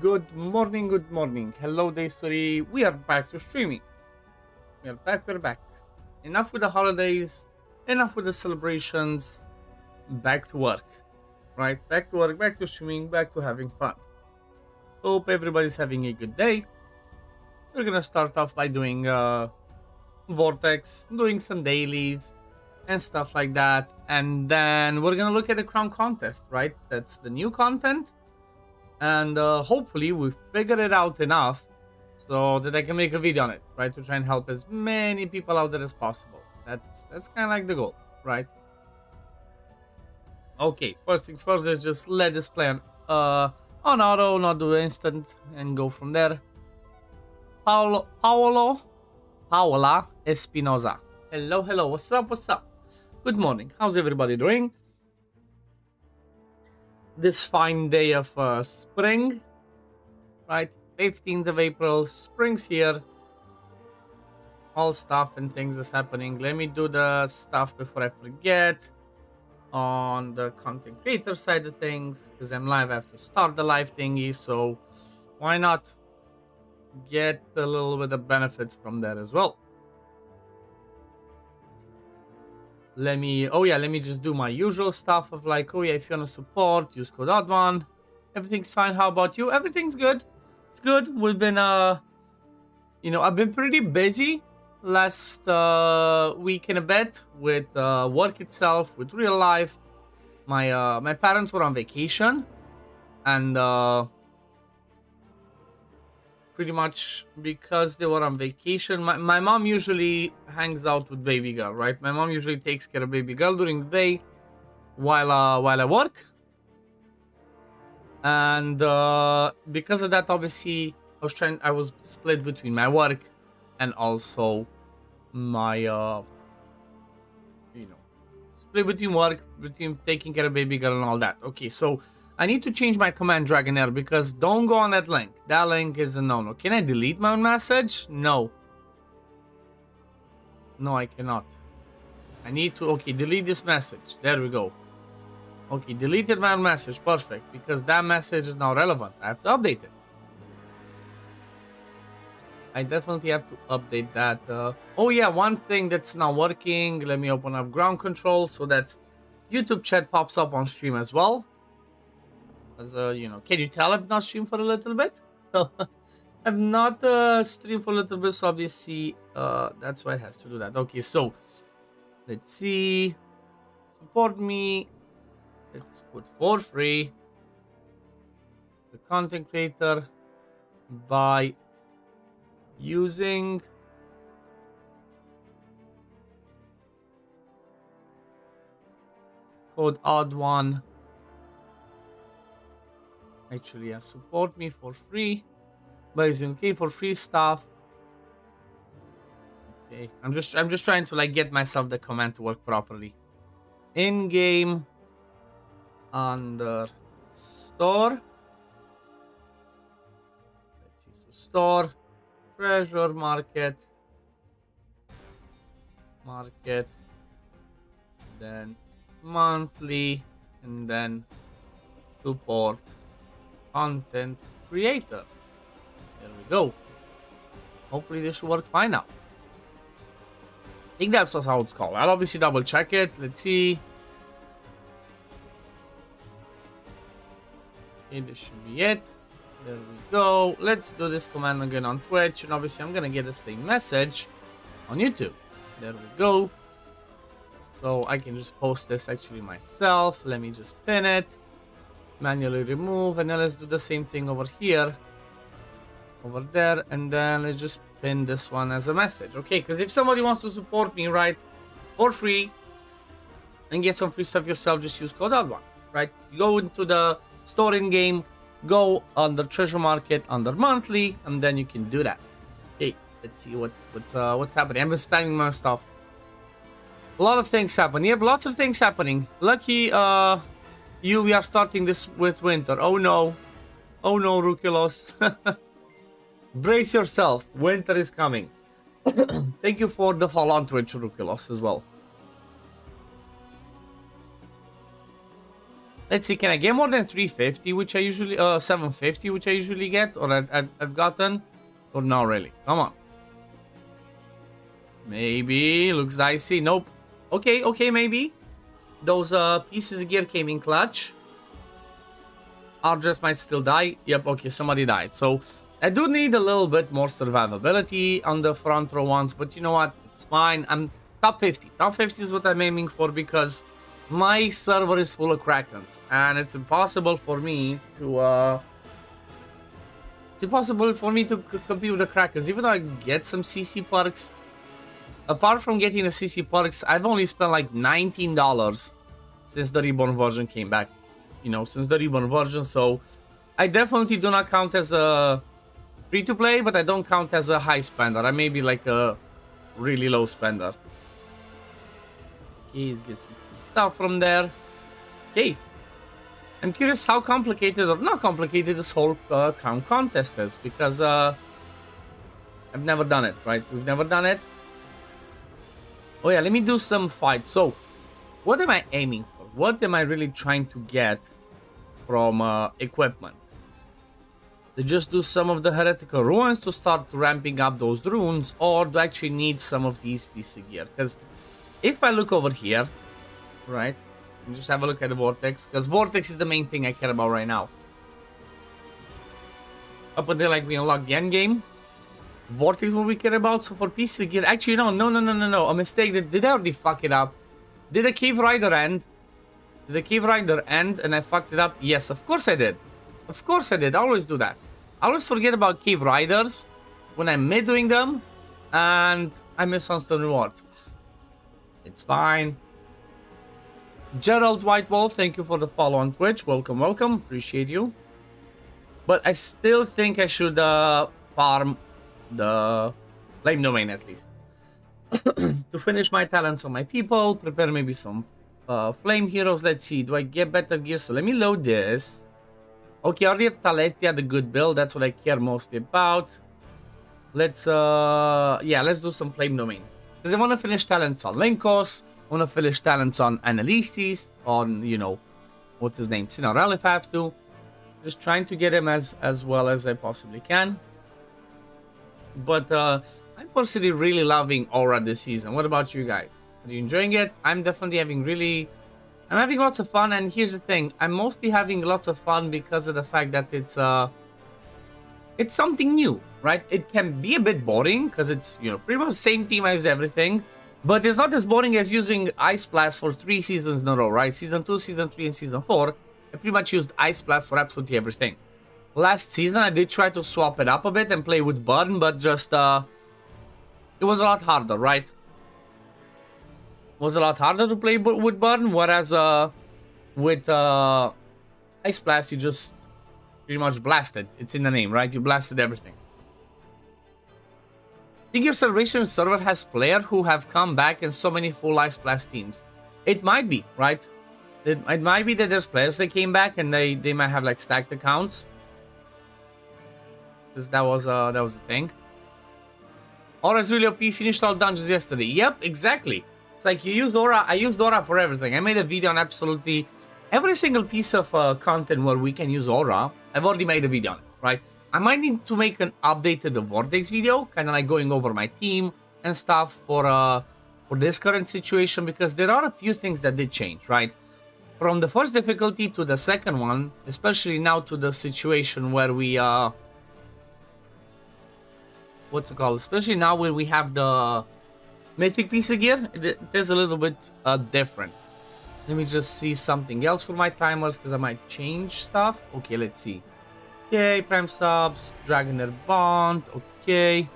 Good morning, good morning. Hello, Day Story. We are back to streaming. We're back. Enough with the holidays, enough with the celebrations. Back to work, right? Back to work, back to streaming, back to having fun. Hope everybody's having a good day. We're gonna start off by doing Vortex, doing some dailies and stuff like that. And then we're gonna look at the crown contest, right? That's the new content. And hopefully we figure it out enough so that I can make a video on it, right? To try and help as many people out there as possible. That's kind of like the goal, right? Okay, first things first, let's just let this play on auto, not do instant, and go from there. Paola Espinoza. Hello, what's up? Good morning, how's everybody doing? This fine day of spring, right? 15th of April, spring's here. All stuff and things is happening. Let me do the stuff before I forget on the content creator side of things, because I'm live. I have to start the live thingy, so why not get a little bit of benefits from that as well. Let me just do my usual stuff of like, if you want to support, use code OddOne. Everything's fine. How about you? Everything's good. It's good. We've been I've been pretty busy last week and a bit with work itself, with real life. My parents were on vacation, and pretty much because they were on vacation, my mom usually hangs out with baby girl, right? My mom usually takes care of baby girl during the day while I work. And because of that, obviously I was split between my work and also my split between taking care of baby girl and all that. Okay, so I need to change my command Dragonheir, because don't go on that link. That link is a no-no. Can I delete my own message? No, I cannot. I need to delete this message. There we go. Okay, deleted my own message. Perfect, because that message is now relevant. I have to update it. I definitely have to update that. One thing that's not working. Let me open up ground control so that YouTube chat pops up on stream as well. As can you tell I've not streamed for a little bit? I've not streamed for a little bit, so obviously that's why it has to do that. Okay, so let's see. Support me. Let's put for free the content creator by using code OddOne. Actually, support me for free by using for free stuff. Okay, I'm just trying to like get myself the command to work properly. In game under store. Let's see, so store, treasure market, then monthly, and then support content creator. There we go. Hopefully this should work fine now. I think that's how it's called. I'll obviously double check it. Let's see. Okay, this should be it. There we go. Let's do this command again on Twitch, and obviously I'm gonna get the same message on YouTube. There we go. So I can just post this actually myself. Let me just pin it, manually remove, and then let's do the same thing over here, over there, and then let's just pin this one as a message. Okay, because if somebody wants to support me, right, for free and get some free stuff yourself, just use code OddOne, right? You go into the store in game, go under treasure market, under monthly, and then you can do that. Okay, let's see what's happening. I'm just spamming my stuff. A lot of things happen. Yep, lots of things happening. Lucky we are starting this with winter. Oh no, Ruculos. Brace yourself, winter is coming. Thank you for the follow on Twitch, Ruculos, as well. Let's see, can I get more than 350, which I usually, 750, which I usually get, or I've gotten? Or not really? Come on. Maybe, looks dicey. Nope. Okay, okay, maybe. Those pieces of gear came in clutch. Argers might still die. Yep, okay, somebody died. So, I do need a little bit more survivability on the front row ones, but you know what? It's fine. I'm top 50. Top 50 is what I'm aiming for because my server is full of Krakens, and it's impossible for me to compete with the Krakens. Even though I get some CC perks, apart from getting the CC perks, I've only spent like $19 since the Reborn version came back. You know, since the Reborn version, so I definitely do not count as a free-to-play, but I don't count as a high spender. I may be like a really low spender. Okay, let's get some stuff from there. Okay. I'm curious how complicated or not complicated this whole crown contest is, because I've never done it, right? We've never done it. Oh yeah, let me do some fights. So, what am I aiming for? What am I really trying to get from equipment? To just do some of the heretical ruins to start ramping up those runes, or do I actually need some of these pieces of gear? Because if I look over here, right, and just have a look at the Vortex, because Vortex is the main thing I care about right now. Up until like we unlock the end game, Vortex is what we care about. So for pieces of gear, actually no, a mistake. Did I already fuck it up? Did the Cave Rider end? Did the Cave Rider end and I fucked it up? Yes, of course I did. Of course I did. I always do that. I always forget about Cave Riders when I'm mid-doing them, and I miss Sunstone rewards. It's fine. Gerald White Wolf, thank you for the follow on Twitch. Welcome, welcome. Appreciate you. But I still think I should farm the flame domain at least. To finish my talents on my people, prepare maybe some flame heroes. Let's see, do I get better gear? So let me load this. Okay, I already have Taletia, the good build. That's what I care mostly about. Let's let's do some flame domain. Because I want to finish talents on Lenkos. I want to finish talents on Analysis, on, you know, what's his name, Sinarel if I have to. Just trying to get him as well as I possibly can. But I'm personally really loving Aura this season. What about you guys? Are you enjoying it? I'm definitely I'm having lots of fun, and here's the thing. I'm mostly having lots of fun because of the fact that it's something new, right? It can be a bit boring because it's, you know, pretty much the same team as everything, but it's not as boring as using Ice Blast for 3 seasons in a row, right? Season 2, Season 3, and Season 4, I pretty much used Ice Blast for absolutely everything. Last season, I did try to swap it up a bit and play with Burn, but just, it was a lot harder, right? It was a lot harder to play with Burn, whereas, with, Ice Blast, you just pretty much blasted. It's in the name, right? You blasted everything. Think your Celebration server has players who have come back in so many full Ice Blast teams? It might be, right? It might be that there's players that came back and they might have like stacked accounts. Because that was the thing. Aura's really OP, finished all dungeons yesterday. Yep, exactly. It's like you used Aura. I used Aura for everything. I made a video on absolutely every single piece of content where we can use Aura. I've already made a video on it, right? I might need to make an updated Vortex video, kind of like going over my team and stuff for this current situation, because there are a few things that did change, right? From the first difficulty to the second one, especially now to the situation where we what's it called? Especially now where we have the mythic piece of gear, it is a little bit different. Let me just see something else for my timers, because I might change stuff. Okay, let's see. Okay, Prime Subs, Dragonheir Bond, okay.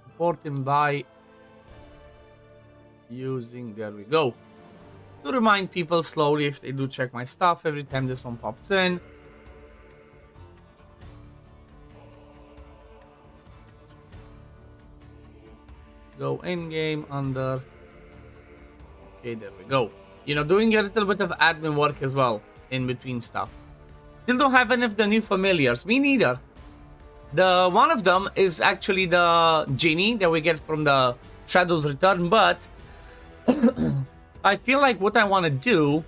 Importing by using, there we go. To remind people slowly if they do check my stuff every time this one pops in. Go in game under. Okay, there we go. You know, doing a little bit of admin work as well in between stuff. Still don't have any of the new familiars. Me neither. The one of them is actually the genie that we get from the Shadow's Return, but I feel like what I want to do,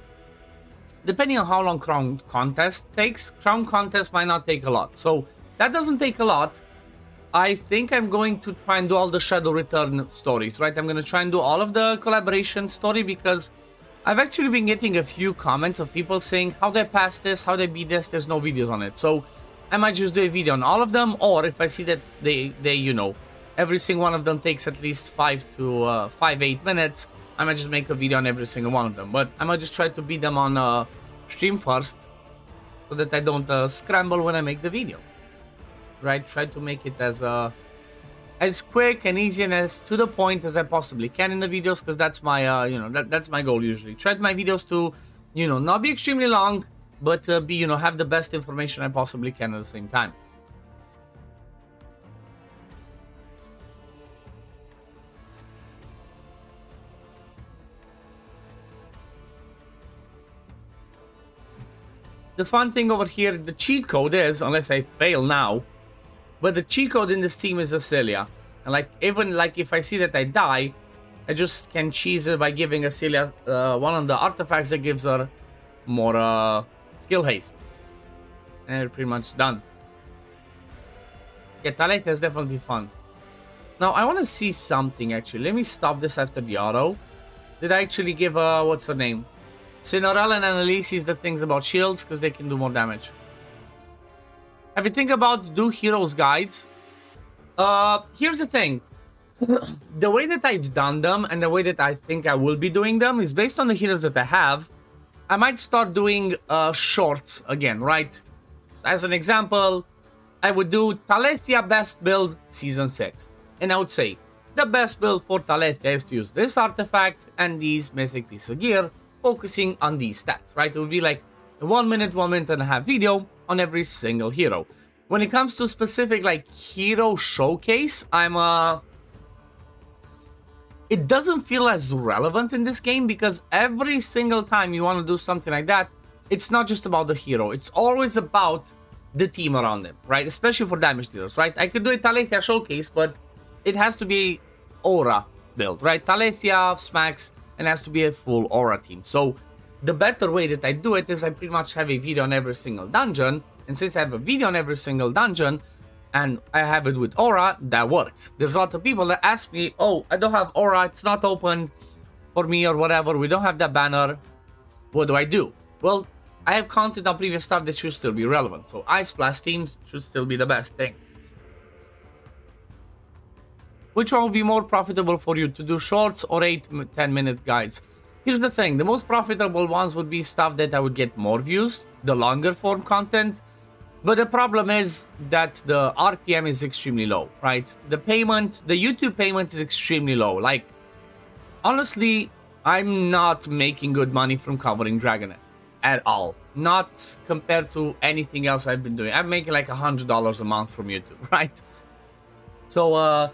depending on how long Crown Contest takes, Crown Contest might not take a lot. So that doesn't take a lot. I think I'm going to try and do all the Shadow Return stories, right? I'm going to try and do all of the collaboration story because I've actually been getting a few comments of people saying how they pass this, how they beat this, there's no videos on it. So I might just do a video on all of them, or if I see that they you know, every single one of them takes at least 5 to 8 minutes, I might just make a video on every single one of them. But I might just try to beat them on stream first so that I don't scramble when I make the video. Right? Try to make it as quick and easy and as to the point as I possibly can in the videos, because that's my you know, that's my goal usually. Try my videos to, you know, not be extremely long, but be, you know, have the best information I possibly can at the same time. The fun thing over here, the cheat code is, unless I fail now, but the cheat code in this team is Acelia. And like, even like if I see that I die, I just can cheese it by giving Acelia one of the artifacts that gives her more skill haste. And we're pretty much done. Yeah, Talek is definitely fun. Now, I want to see something actually. Let me stop this after the auto. Did I actually give, what's her name? Cinorel and Annalise the things about shields, because they can do more damage. Have you think about do heroes guides? Here's the thing. The way that I've done them and the way that I think I will be doing them is based on the heroes that I have. I might start doing shorts again, right? As an example, I would do Talethia best build season 6. And I would say, the best build for Talethia is to use this artifact and these mythic piece of gear, focusing on these stats, right? It would be like a 1 minute, 1 minute and a half video on every single hero. When it comes to specific like hero showcase, it doesn't feel as relevant in this game because every single time you want to do something like that, it's not just about the hero. It's always about the team around them, right? Especially for damage dealers, right? I could do a Talethia showcase, but it has to be aura build, right? Talethia smacks and has to be a full aura team. So the better way that I do it is I pretty much have a video on every single dungeon. And since I have a video on every single dungeon and I have it with aura, that works. There's a lot of people that ask me, oh, I don't have aura, it's not open for me or whatever, we don't have that banner, what do I do? Well, I have content on previous stuff that should still be relevant. So Ice Blast teams should still be the best thing. Which one will be more profitable for you, to do shorts or 8-10 minute guides? Here's the thing, the most profitable ones would be stuff that I would get more views, the longer form content. But the problem is that the RPM is extremely low, right? The payment, the YouTube payment is extremely low. Like, honestly, I'm not making good money from covering Dragonheir at all. Not compared to anything else I've been doing. I'm making like $100 a month from YouTube, right? So,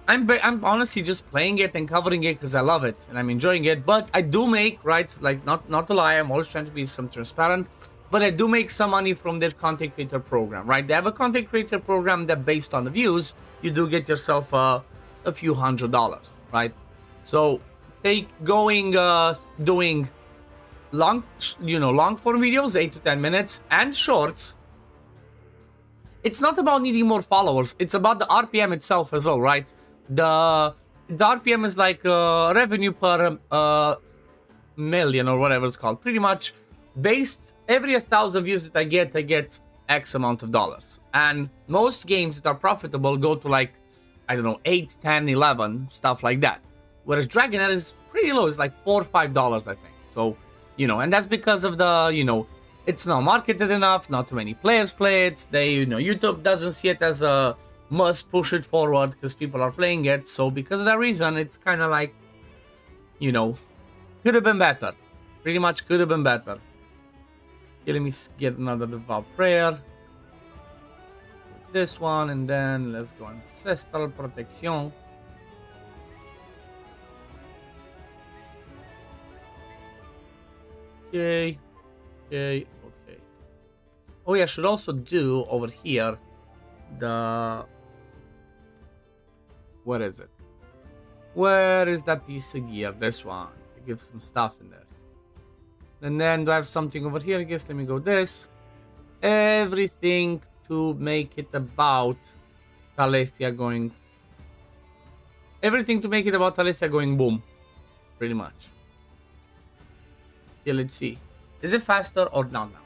I'm honestly just playing it and covering it because I love it and I'm enjoying it. But I do make, right, like not to lie, I'm always trying to be some transparent. But I do make some money from their content creator program, right? They have a content creator program that based on the views, you do get yourself a few $100s, right? So doing long, long form videos, 8 to 10 minutes, and shorts. It's not about needing more followers. It's about the RPM itself as well, right? The RPM is like revenue per million or whatever it's called. Pretty much based every 1,000 views that I get X amount of dollars. And most games that are profitable go to like, I don't know, 8, 10, 11, stuff like that. Whereas Dragonheir is pretty low. It's like $4 or $5, I think. So, and that's because of the, it's not marketed enough, not too many players play it. They, YouTube doesn't see it as a must push it forward because people are playing it. So because of that reason, it's kind of like, could have been better. Pretty much could have been better. Okay, let me get another devout prayer. This one, and then let's go ancestral protection. Okay. Oh yeah, I should also do over here the... Where is it? Where is that piece of gear? This one. I give some stuff in there. And then do I have something over here? I guess let me go this. Everything to make it about Talethia going... Everything to make it about Talethia going boom. Pretty much. Okay, let's see. Is it faster or not now?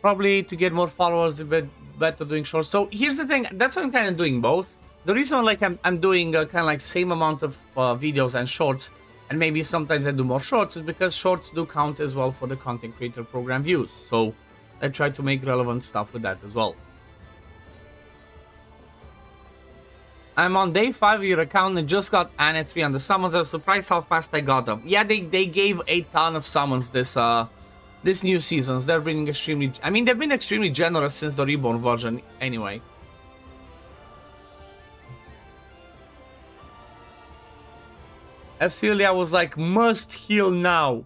Probably to get more followers, a bit better doing shorts. So here's the thing. That's why I'm kind of doing both. The reason like I'm doing kind of like same amount of videos and shorts, and maybe sometimes I do more shorts, is because shorts do count as well for the content creator program views. So I try to make relevant stuff with that as well. I'm on day 5 of your account and just got Anna 3 on the summons. I was surprised how fast I got them. Yeah, they gave a ton of summons this new seasons. They're bringing extremely... I mean, they've been extremely generous since the Reborn version anyway. As Celia was like, must heal now.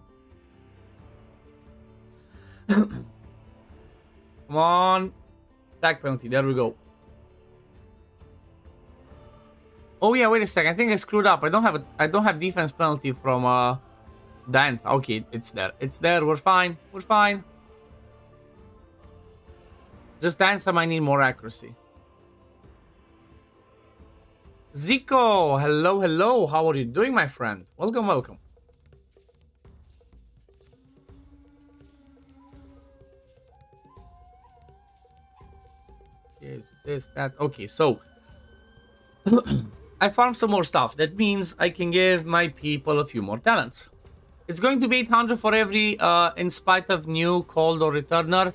Come on. Attack penalty. There we go. Oh yeah, wait a second. I think I screwed up. I don't have defense penalty from Dan. Okay, it's there. It's there. We're fine. We're fine. Just dance, I might need more accuracy. Zico, hello, hello. How are you doing, my friend? Welcome, welcome. Yes, this, that. Okay, so I farmed some more stuff. That means I can give my people a few more talents. It's going to be 800 for every, in spite of new, cold, or returner.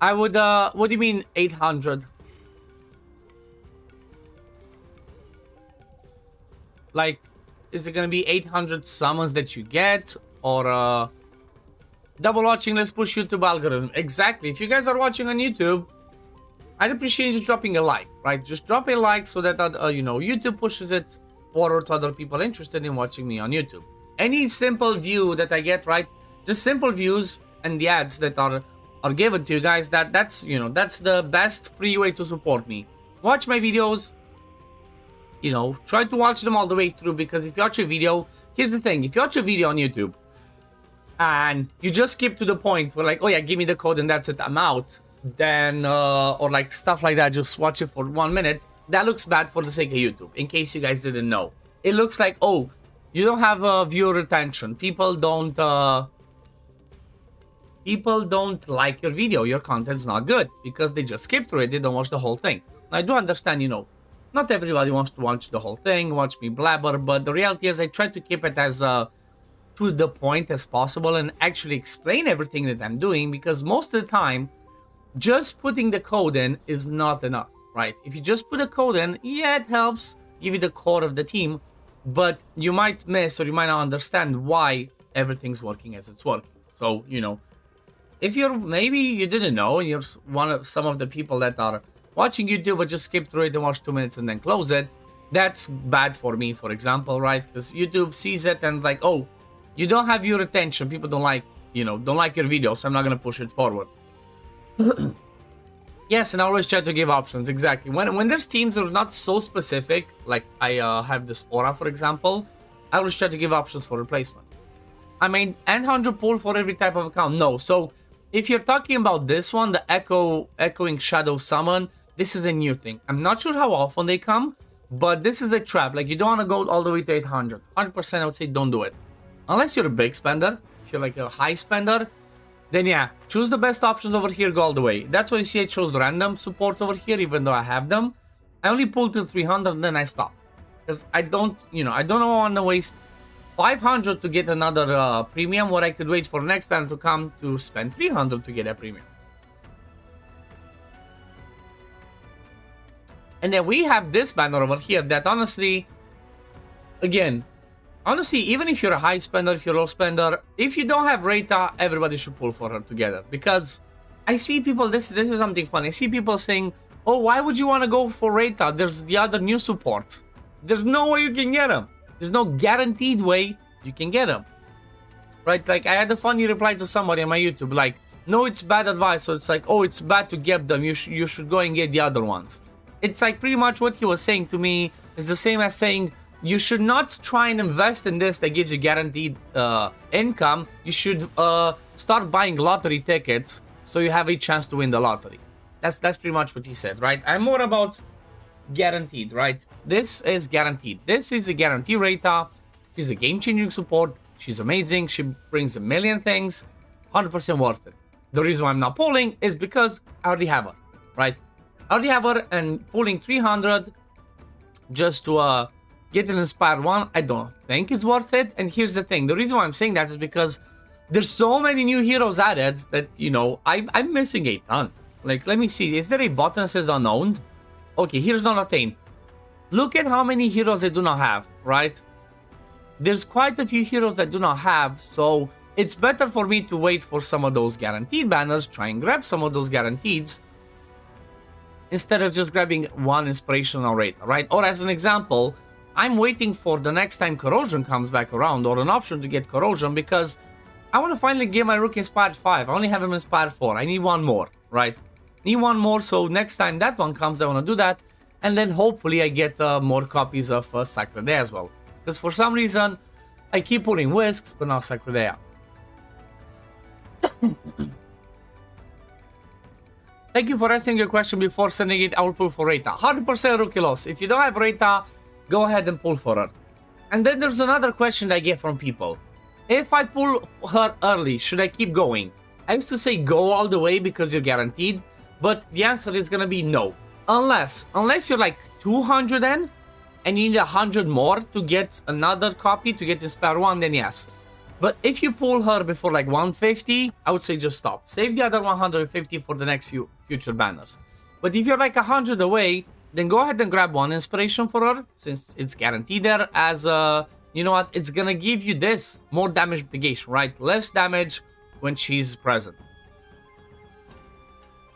I would, what do you mean 800? Like, is it gonna be 800 summons that you get? Or, double watching, let's push YouTube algorithm. Exactly. If you guys are watching on YouTube, I'd appreciate you dropping a like, right? Just drop a like so that, you know, YouTube pushes it forward to other people interested in watching me on YouTube. Any simple view that I get, right? Just simple views and the ads that are given to you guys, that's, you know, that's the best free way to support me. Watch my videos, you know, try to watch them all the way through, because if you watch a video, here's the thing, if you watch a video on YouTube and you just skip to the point where like, oh yeah, give me the code and that's it, I'm out, then, or like stuff like that, just watch it for 1 minute, that looks bad for the sake of YouTube, in case you guys didn't know. It looks like, oh, you don't have viewer retention, people don't like your video, your content's not good, because they just skip through it, they don't watch the whole thing. Now, I do understand, you know, not everybody wants to watch the whole thing, watch me blabber, but the reality is I try to keep it as to the point as possible and actually explain everything that I'm doing, because most of the time, just putting the code in is not enough, right? If you just put a code in, yeah, it helps give you the core of the team, but you might miss or you might not understand why everything's working as it's working. So, you know, if you're, maybe you didn't know, and you're some of the people that are watching YouTube but just skip through it and watch 2 minutes and then close it, that's bad for me, for example, right? Because YouTube sees it and like, oh, you don't have your attention, people don't like, you know, don't like your video, so I'm not gonna push it forward. Yes, and I always try to give options, exactly. When there's teams that are not so specific, like I have this aura, for example, I always try to give options for replacement. I mean, 100 pull for every type of account, no. So if you're talking about this one, the echoing shadow summon, this is a new thing. I'm not sure how often they come, but this is a trap. Like, you don't want to go all the way to 800. 100% I would say don't do it. Unless you're a big spender. If you're like a high spender, then yeah, choose the best options over here, go all the way. That's why you see I chose random support over here, even though I have them. I only pull till 300 and then I stop. Because I don't, you know, I don't want to waste 500 to get another premium, where I could wait for the next banner to come to spend 300 to get a premium. And then we have this banner over here that honestly, again, honestly, even if you're a high spender, if you're a low spender, if you don't have Rata, everybody should pull for her together. Because I see people, this is something funny. I see people saying, oh, why would you want to go for Rata? There's the other new supports. There's no way you can get them. There's no guaranteed way you can get them. Right? Like, I had a funny reply to somebody on my YouTube, like, no, it's bad advice. So it's like, oh, it's bad to get them. You should go and get the other ones. It's like pretty much what he was saying to me is the same as saying you should not try and invest in this that gives you guaranteed income. You should start buying lottery tickets so you have a chance to win the lottery. That's pretty much what he said, right? I'm more about guaranteed, right? This is guaranteed. This is a guarantee Rita. She's a game-changing support. She's amazing. She brings a million things. 100% worth it. The reason why I'm not pulling is because I already have her, right? I already have her, and pulling 300 just to get an Inspired one, I don't think it's worth it. And here's the thing. The reason why I'm saying that is because there's so many new heroes added that, you know, I'm missing a ton. Like, let me see. Is there a button that says unknown? Okay, here's not obtained. Look at how many heroes I do not have, right? There's quite a few heroes that do not have, so it's better for me to wait for some of those guaranteed banners, try and grab some of those guaranteeds, instead of just grabbing one inspirational rate, right? Or as an example, I'm waiting for the next time Corrosion comes back around, or an option to get Corrosion, because I want to finally get my Rook Inspired 5. I only have him Inspired 4. I need one more, right? Need one more, so next time that one comes, I want to do that. And then hopefully I get more copies of Sacredea as well. Because for some reason, I keep pulling Whisks, but not Sacredea. Thank you for answering your question. Before sending it, I will pull for Rita. 100% rookie loss. If you don't have Rita, go ahead and pull for her. And then there's another question I get from people. If I pull her early, should I keep going? I used to say go all the way because you're guaranteed. But the answer is going to be no. Unless you're like 200 in, and you need 100 more to get another copy, to get Inspire 1, then yes. But if you pull her before like 150, I would say just stop. Save the other 150 for the next few future banners. But if you're like 100 away, then go ahead and grab one inspiration for her, since it's guaranteed there as you know what, it's gonna give you this, more damage mitigation, right? Less damage when she's present.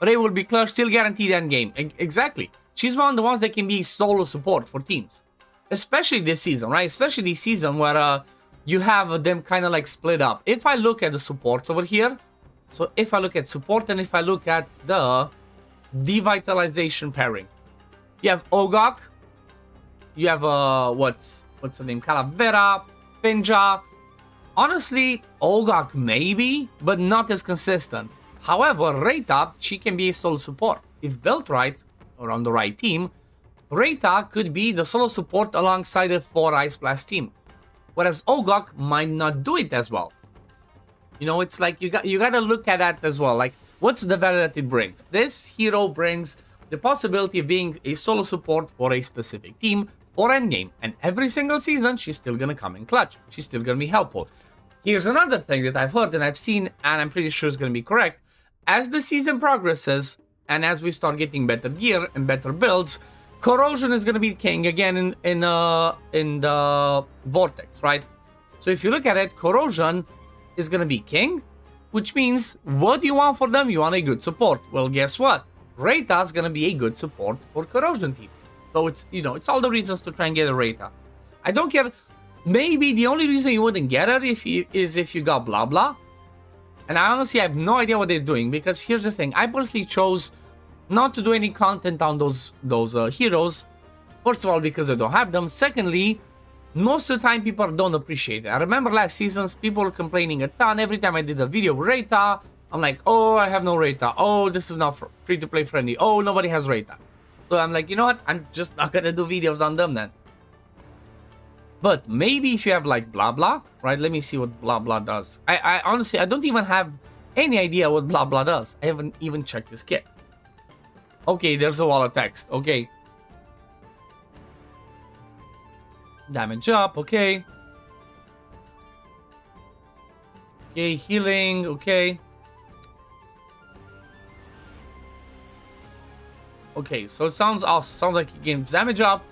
Ray will be clear, still guaranteed end game. Exactly. She's one of the ones that can be solo support for teams. Especially this season, right? Especially this season where you have them kind of like split up. If I look at the supports over here, so if I look at support and if I look at the devitalization pairing, you have Ogok, you have what's her name, Calavera, Pinja. Honestly, Ogok maybe, but not as consistent. However, Rita, she can be a solo support. If built right, or on the right team, Rita could be the solo support alongside a 4 Ice Blast team. Whereas Ogok might not do it as well. You know, it's like you gotta look at that as well. Like, what's the value that it brings? This hero brings the possibility of being a solo support for a specific team or endgame. And every single season, she's still gonna come in clutch. She's still gonna be helpful. Here's another thing that I've heard and I've seen, and I'm pretty sure is gonna be correct. As the season progresses, and as we start getting better gear and better builds, Corrosion is going to be king again in the Vortex, right? So if you look at it, Corrosion is going to be king, which means, what do you want for them? You want a good support. Well, guess what? Rita is going to be a good support for Corrosion teams. So it's, you know, it's all the reasons to try and get a Rita. I don't care. Maybe the only reason you wouldn't get her is if you got blah blah. And I honestly have no idea what they're doing, because here's the thing. I personally chose not to do any content on those heroes. First of all, because I don't have them. Secondly, most of the time people don't appreciate it. I remember last seasons, people were complaining a ton. Every time I did a video with Rita, I'm like, oh, I have no Rita. Oh, this is not free-to-play friendly. Oh, nobody has Rita. So I'm like, you know what? I'm just not gonna do videos on them then. But maybe if you have like blah blah, right? Let me see what blah blah does. I honestly, I don't even have any idea what blah blah does. I haven't even checked this kit. Okay, there's a wall of text. Okay. Damage up. Okay. Okay, healing. Okay. Okay, so it sounds awesome. Sounds like it gains damage up,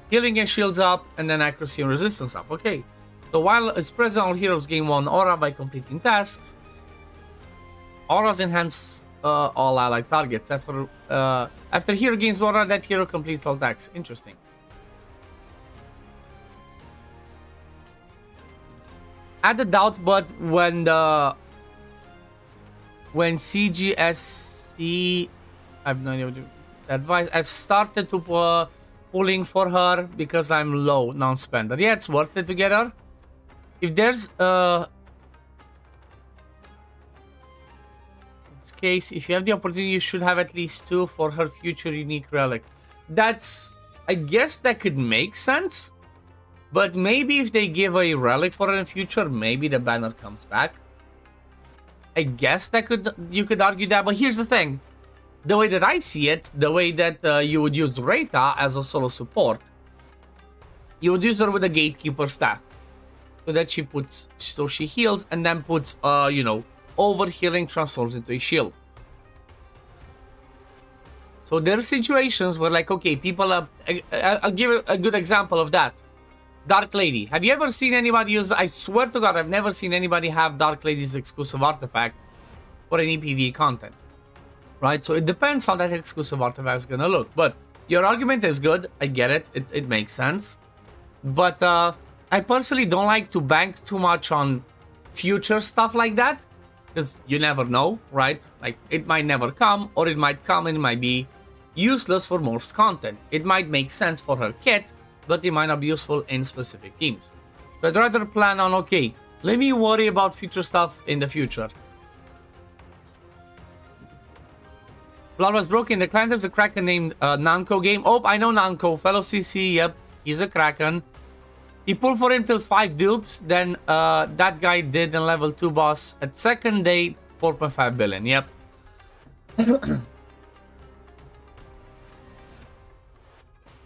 healing and shields up, and then accuracy and resistance up. Okay. So while it's present, all heroes gain 1 aura by completing tasks. Auras enhance all allied targets. After hero gains aura, that hero completes all tasks. Interesting. Add a doubt, but when when CGSC, I have no idea what you advise. I've started to pulling for her because I'm low non-spender. Yeah, it's worth it to get her. If there's case, if you have the opportunity, you should have at least 2 for her future unique relic. That's, I guess that could make sense. But maybe if they give a relic for her in the future, maybe the banner comes back. I guess that you could argue that, but here's the thing. The way that I see it, the way that you would use Reyta as a solo support, you would use her with a Gatekeeper staff. So that she heals and then puts, you know, over healing transforms into a shield. So there are situations where, like, okay, people are, I'll give a good example of that. Dark Lady. Have you ever seen anybody use, I swear to God, I've never seen anybody have Dark Lady's exclusive artifact for any PvE content. Right? So it depends how that exclusive artifact is gonna look. But your argument is good. I get it. It makes sense. But I personally don't like to bank too much on future stuff like that. Because you never know, right? Like, it might never come, or it might come and it might be useless for most content. It might make sense for her kit, but it might not be useful in specific teams. So I'd rather plan on, okay, let me worry about future stuff in the future. Blood was broken. The client has a Kraken named Nanko game. Oh, I know Nanko. Fellow CC, yep. He's a Kraken. He pulled for him till 5 dupes. Then that guy did in level 2 boss. At second day, 4.5 billion. Yep.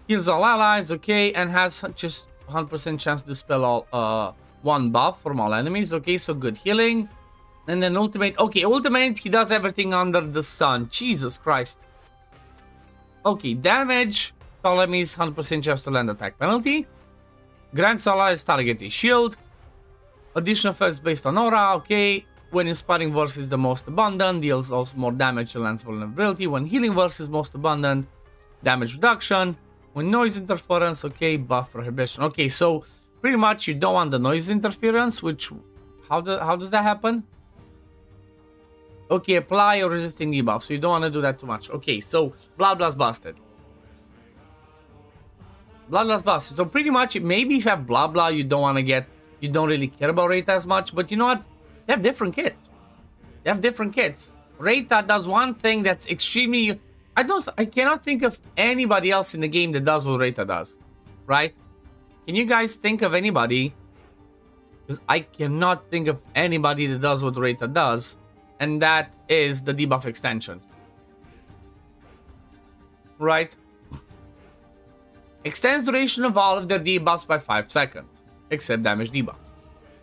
Heals all allies, okay, and has just 100% chance to spell all 1 buff from all enemies. Okay, so good healing. And then ultimate. Okay, ultimate, he does everything under the sun. Jesus Christ. Okay, damage. All enemies, 100% chance to land attack penalty. Grants allies target a shield. Additional effects based on aura, okay. When inspiring verse is the most abundant, deals also more damage to lands vulnerability. When healing verse is most abundant, damage reduction. When noise interference, okay, buff prohibition. Okay, so pretty much you don't want the noise interference, which, how does that happen? Okay, apply or resisting debuff, so you don't want to do that too much. Okay, so Blood Blast busted. Blood Blast busted. So pretty much, maybe if you have blah blah, you don't want to get, you don't really care about Reyta as much, but you know what? They have different kits. They have different kits. Reyta does one thing that's extremely, I cannot think of anybody else in the game that does what Reyta does, right? Can you guys think of anybody? Because I cannot think of anybody that does what Reyta does, and that is the debuff extension, right? Extends duration of all of their debuffs by 5 seconds, except damage debuffs.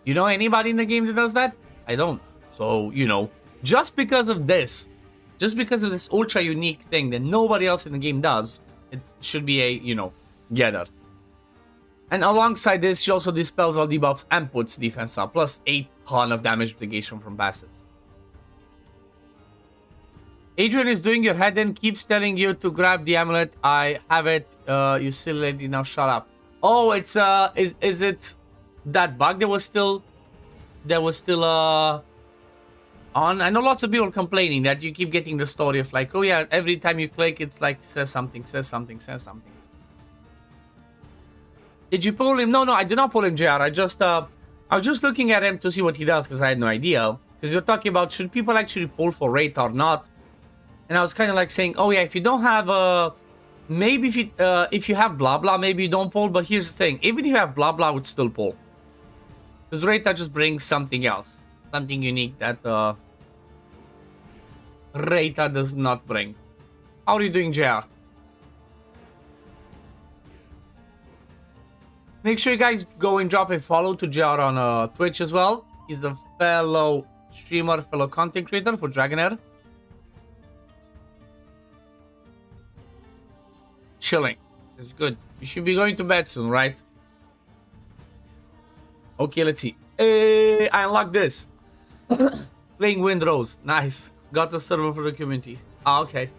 You know anybody in the game that does that? I don't. So, you know, just because of this ultra unique thing that nobody else in the game does, it should be a, you know, getter. And alongside this, she also dispels all debuffs and puts defense up, plus a ton of damage mitigation from passives. Adrian is doing your head in, keeps telling you to grab the amulet. I have it. You silly lady, now shut up. Oh, it's is it that bug that was still on? I know lots of people are complaining that you keep getting the story of like, oh yeah, every time you click, it's like says something. Did you pull him? No, I did not pull him, JR. I was just looking at him to see what he does because I had no idea. Because you're talking about should people actually pull for Reyta or not? And I was kind of like saying, oh yeah, if you don't have maybe if you have blah blah, maybe you don't pull. But here's the thing: even if you have blah blah, would still pull. Because Reyta just brings something else, something unique that Reyta does not bring. How are you doing, JR? Make sure you guys go and drop a follow to JR on Twitch as well. He's the fellow streamer, fellow content creator for Dragonheir. Chilling. It's good. You should be going to bed soon, right? Okay, let's see. I unlocked this. Playing Windrose. Nice. Got a server for the community. Ah, okay.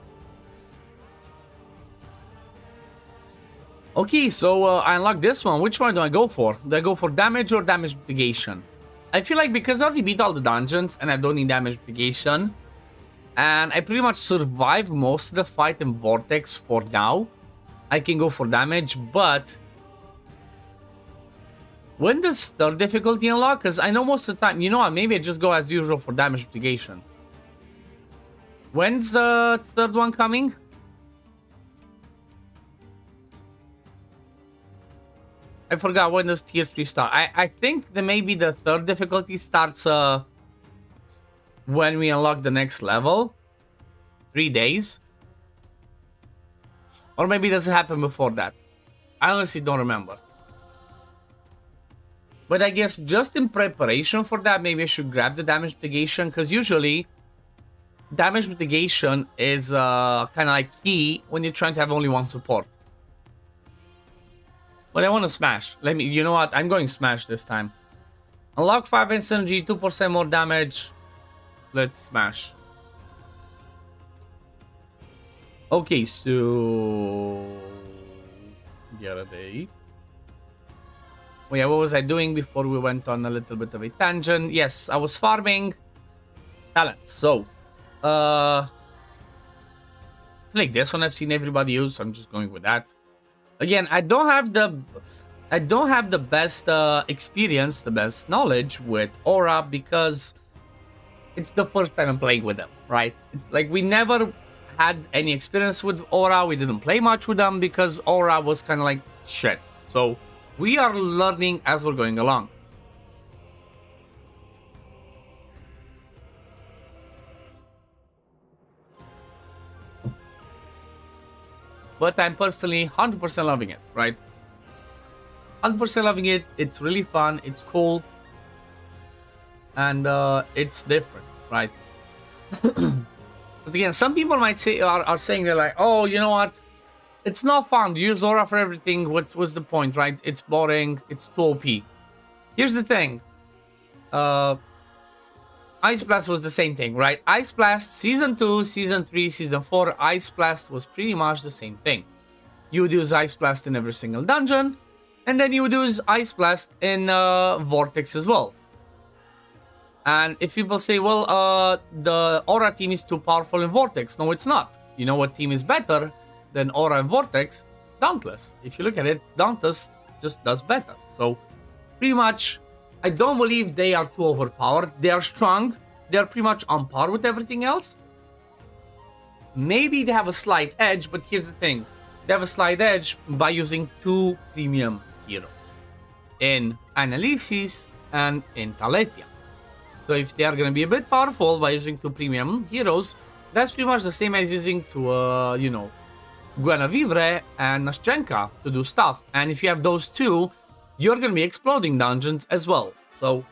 Okay, so I unlocked this one. Which one do I go for? Do I go for damage or damage mitigation? I feel like because I already beat all the dungeons and I don't need damage mitigation, And I pretty much survived most of the fight in Vortex for now. I can go for damage, but when does third difficulty unlock? Because I know most of the time, you know what, maybe I just go as usual for damage mitigation. When's the third one coming? I forgot when does tier 3 start. I think that maybe the third difficulty starts when we unlock the next level. 3 days. Or maybe it doesn't happen before that. I honestly don't remember. But I guess just in preparation for that, maybe I should grab the damage mitigation. Because usually, damage mitigation is kind of like key when you're trying to have only one support. But I want to smash. You know what? I'm going smash this time. Unlock 5 instant energy, 2% more damage. Let's smash. Okay, so... the other day. Oh yeah, what was I doing before we went on a little bit of a tangent? Yes, I was farming talents. So, like this one I've seen everybody use, so I'm just going with that. Again, I don't have the best experience, the best knowledge with Aura because it's the first time I'm playing with them, right? It's like we never had any experience with Aura. We didn't play much with them because Aura was kind of like shit. So we are learning as we're going along. But I'm personally 100% loving it, right? 100% loving it. It's really fun. It's cool. And it's different, right? Because again, some people might say are saying they're like, oh, you know what? It's not fun to use Aura for everything. What's the point, right? It's boring. It's too OP. Here's the thing. Ice Blast was the same thing, right? Ice Blast, Season 2, Season 3, Season 4, Ice Blast was pretty much the same thing. You would use Ice Blast in every single dungeon, and then you would use Ice Blast in Vortex as well. And if people say, well, the Aura team is too powerful in Vortex. No, it's not. You know what team is better than Aura and Vortex? Dauntless. If you look at it, Dauntless just does better. So, pretty much... I don't believe they are too overpowered. They are strong. They are pretty much on par with everything else. Maybe they have a slight edge, but here's the thing. They have a slight edge by using 2 premium heroes. In Analysis and in Taletia. So if they are going to be a bit powerful by using 2 premium heroes, that's pretty much the same as using 2, you know, Guinevere and Nashchenka to do stuff. And if you have those 2... you're going to be exploding dungeons as well. So,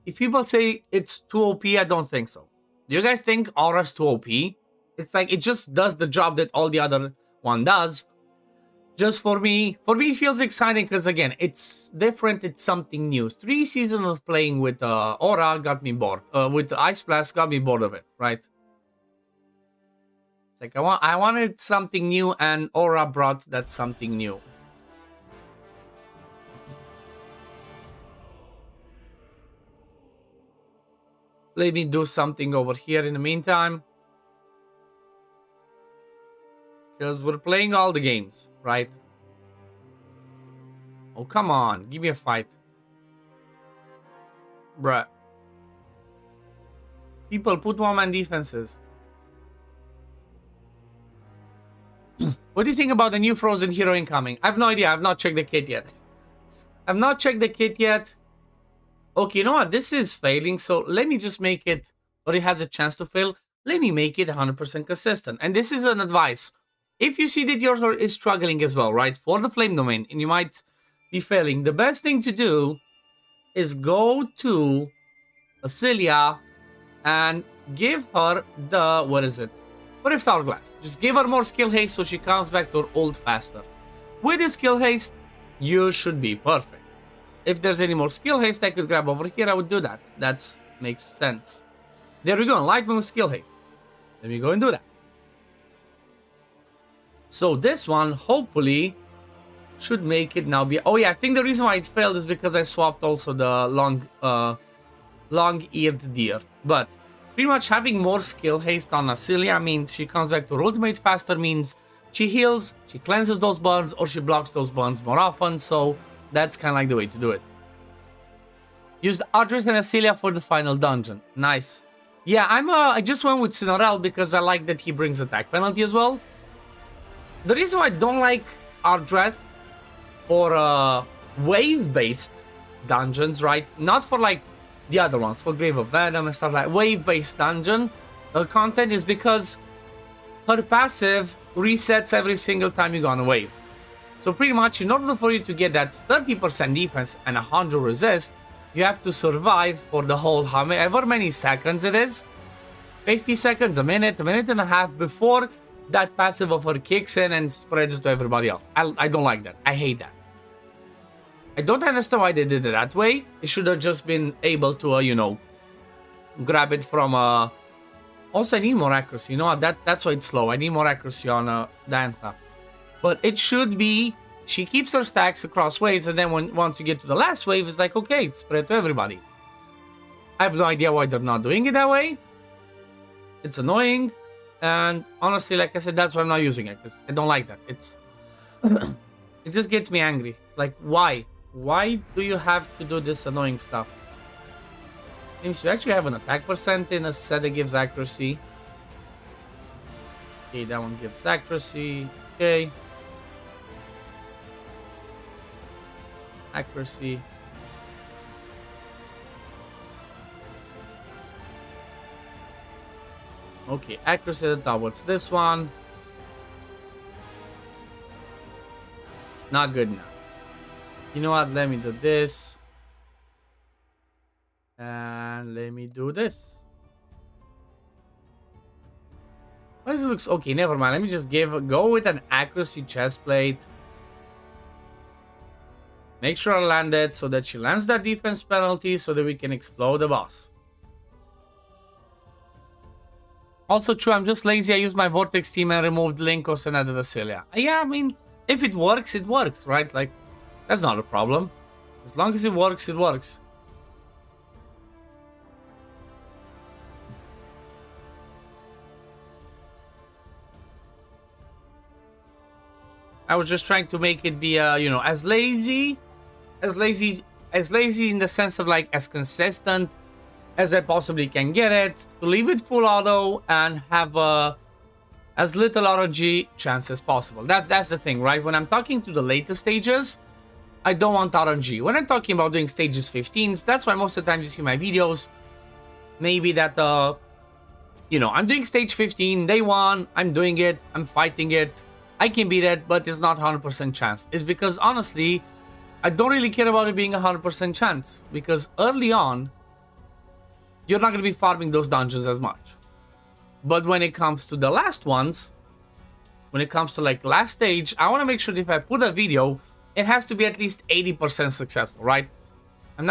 if people say it's too OP, I don't think so. Do you guys think Aura's too OP? It's like, it just does the job that all the other one does. Just for me it feels exciting because, again, it's different, it's something new. 3 seasons of playing with Aura got me bored. With Ice Blast got me bored of it, right? It's like, I wanted something new, and Aura brought that something new. Let me do something over here in the meantime. Because we're playing all the games, right? Oh, come on. Give me a fight. Bruh. People, put one-man defenses. What do you think about the new Frozen Hero incoming? I have no idea. I have not checked the kit yet. I've not checked the kit yet. Okay, you know what? This is failing, so let me just make it, or it has a chance to fail. Let me make it 100% consistent. And this is an advice. If you see that yours is struggling as well, right, for the Flame Domain, and you might be failing, the best thing to do is go to Acelia and give her the, what is it? Rift Hourglass. Just give her more skill haste so she comes back to her ult faster. With the skill haste, you should be perfect. If there's any more skill haste I could grab over here, I would do that. That makes sense. There we go, Enlightenment with skill haste. Let me go and do that. So this one, hopefully, should make it now be... Oh yeah, I think the reason why it failed is because I swapped also the long-eared deer. But Pretty much having more skill haste on Acelia means she comes back to her ultimate faster, means she heals, she cleanses those burns, or she blocks those burns more often, so that's kind of like the way to do it. Used Audrey and Acelia for the final dungeon. Nice. Yeah, I just went with Cinorel because I like that he brings attack penalty as well. The reason why I don't like Ardreth for wave-based dungeons, right? Not for like the other ones, for Grave of Venom and stuff like wave-based dungeon content, is because her passive resets every single time you go on a wave. So pretty much in order for you to get that 30% defense and 100 resist, you have to survive for the whole however many seconds it is. 50 seconds, a minute and a half before that passive of her kicks in and spreads it to everybody else. I don't like that. I hate that. I don't understand why they did it that way. It should have just been able to, you know, grab it from... Also, I need more accuracy. You know what? That's why it's slow. I need more accuracy on Dantha. But it should be... She keeps her stacks across waves, and then once you get to the last wave, it's like, okay, it's spread to everybody. I have no idea why they're not doing it that way. It's annoying. And honestly, like I said, that's why I'm not using it. Because I don't like that. It's... it just gets me angry. Like, why? Why do you have to do this annoying stuff? Seems to actually have an attack percent in a set that gives accuracy. Okay, that one gives accuracy. Okay. Accuracy. Okay, accuracy at the top. What's this one? It's not good enough. You know what? Let me do this. And let me do this. Why does it look okay? Never mind. Let me just go with an accuracy chest plate. Make sure I land it so that she lands that defense penalty so that we can explode the boss. Also true, I'm just lazy. I used my Vortex team and removed Linkos and added Acelia. Yeah, I mean, if it works, right? Like, that's not a problem. As long as it works, it works. I was just trying to make it be, you know, as lazy in the sense of like as consistent as I possibly can get it, to leave it full auto and have as little RNG chance as possible. That's the thing, right? When I'm talking to the later stages, I don't want RNG. When I'm talking about doing stages 15s, that's why most of the time you see my videos. Maybe that, you know, I'm doing stage 15, day 1, I'm doing it, I'm fighting it. I can beat it, but it's not 100% chance. It's because, honestly, I don't really care about it being 100% chance. Because early on, you're not going to be farming those dungeons as much. But when it comes to the last ones, when it comes to, like, last stage, I want to make sure that if I put a video, it has to be at least 80% successful, right? Or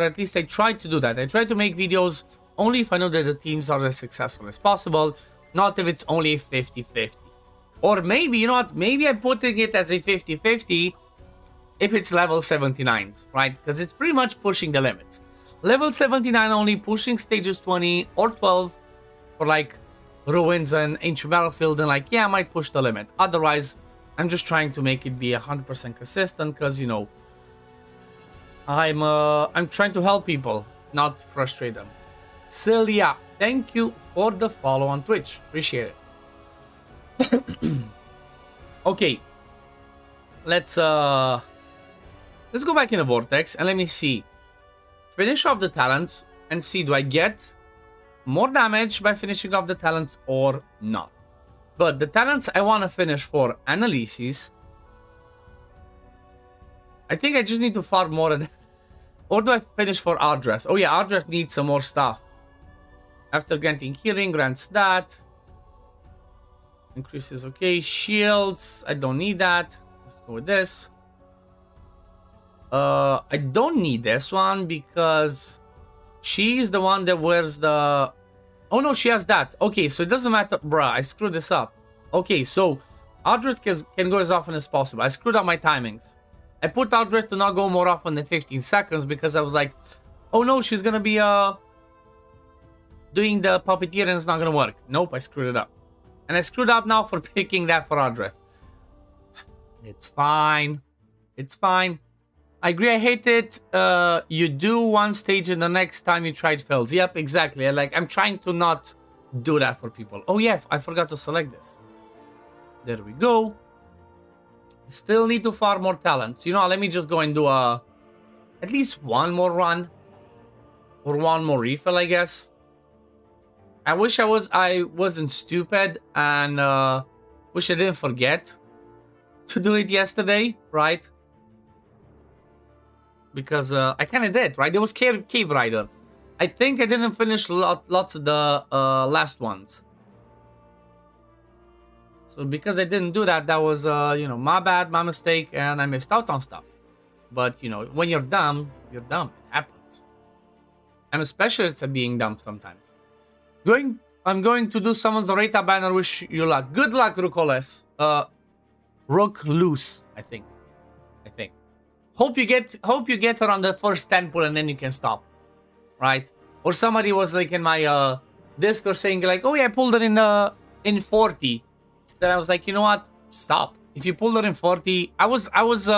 at least I try to do that. I try to make videos only if I know that the teams are as successful as possible, not if it's only 50-50. Or maybe, you know what, maybe I'm putting it as a 50-50 if it's level 79s, right? Because it's pretty much pushing the limits. Level 79 only pushing stages 20 or 12 for like ruins and ancient battlefield, and like, yeah, I might push the limit. Otherwise, I'm just trying to make it be 100% consistent because, you know, I'm trying to help people, not frustrate them. Celia, thank you for the follow on Twitch. Appreciate it. Okay, let's go back in the Vortex and let me see. Finish off the talents and see, do I get more damage by finishing off the talents or not? But the talents I want to finish for Annalise's, I think I just need to farm more. Or do I finish for Ardreth? Oh yeah, Ardreth needs some more stuff. After granting healing, grants that. Increases, okay. Shields, I don't need that. Let's go with this. I don't need this one because she's the one that wears the... Oh no, she has that. Okay, so it doesn't matter. Bruh, I screwed this up. Okay, so Ardreth can go as often as possible. I screwed up my timings. I put Ardreth to not go more often than 15 seconds because I was like, oh no, she's gonna be doing the puppeteer is not gonna work. Nope, I screwed it up. And I screwed up now for picking that for Audrey. It's fine. It's fine. I agree, I hate it. You do one stage and the next time you try it fails. Yep, exactly. I'm trying to not do that for people. Oh yeah, I forgot to select this. There we go. Still need to farm more talents. You know, let me just go and do at least one more run. Or one more refill, I guess. I wish I wasn't stupid and wish I didn't forget to do it yesterday, right? Because I kind of did, right? There was Cave Rider. I think I didn't finish lots of the last ones. So because I didn't do that, that was, you know, my bad, my mistake, and I missed out on stuff. But, you know, when you're dumb, you're dumb. It happens. I'm a specialist at being dumb sometimes. I'm going to do someone's Reta banner. Wish you luck. Good luck, Rukoles. Rook loose, I think. Hope you get her on the first 10 pull and then you can stop. Right? Or somebody was like in my Discord saying like, oh yeah, I pulled her in 40. Then I was like, you know what? Stop. If you pulled her in 40, I was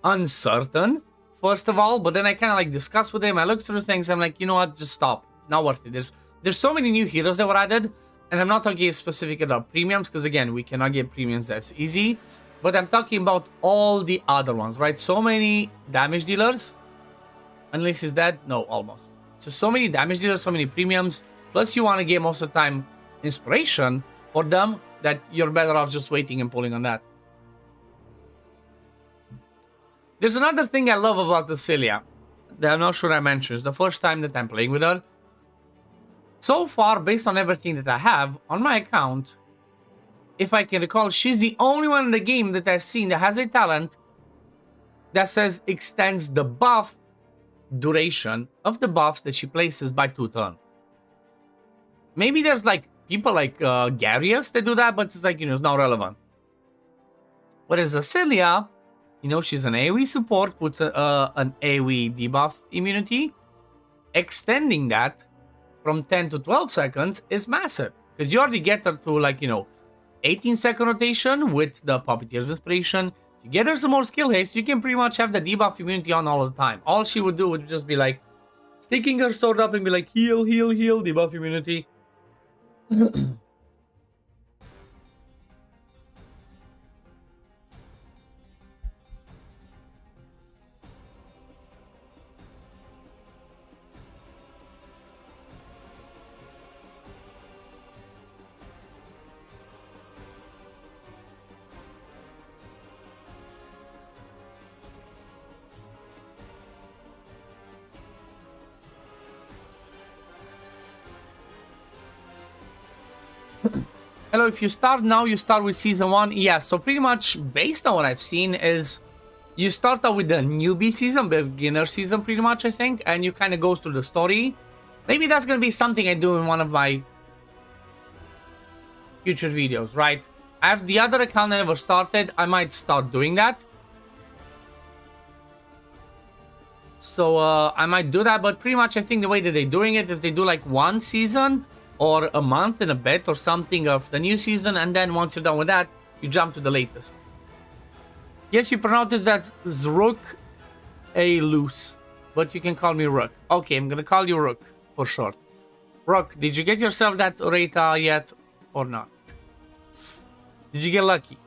uncertain, first of all, but then I kind of like discussed with him. I looked through things. I'm like, you know what? Just stop. Not worth it. There's so many new heroes that were added, and I'm not talking specifically about premiums because again, we cannot get premiums that's easy. But I'm talking about all the other ones, right? So many damage dealers. Unless he's dead. No, almost. So many damage dealers, so many premiums. Plus you want to get most of the time inspiration for them that you're better off just waiting and pulling on that. There's another thing I love about the Celia that I'm not sure I mentioned. It's the first time that I'm playing with her. So far, based on everything that I have on my account, if I can recall, she's the only one in the game that I've seen that has a talent that says extends the buff duration of the buffs that she places by 2 turns. Maybe there's like people like Garius that do that, but it's like, you know, it's not relevant. Whereas Acelia, you know, she's an AoE support, puts an AoE debuff immunity. Extending that from 10 to 12 seconds is massive. Because you already get her to like, you know, 18-second rotation with the Puppeteer's Inspiration. You get her some more skill haste, you can pretty much have the debuff immunity on all the time. All she would do would just be like sticking her sword up and be like heal, heal, heal, debuff immunity. Hello, if you start now, you start with Season 1. Yeah, so pretty much based on what I've seen is you start out with the newbie season, beginner season pretty much, I think, and you kind of go through the story. Maybe that's going to be something I do in one of my future videos, right? I have the other account I never started. I might start doing that. So I might do that, but pretty much I think the way that they're doing it is they do like one season or a month and a bit or something of the new season, and then once you're done with that, you jump to the latest. Yes, you pronounce that Zrook a loose, but you can call me Rook. Okay, I'm gonna call you Rook for short. Rook, did you get yourself that Reta yet or not? Did you get lucky?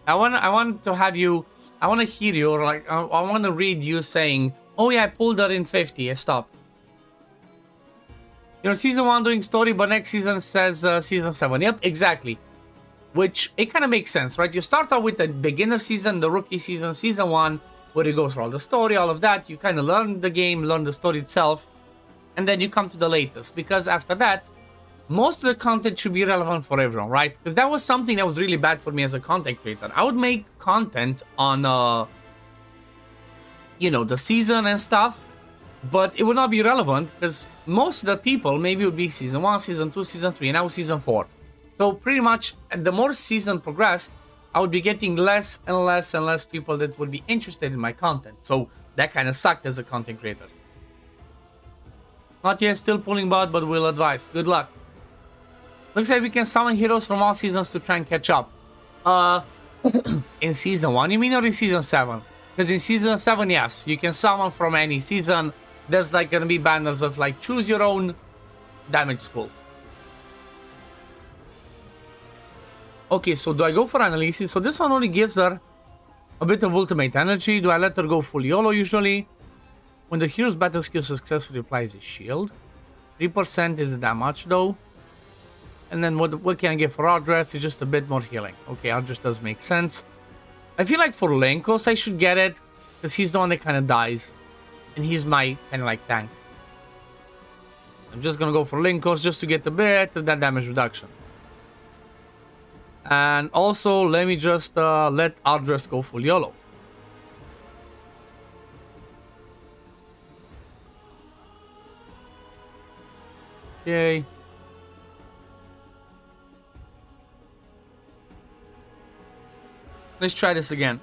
I want to have you. I want to hear you, or like I want to read you saying, "Oh yeah, I pulled her in 50. I stopped." You know, Season 1 doing story, but next season says Season 7. Yep, exactly. Which, it kind of makes sense, right? You start out with the beginner season, the rookie season, Season 1, where you go through all the story, all of that. You kind of learn the game, learn the story itself, and then you come to the latest. Because after that, most of the content should be relevant for everyone, right? Because that was something that was really bad for me as a content creator. I would make content on, you know, the season and stuff, but it would not be relevant because most of the people maybe would be Season 1, Season 2, Season 3, and now Season 4. So pretty much, the more season progressed, I would be getting less and less and less people that would be interested in my content. So that kind of sucked as a content creator. Not yet, still pulling bot, but will advise. Good luck. Looks like we can summon heroes from all seasons to try and catch up. In season 1, you mean, or in season 7? Because in season 7, yes, you can summon from any season. There's like gonna be banners of like choose your own damage school. Okay, so do I go for analysis? So this one only gives her a bit of ultimate energy. Do I let her go full YOLO usually? When the hero's battle skill successfully applies a shield. 3% isn't that much though. And then what can I get for Ardress? It's just a bit more healing. Okay, Ardress does make sense. I feel like for Lenkos I should get it. Because he's the one that kind of dies. And he's my kind of like tank. I'm just going to go for Lenkos just to get a bit of that damage reduction. And also, let me just let Ardress go full YOLO. Okay. Let's try this again.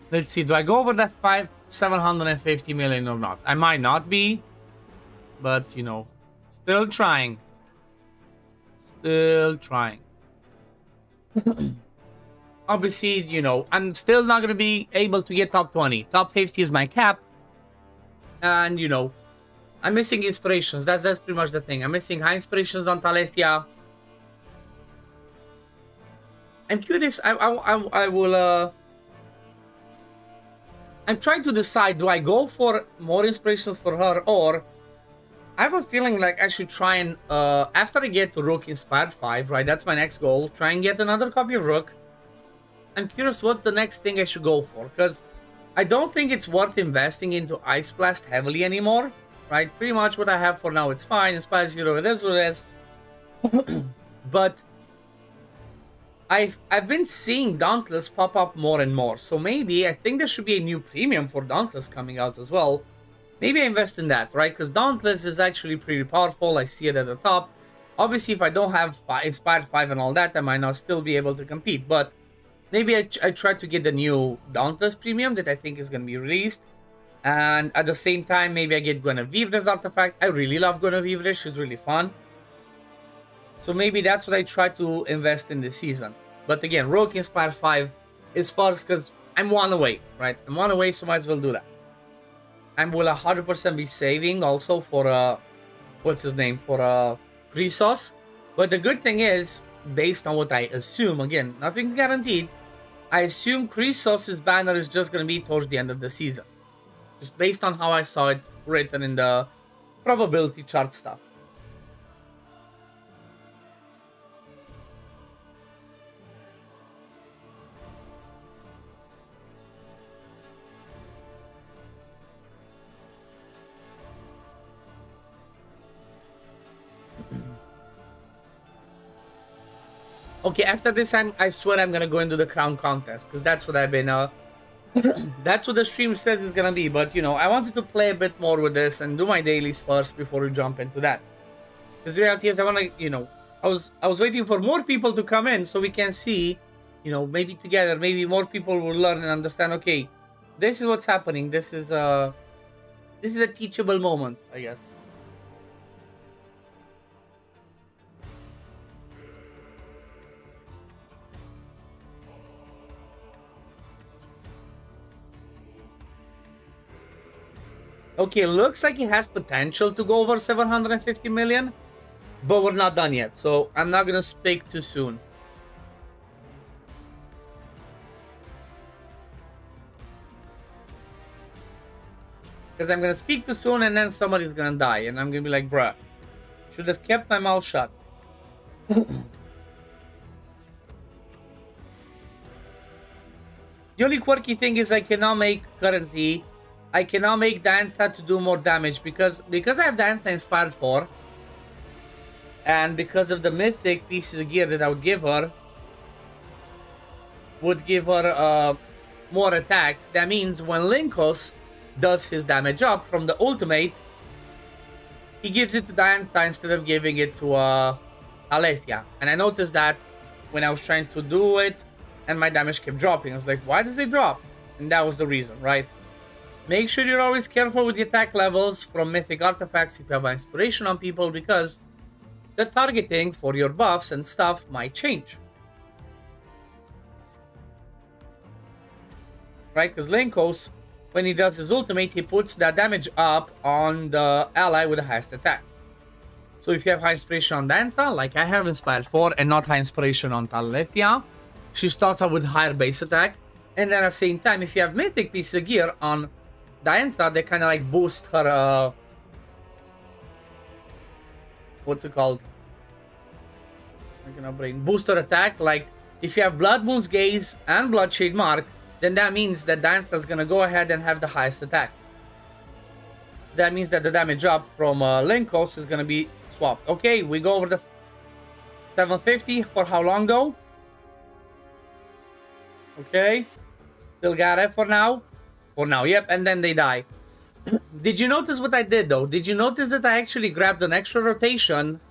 Let's see, do I go over that 750 million or not? I might not be, but you know, still trying. Still trying. Obviously, you know, I'm still not gonna be able to get top 20. Top 50 is my cap. And you know, I'm missing inspirations. That's pretty much the thing. I'm missing high inspirations on Talethia. I'm curious. I will. I'm trying to decide. Do I go for more inspirations for her, or I have a feeling like I should try and after I get to Rook Inspired 5, right? That's my next goal. Try and get another copy of Rook. I'm curious what the next thing I should go for, because I don't think it's worth investing into Ice Blast heavily anymore, right? Pretty much what I have for now, it's fine. Inspire 0, it is what it is. But I've been seeing Dauntless pop up more and more, so maybe I think there should be a new premium for Dauntless coming out as well. Maybe I invest in that, right? Because Dauntless is actually pretty powerful. I see it at the top. Obviously, if I don't have Inspired 5 and all that, I might not still be able to compete. But maybe I try to get the new Dauntless premium that I think is going to be released. And at the same time, maybe I get Guinevere's artifact. I really love Guinevere. She's really fun. So maybe that's what I try to invest in this season. But again, Rogue Inspire 5 is first because I'm one away, right? I'm one away, so might as well do that. I will 100% be saving also for, what's his name? For Chrysos. But the good thing is, based on what I assume, again, nothing's guaranteed, I assume Chrysos' banner is just going to be towards the end of the season. Just based on how I saw it written in the probability chart stuff. Okay, after this, I swear I'm gonna go into the crown contest, because that's what I've been, that's what the stream says it's gonna be. But, you know, I wanted to play a bit more with this and do my dailies first before we jump into that. Because the reality is, I wanna, you know, I was waiting for more people to come in so we can see, you know, maybe together, maybe more people will learn and understand, okay, this is what's happening. This is a teachable moment, I guess. Okay, looks like it has potential to go over 750 million, but we're not done yet, so I'm not gonna speak too soon. Because I'm gonna speak too soon and then somebody's gonna die, and I'm gonna be like, bruh, should have kept my mouth shut. The only quirky thing is I cannot make currently. I cannot make Diantha to do more damage because I have Diantha Inspired 4, and because of the mythic pieces of gear that I would give her more attack. That means when Linkos does his damage up from the ultimate, he gives it to Diantha instead of giving it to Alethea. And I noticed that when I was trying to do it and my damage kept dropping. I was like, why does it drop? And that was the reason, right? Make sure you're always careful with the attack levels from mythic artifacts if you have inspiration on people, because the targeting for your buffs and stuff might change. Right, because Linkos, when he does his ultimate, he puts that damage up on the ally with the highest attack. So if you have high inspiration on Dantha, like I have Inspired 4, and not high inspiration on Talithia, she starts off with higher base attack. And then at the same time, if you have mythic piece of gear on Diantha, they kind of like boost her, what's it called? I'm gonna brain. Boost her attack. Like, if you have Blood Moon's Gaze and Bloodshade Mark, then that means that Diantha is gonna go ahead and have the highest attack. That means that the damage up from Linkos is gonna be swapped. Okay, we go over the 750 for how long though? Okay, still got it for now. For now, yep, and then they die. Did you notice what I did though? Did you notice that I actually grabbed an extra rotation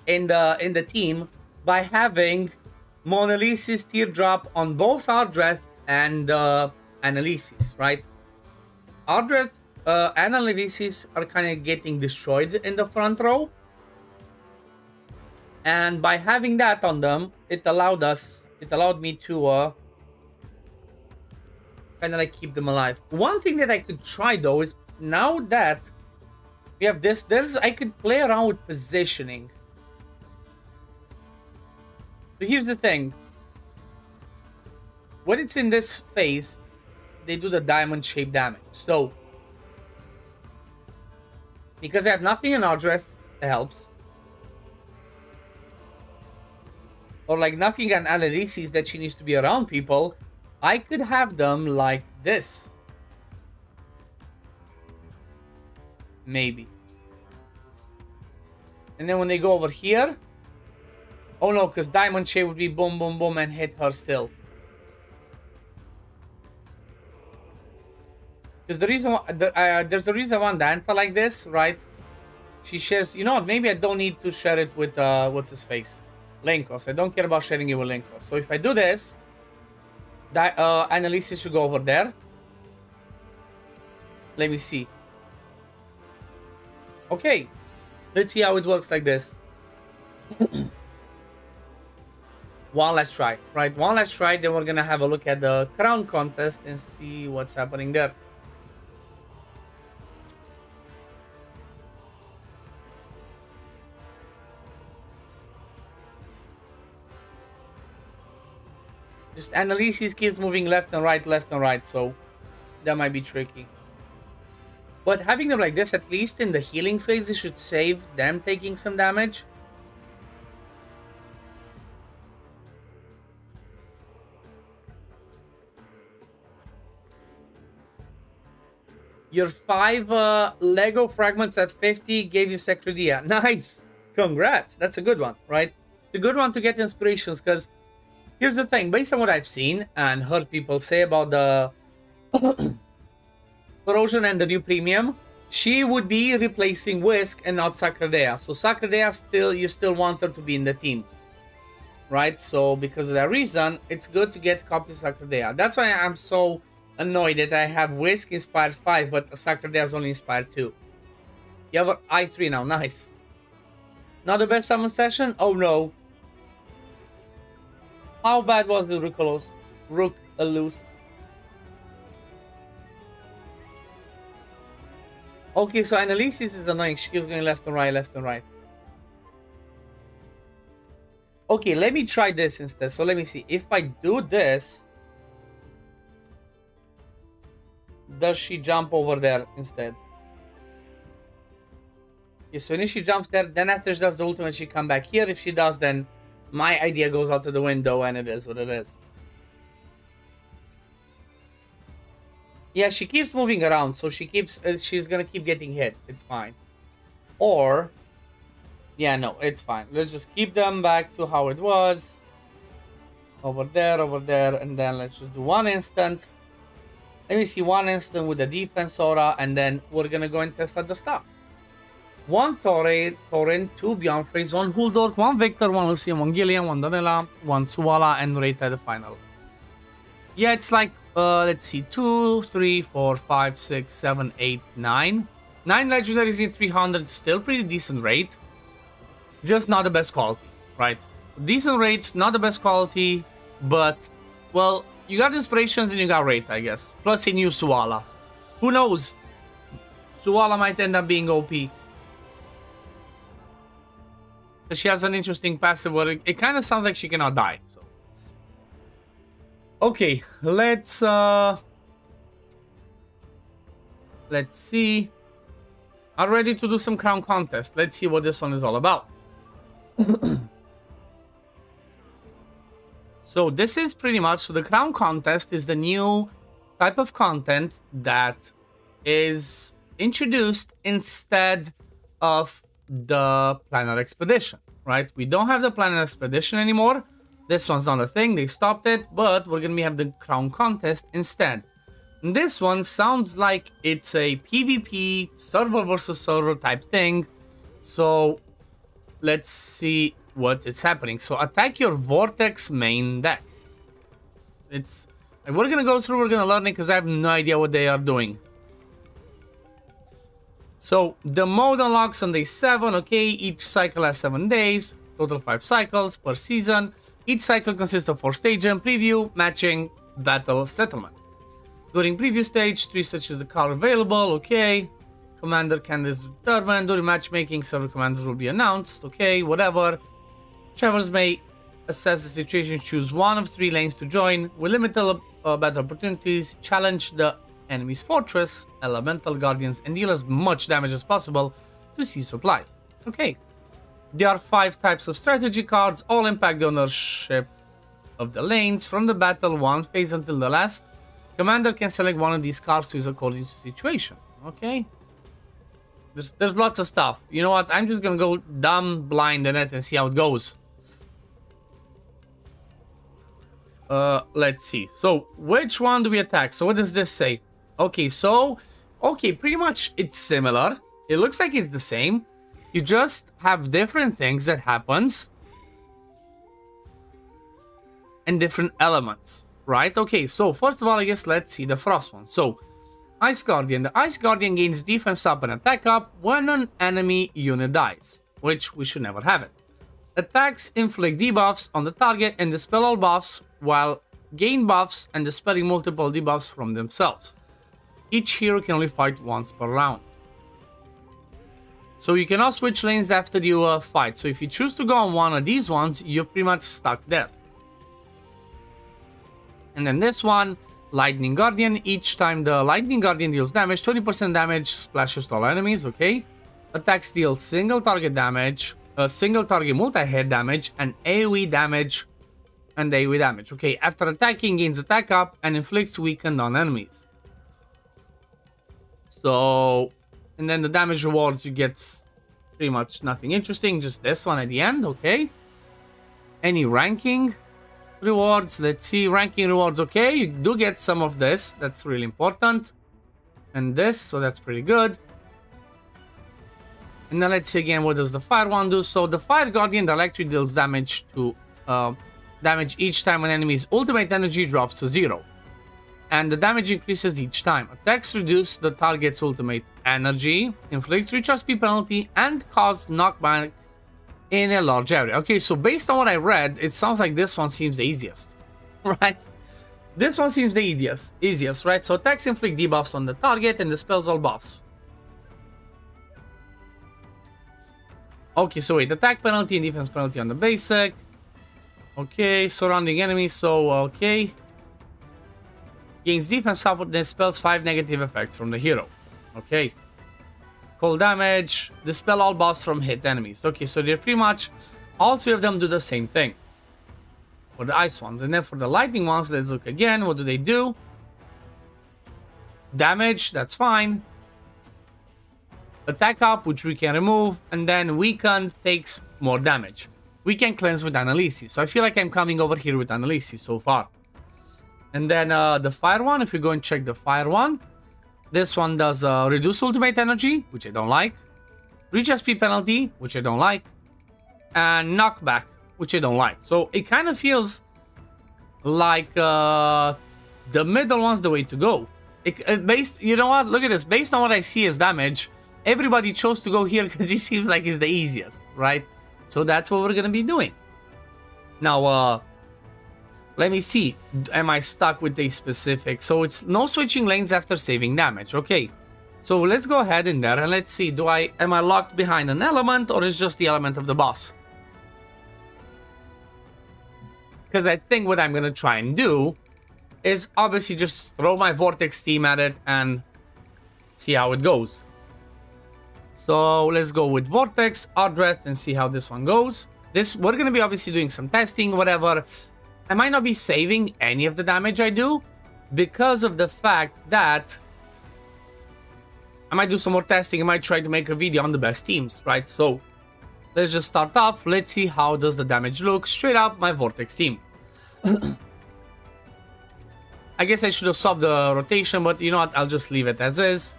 in the team by having Mona Lisa's Teardrop on both Ardreth and Annalise's, right? Ardreth and Annalise's are kind of getting destroyed in the front row. And by having that on them, it allowed me to kind of like keep them alive. One thing that I could try though is, now that we have this, I could play around with positioning. So here's the thing. When it's in this phase, they do the diamond shape damage. So, because I have nothing in Ardreth, it helps. Or like nothing on Annalise's that she needs to be around people, I could have them like this. Maybe. And then when they go over here, oh no, because Diamond Shape would be boom, boom, boom and hit her still. Because the reason there's a reason why Dantha like this, right? She shares, you know what, maybe I don't need to share it with, what's his face? Linkos. I don't care about sharing it with Linkos. So if I do this, Annalise should go over there. Let me see. Okay. Let's see how it works like this. One last try. Right, one last try. Then we're gonna have a look at the crown contest and see what's happening there. Just Annalise keeps moving left and right, so that might be tricky. But having them like this, at least in the healing phase, it should save them taking some damage. Your 5 Lego fragments at 50 gave you Sacradia. Nice! Congrats! That's a good one, right? It's a good one to get inspirations, because here's the thing, based on what I've seen and heard people say about the Corrosion and the new premium, she would be replacing Whisk and not Sacradea. So Sacradea, you still want her to be in the team, right? So because of that reason, it's good to get copies of Sacradea. That's why I'm so annoyed that I have Whisk Inspired 5, but Sacradea is only Inspired 2. You have an I3 now, nice. Not the best summon session? Oh no. How bad was the Rook-a-loose? Okay, so Annalise is annoying. She keeps going left and right. Okay, let me try this instead. So let me see. If I do this, does she jump over there instead? Okay, so when she jumps there, then after she does the ultimate, she come back here. If she does, then my idea goes out to the window, and it is what it is. Yeah, she keeps moving around, so she's gonna keep getting hit. It's fine. Or, yeah, no, it's fine. Let's just keep them back to how it was. Over there, and then let's just do one instant. Let me see, one instant with the defense aura, and then we're gonna go and test other stuff. 1 Torrent, 2 Beyond Freeze, 1 Huldork, 1 Victor, 1 Lucian, 1 Gillian, 1 Donella, 1 Suala, and Rita the final. Yeah, it's like Let's see, 2, 3, 4, 5, 6, 7, 8, 9. 9 legendaries in 300, still pretty decent rate. Just not the best quality, right? So decent rates, not the best quality, but, well, you got inspirations and you got rate, I guess. Plus a new Suala. Who knows? Suala might end up being OP. She has an interesting passive where it kind of sounds like she cannot die, so. Okay, let's see. I'm ready to do some crown contest. Let's see what this one is all about. So this is pretty much, so the crown contest is the new type of content that is introduced instead of the planet expedition, right? We don't have the planet expedition anymore. This one's not a thing, they stopped it, but we're gonna have the crown contest instead. And this one sounds like it's a PvP, server versus server type thing. So let's see what is happening. So attack your Vortex main deck. It's like, we're gonna go through, we're gonna learn it because I have no idea what they are doing. So the mode unlocks on day 7, okay, each cycle has 7 days, total 5 cycles per season. Each cycle consists of 4 stages and preview, matching, battle, settlement. During preview stage, 3 such as the card available, okay. Commander candidates determined. During matchmaking, several commanders will be announced, okay, whatever. Travelers may assess the situation, choose one of 3 lanes to join. With limited battle opportunities, challenge the enemy's fortress, elemental guardians, and deal as much damage as possible to seize supplies. Okay. There are 5 types of strategy cards, all impact the ownership of the lanes from the battle 1 phase until the last. Commander can select one of these cards to use according to situation. Okay. There's lots of stuff. You know what? I'm just gonna go dumb blind in it and see how it goes. Let's see. So which one do we attack? So what does this say? Okay, so pretty much it's similar. It looks like it's the same. You just have different things that happens and different elements, right? Okay, so first of all, I guess let's see the frost one. So Ice Guardian. The Ice Guardian gains defense up and attack up when an enemy unit dies, which we should never have it. Attacks inflict debuffs on the target and dispel all buffs, while gain buffs and dispelling multiple debuffs from themselves. Each hero can only fight once per round. So you cannot switch lanes after you fight. So if you choose to go on one of these ones, you're pretty much stuck there. And then this one, Lightning Guardian. Each time the Lightning Guardian deals damage, 20% damage splashes to all enemies, okay? Attacks deal single target damage, single target multi-hit damage, and AoE damage, okay? After attacking, gains attack up and inflicts weakened on enemies. So, and then the damage rewards, you get pretty much nothing interesting, just this one at the end, okay? Any ranking rewards, let's see, ranking rewards, okay, you do get some of this, that's really important. And this, so that's pretty good. And then let's see again, what does the fire one do? So the Fire Guardian directly deals damage to damage each time an enemy's ultimate energy drops to 0. And the damage increases each time. Attacks reduce the target's ultimate energy, inflict recharge speed penalty, and cause knockback in a large area. Okay, so based on what I read, it sounds like this one seems the easiest, right? This one seems the easiest, right? So attacks inflict debuffs on the target and dispels all buffs. Okay, so wait, attack penalty and defense penalty on the basic. Okay, surrounding enemies, so okay. Gains defense up and dispels 5 negative effects from the hero. Okay. Cold damage, dispel all buffs from hit enemies. Okay, so they're pretty much, all 3 of them do the same thing. For the ice ones. And then for the lightning ones, let's look again. What do they do? Damage, that's fine. Attack up, which we can remove. And then weakened takes more damage. We can cleanse with Analysis. So I feel like I'm coming over here with Analysis so far. And then the fire one, if you go and check the fire one, this one does reduce ultimate energy, which I don't like. Recharge speed penalty, which I don't like. And knockback, which I don't like. So it kind of feels like the middle one's the way to go. Based, you know what? Look at this. Based on what I see as damage, everybody chose to go here because it seems like it's the easiest, right? So that's what we're gonna be doing. Now, let me see. Am I stuck with a specific? So it's no switching lanes after saving damage. Okay. So let's go ahead in there and let's see. Am I locked behind an element or is just the element of the boss? Because I think what I'm gonna try and do is obviously just throw my Vortex team at it and see how it goes. So let's go with Vortex, Odreth, and see how this one goes. We're gonna be obviously doing some testing, whatever. I might not be saving any of the damage I do because of the fact that I might do some more testing. I might try to make a video on the best teams, right? So let's just start off. Let's see how does the damage look. Straight up my Vortex team. I guess I should have stopped the rotation, but you know what? I'll just leave it as is.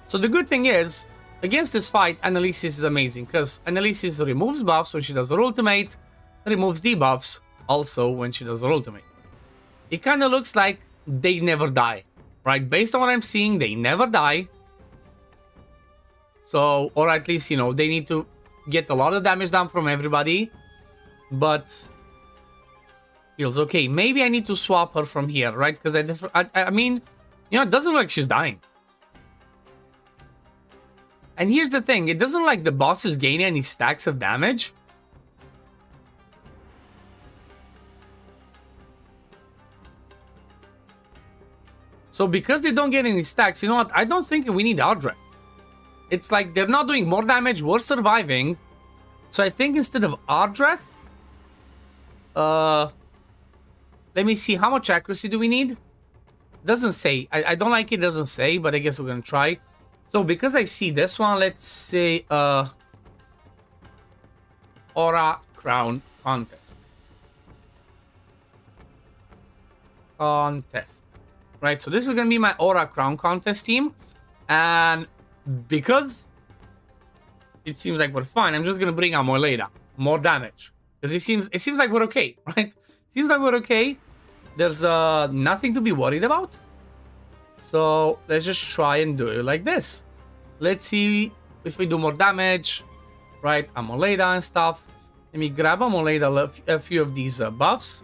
So the good thing is, against this fight, Annalisis is amazing because Annalisis removes buffs when she does her ultimate, removes debuffs also when she does her ultimate. It kind of looks like they never die, right? Based on what I'm seeing, they never die. So, or at least, you know, they need to get a lot of damage down from everybody, but feels okay. Maybe I need to swap her from here, right? Because I mean, you know, it doesn't look like she's dying. And here's the thing, it doesn't look like the boss is gaining any stacks of damage. So because they don't get any stacks, you know what? I don't think we need Odreth. It's like they're not doing more damage, we're surviving. So I think instead of Odreth, let me see, how much accuracy do we need? Doesn't say. I don't like it, doesn't say, but I guess we're gonna try. So because I see this one, let's say Aura Crown Contest. Right, so this is gonna be my Aura Crown Contest team. And because it seems like we're fine, I'm just gonna bring out Moileda. More damage. Because it seems like we're okay, right? Seems like we're okay. There's nothing to be worried about. So let's just try and do it like this. Let's see if we do more damage. Right, Moileda and stuff. Let me grab Moileda a few of these buffs.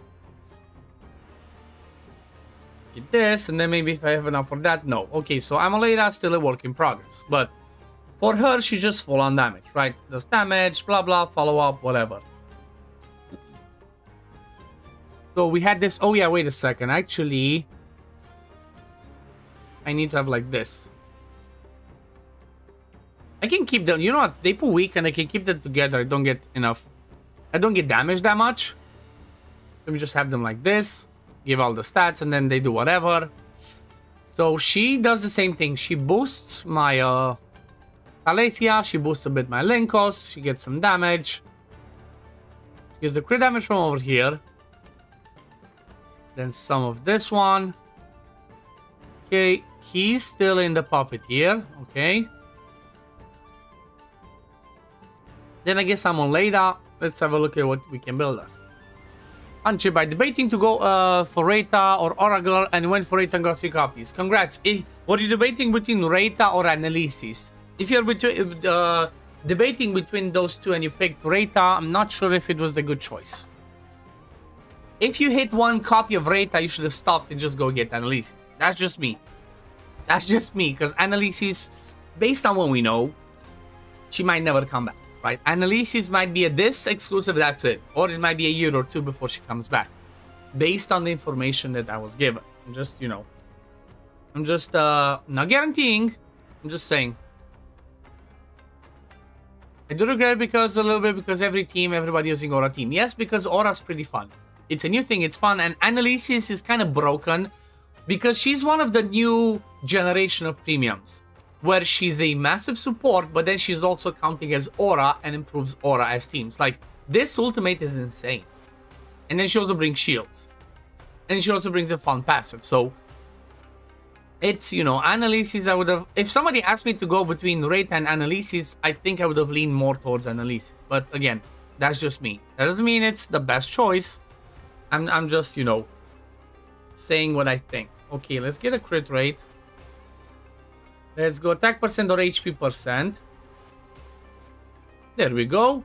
Get this, and then maybe if I have enough for that, no. Okay, so Moileda still a work in progress. But for her, she's just full on damage, right? Does damage, blah blah, follow up, whatever. So we had this. Oh yeah, wait a second. Actually, I need to have like this. I can keep them. You know what? They put weak and I can keep them together. I don't get enough. I don't get damaged that much. Let me just have them like this. Give all the stats and then they do whatever. So she does the same thing. She boosts my Aletheia. She boosts a bit my Linkos. She gets some damage. She gets the crit damage from over here. Then some of this one. Okay, he's still in the puppet here. Okay. Then I guess I'm on Leda. Let's have a look at what we can build on. Anche by debating to go for Reta or Oracle and went for Reta and got 3 copies. Congrats. Were you debating between Reta or Annalisis? If you're debating between those two and you picked Reta, I'm not sure if it was the good choice. If you hit 1 copy of Reta, you should have stopped and just go get Annalisis. That's just me. That's just me, because Annalisis, based on what we know, she might never come back, right? Annalisis might be a this exclusive, that's it. Or it might be a year or 2 before she comes back. Based on the information that I was given. I'm just, you know, I'm just not guaranteeing. I'm just saying. I do regret because a little bit because everybody using Aura team. Yes, because Aura's pretty fun. It's a new thing, it's fun, and Annalisis is kind of broken because she's one of the new generation of premiums where she's a massive support, but then she's also counting as Aura and improves Aura as teams. Like, this ultimate is insane. And then she also brings shields. And she also brings a fun passive, so it's, you know, Annalisis, I would have... If somebody asked me to go between Reta and Annalisis, I think I would have leaned more towards Annalisis. But again, that's just me. That doesn't mean it's the best choice. I'm just, you know, saying what I think. Okay, let's get a crit rate. Let's go attack percent or HP percent. There we go.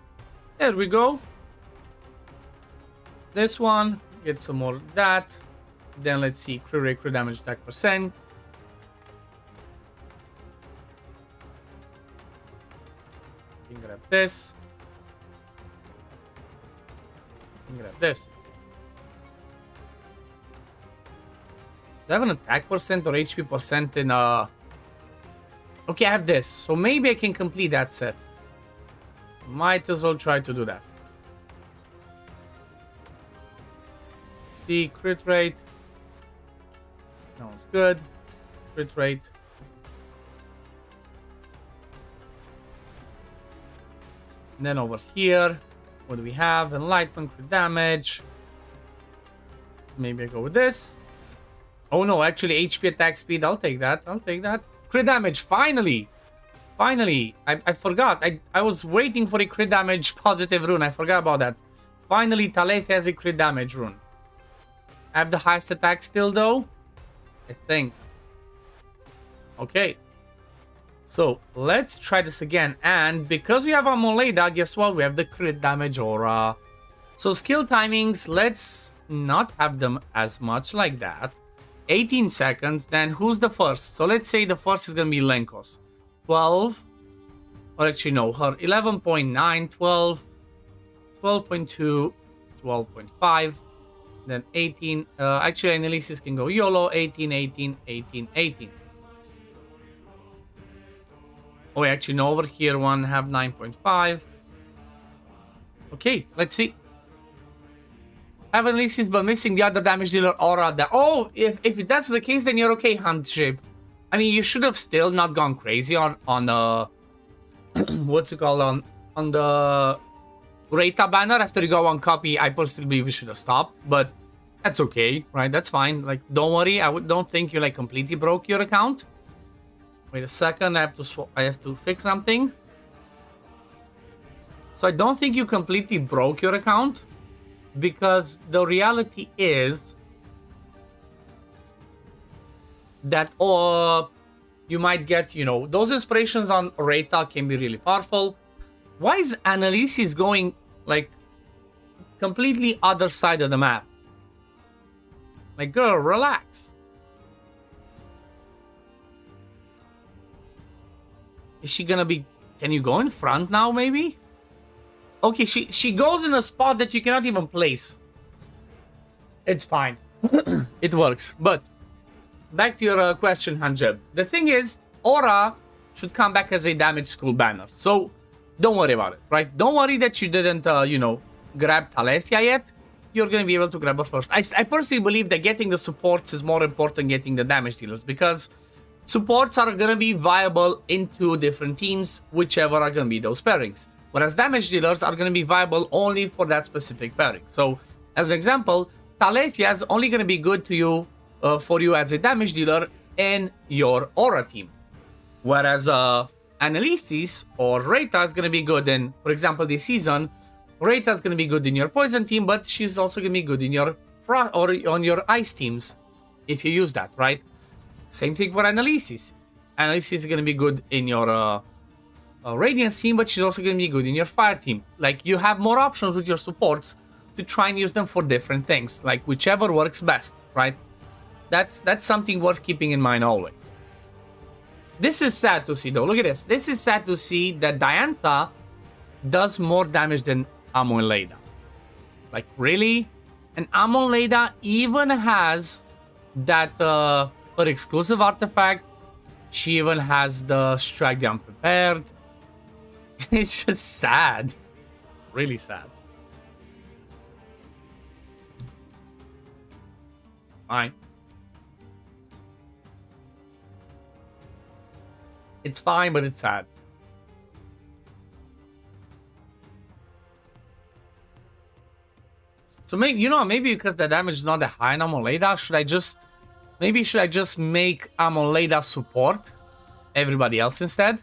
There we go. This one, get some more of that. Then let's see, crit rate, crit damage, attack percent. You can grab this. You can grab this. Do I have an attack percent or HP percent in Okay, I have this. So maybe I can complete that set. Might as well try to do that. See, crit rate. Sounds good. Crit rate. And then over here, what do we have? Enlightenment, crit damage. Maybe I go with this. Oh no, actually HP attack speed. I'll take that. I'll take that. Crit damage, finally. Finally. I forgot. I was waiting for a crit damage positive rune. I forgot about that. Finally, Talethia has a crit damage rune. I have the highest attack still though. I think. Okay. So let's try this again. And because we have Amoleda, guess what? We have the crit damage aura. So skill timings, let's not have them as much like that. 18 seconds. Then who's the first? So let's say the first is going to be Lenkos. 12. Or actually no, her 11.9, 12, 12.2, 12.5. Then 18. Actually, Annelise's can go YOLO. 18, 18, 18, 18. Oh, actually, no, over here one have 9.5. Okay, let's see. Have Annelise's but missing the other damage dealer aura. Oh, if that's the case, then you're okay, Handship. I mean, you should have still not gone crazy on what's it called, on the Reta banner after you go on copy. I personally believe we should have stopped, but that's okay, right? That's fine. Like, don't worry. Don't think you like completely broke your account. Wait a second. I have to fix something. So I don't think you completely broke your account, because the reality is that you might get, you know, those inspirations on Reta can be really powerful. Why is Annelise's going like completely other side of the map? Like, girl, relax. Is she gonna be... Can you go in front now, maybe? Okay, she goes in a spot that you cannot even place. It's fine. It works. But back to your question, Hanjeb. The thing is, Aura should come back as a damage school banner. So don't worry about it, right? Don't worry that you didn't, you know, grab Talethia yet. You're going to be able to grab her first. I personally believe that getting the supports is more important than getting the damage dealers, because supports are going to be viable in two different teams, whichever are going to be those pairings. Whereas damage dealers are going to be viable only for that specific pairing. So, as an example, Talethia is only going to be good to you, for you as a damage dealer in your Aura team. Whereas Annelise's or Reta is going to be good in, for example, this season, Reta is going to be good in your Poison team, but she's also going to be good in your or on your Ice teams, if you use that, right? Same thing for Annelise's. Annelise's is going to be good in your Radiance team, but she's also going to be good in your Fire team. Like, you have more options with your supports to try and use them for different things, like whichever works best, right? That's something worth keeping in mind always. This is sad to see, though. Look at this. This is sad to see that Diantha does more damage than Amon-Leda. Like, really? And Amon-Leda even has that her exclusive artifact. She even has the Strike the Unprepared. It's just sad. Really sad. Fine. It's fine, but it's sad. So maybe, you know, maybe because the damage is not that high in Amon-Leda, should I just make Amon-Leda support everybody else instead?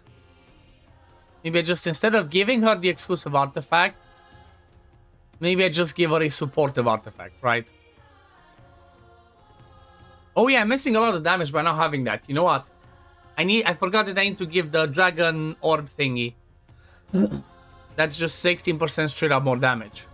Maybe I just, instead of giving her the exclusive artifact, maybe I just give her a supportive artifact, right? Oh yeah, I'm missing a lot of damage by not having that. You know what? I forgot that I need to give the dragon orb thingy. That's just 16% straight up more damage.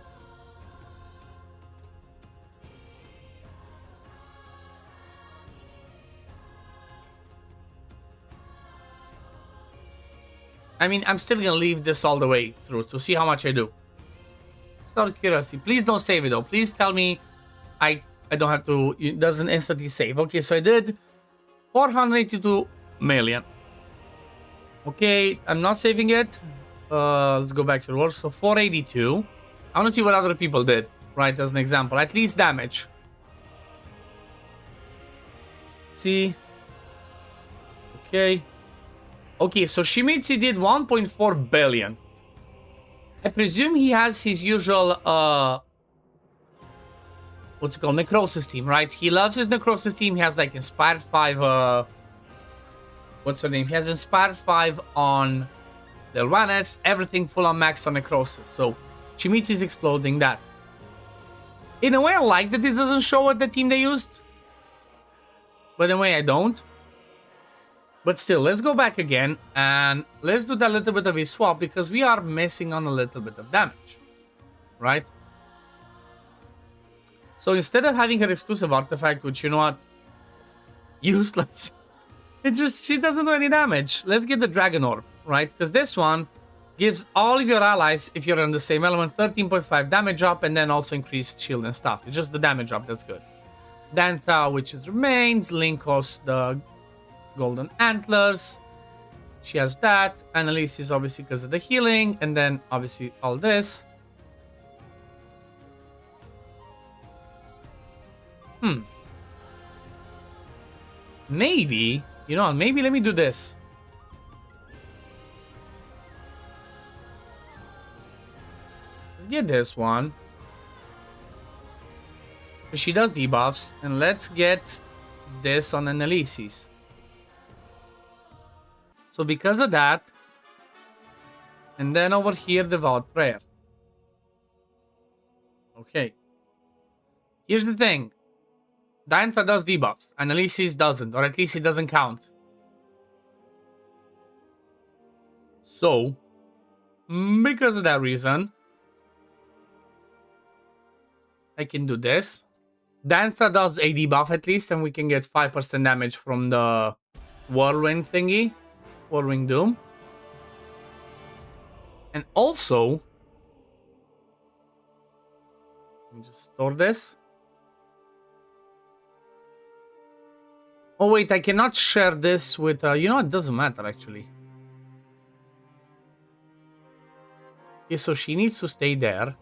I mean, I'm still gonna leave this all the way through to see how much I do. Just out of curiosity. Please don't save it though. Please tell me I don't have to, it doesn't instantly save. Okay, so I did 482 million. Okay, I'm not saving it. Let's go back to the world. So 482. I want to see what other people did, right? As an example, at least damage. See. Okay. Okay, so Shimizu did 1.4 billion. I presume he has his usual, what's it called? Necrosis team, right? He loves his Necrosis team. He has like Inspired 5, what's her name? He has Inspired 5 on the Elvanes, everything full on max on Necrosis. So Shimizu is exploding that. In a way, I like that it doesn't show what the team they used. But in a way, I don't. But still, let's go back again and let's do that little bit of a swap because we are missing on a little bit of damage, right? So instead of having her exclusive artifact, which, you know what, useless, it's just, she doesn't do any damage. Let's get the Dragon Orb, right? Because this one gives all your allies, if you're on the same element, 13.5 damage up and then also increased shield and stuff. It's just the damage up that's good. Dantha, which is remains, Linkos, the golden antlers, she has that. Annalise is obviously because of the healing, and then obviously all this. Maybe, you know, maybe let me do this. Let's get this one. She does debuffs, and let's get this on Annalise's. So because of that, and then over here, Devout Prayer. Okay. Here's the thing. Diantha does debuffs. Annalise's doesn't, or at least it doesn't count. So, because of that reason, I can do this. Diantha does a debuff at least, and we can get 5% damage from the Whirlwind thingy. Whirlwind Doom. And also, let me just store this. Oh wait, I cannot share this with, you know, it doesn't matter actually. Okay, so she needs to stay there.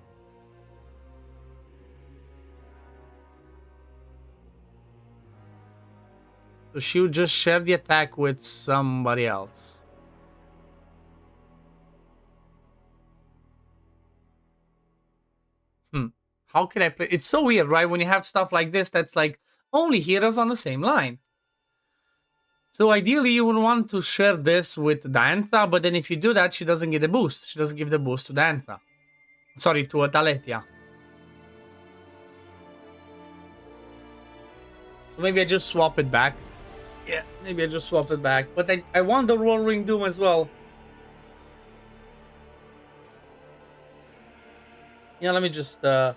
So she would just share the attack with somebody else. How can I play? It's so weird, right? When you have stuff like this, that's like only heroes on the same line. So ideally, you would want to share this with Diantha, but then if you do that, she doesn't get a boost. She doesn't give the boost to Diantha. Sorry, to Talethia. So maybe I just swap it back. Yeah, maybe I just swap it back. But I want the Whirlwind Doom as well. Yeah, let me just do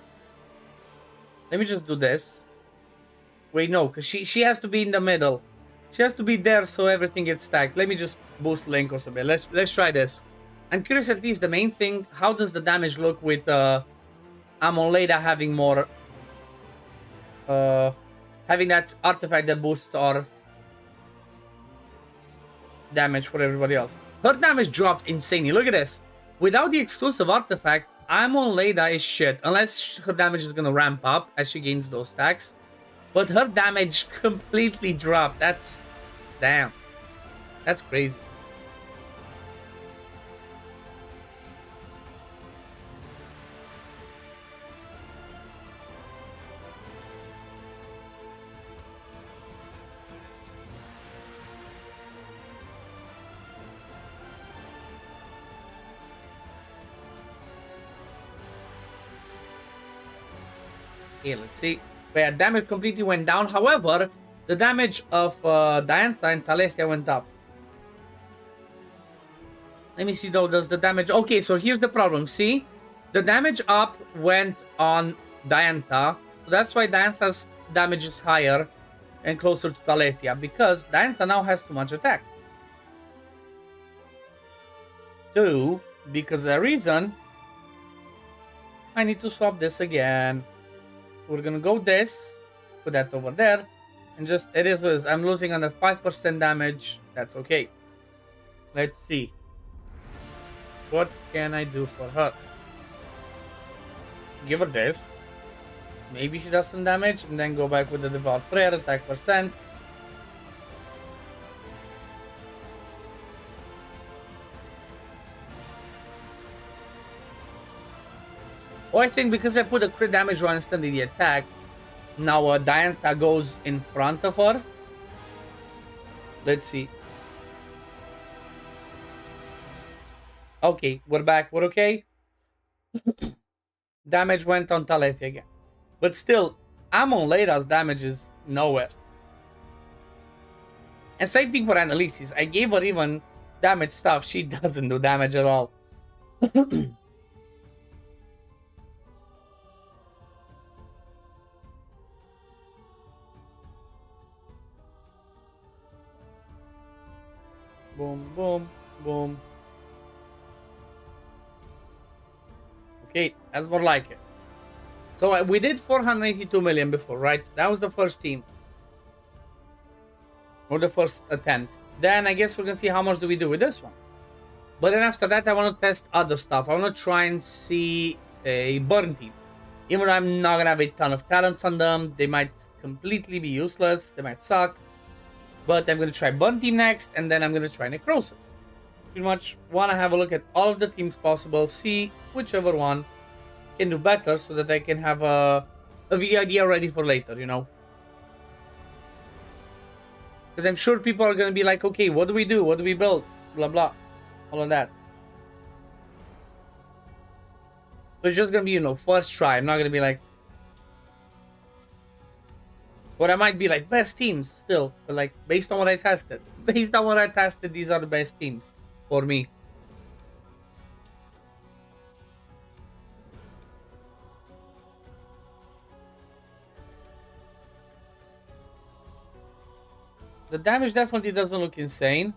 this. Wait, no, because she has to be in the middle. She has to be there so everything gets stacked. Let me just boost Linkos a bit. Let's try this. I'm curious at least the main thing. How does the damage look with Amon Leda having more having that artifact that boosts our damage for everybody else. Her damage dropped insanely. Look at this. Without the exclusive artifact, Amon Leda is shit. Unless her damage is gonna ramp up as she gains those stacks. But her damage completely dropped. That's... damn. That's crazy. Okay, let's see. Yeah, damage completely went down. However, the damage of Diantha and Talethia went up. Let me see though, does the damage... Okay, so here's the problem. See? The damage up went on Diantha. So that's why Diantha's damage is higher and closer to Talethia. Because Diantha now has too much attack. 2, because the reason... I need to swap this again. So we're gonna go this. Put that over there. And just... It is what it is. I'm losing under 5% damage. That's okay. Let's see. What can I do for her? Give her this. Maybe she does some damage and then go back with the Devout Prayer, attack percent. Oh, I think because I put a crit damage one instead of the attack, now Diantha goes in front of her. Let's see. Okay, we're back. We're okay. Damage went on Talethia again. But still, Amon Leida's damage is nowhere. And same thing for Annalise's. I gave her even damage stuff. She doesn't do damage at all. Boom, boom, boom. Okay, that's more like it. So we did 482 million before, right? That was the first team. Or the first attempt. Then I guess we're gonna see how much do we do with this one. But then after that, I want to test other stuff. I want to try and see a burn team. Even though I'm not gonna have a ton of talents on them, they might completely be useless. They might suck. But I'm gonna try burn team next, and then I'm gonna try necrosis. Pretty much want to have a look at all of the teams possible, see whichever one can do better so that I can have a idea ready for later, you know. Because I'm sure people are going to be like, okay, what do we do? What do we build? Blah, blah. All of that. So it's just going to be, you know, first try. I'm not going to be like... But I might be like, best teams still. But like, based on what I tested. Based on what I tested, these are the best teams for me. The damage definitely doesn't look insane.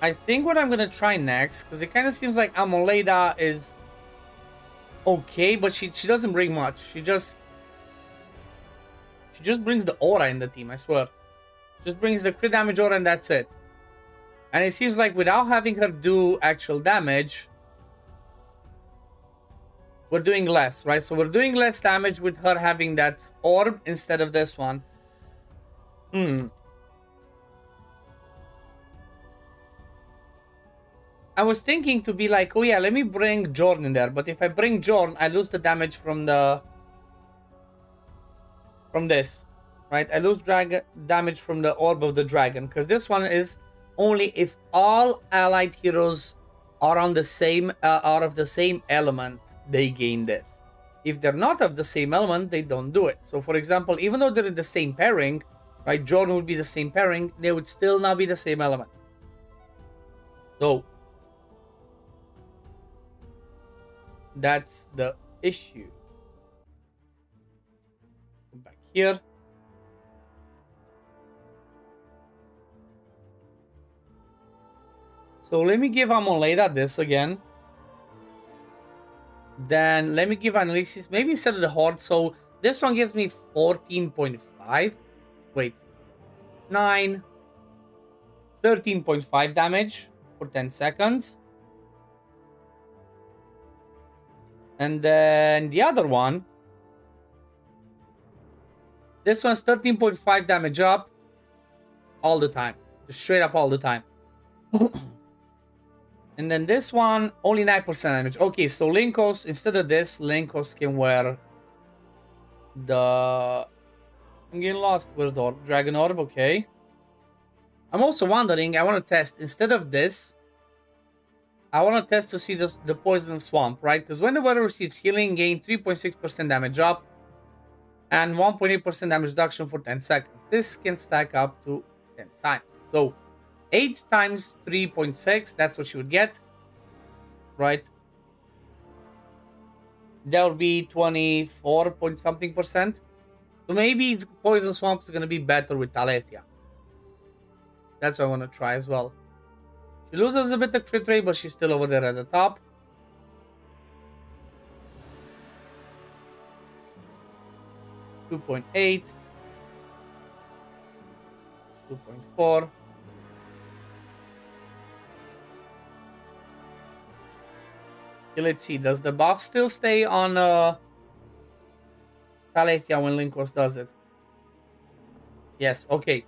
I think what I'm gonna try next, because it kind of seems like Amon Leida is okay, but she doesn't bring much. She just brings the aura in the team, I swear. Just brings the crit damage aura and that's it. And it seems like without having her do actual damage, we're doing less, right? So we're doing less damage with her having that orb instead of this one. I was thinking to be like, oh yeah, let me bring Jorn in there. But if I bring Jorn, I lose the damage from this, right? I lose damage from the Orb of the Dragon. Because this one is only if all allied heroes are on the same, are of the same element, they gain this. If they're not of the same element, they don't do it. So for example, even though they're in the same pairing, right? Jorn would be the same pairing, they would still not be the same element. So that's the issue. Go back here. So let me give Amon Leida this again. Then let me give Annalise's maybe instead of the Horde. So this one gives me 14.5. Wait. 9. 13.5 damage for 10 seconds. And then the other one, this one's 13.5 damage up all the time. Just straight up all the time. And then this one, only 9% damage. Okay, so Linkos, instead of this, Linkos can wear the... I'm getting lost. Where's the orb? Dragon Orb, okay. I'm also wondering, I want to test, instead of this, I want to test to see the Poison Swamp, right? Because when the wearer receives healing, gain 3.6% damage up and 1.8% damage reduction for 10 seconds. This can stack up to 10 times. So 8 times 3.6, that's what you would get, right? That would be 24 point something percent. So maybe Poison Swamp is going to be better with Talethia. That's what I want to try as well. She loses a bit of crit rate, but she's still over there at the top. $2.8. 2.4. Okay, let's see. Does the buff still stay on Talethia when Linkos does it? Yes, okay.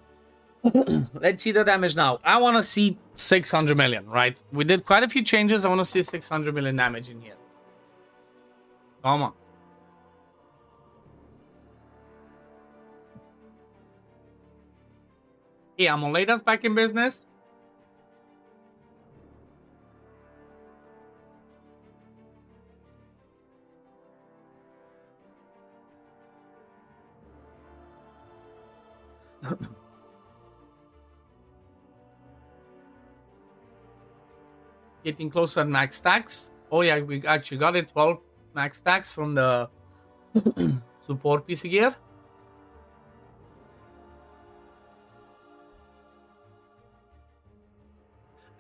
Let's see the damage now. I want to see 600 million, right? We did quite a few changes. I want to see 600 million damage in here. Come on. Yeah, Amoleda's back in business. Getting close to max stacks. Oh yeah, we actually got it. 12 max stacks from the support PC gear.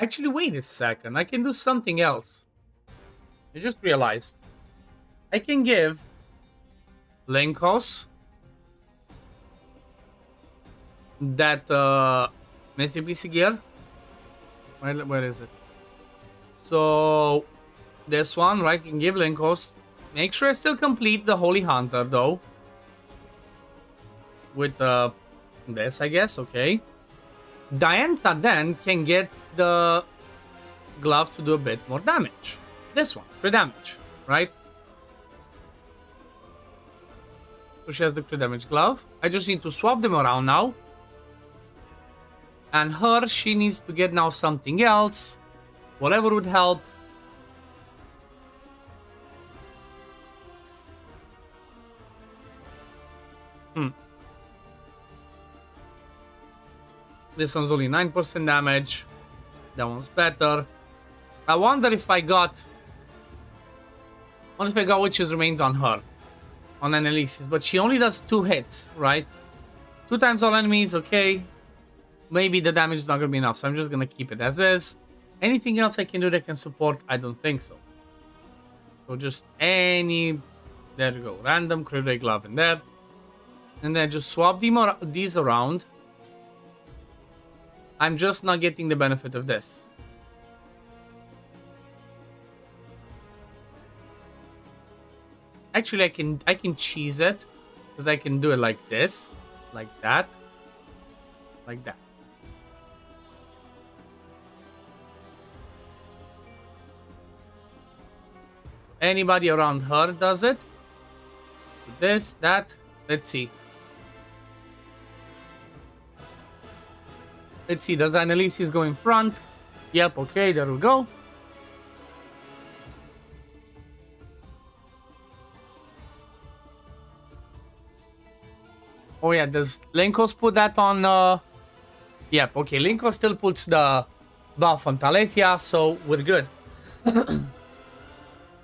Actually, wait a second. I can do something else. I just realized. I can give Linkos that Misty PC gear. Where is it? So this one, right? You can give Linkos. Make sure I still complete the Holy Hunter though. With this, I guess. Okay. Diantha then can get the glove to do a bit more damage. This one, crit damage, right? So she has the crit damage glove. I just need to swap them around now. And her, she needs to get now something else. Whatever would help. This one's only 9% damage. That one's better. I wonder if I got Witch's Remains on her. On Annelise's. But she only does 2 hits, right? 2 times all enemies, okay. Maybe the damage is not going to be enough. So I'm just going to keep it as is. Anything else I can do that can support? I don't think so. So just any... There you go. Random crit rate glove in there. And then just swap these around. I'm just not getting the benefit of this. Actually, I can cheese it. Because I can do it like this. Like that. Like that. Anybody around her does it. This, that. Let's see. Let's see. Does the Annelise's go in front? Yep. Okay. There we go. Oh yeah. Does Linkos put that on? Yep. Okay. Linkos still puts the buff on Talethia, so we're good.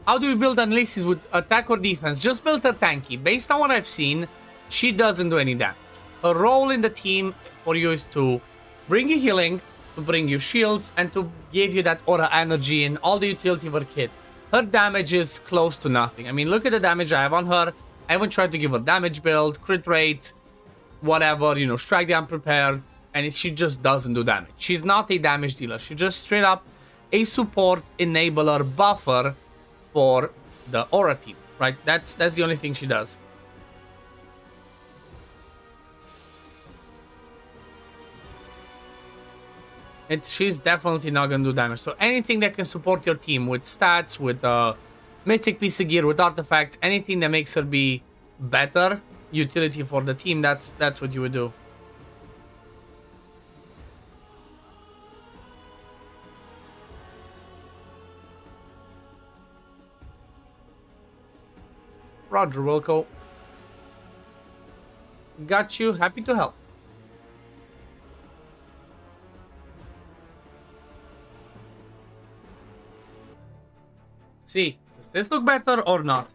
How do we build Annelise's with attack or defense? Just build her tanky. Based on what I've seen, she doesn't do any damage. Her role in the team for you is to bring you healing, to bring you shields, and to give you that aura energy and all the utility of her kit. Her damage is close to nothing. I mean, look at the damage I have on her. I haven't tried to give her damage build, crit rate, whatever, you know, strike the unprepared, and she just doesn't do damage. She's not a damage dealer. She's just straight up a support enabler buffer for the aura team, right? That's the only thing she does. She's definitely not gonna do damage. So anything that can support your team with stats, with mythic piece of gear, with artifacts, anything that makes her be better utility for the team, that's what you would do. Roger, Wilco. Got you. Happy to help. See, does this look better or not?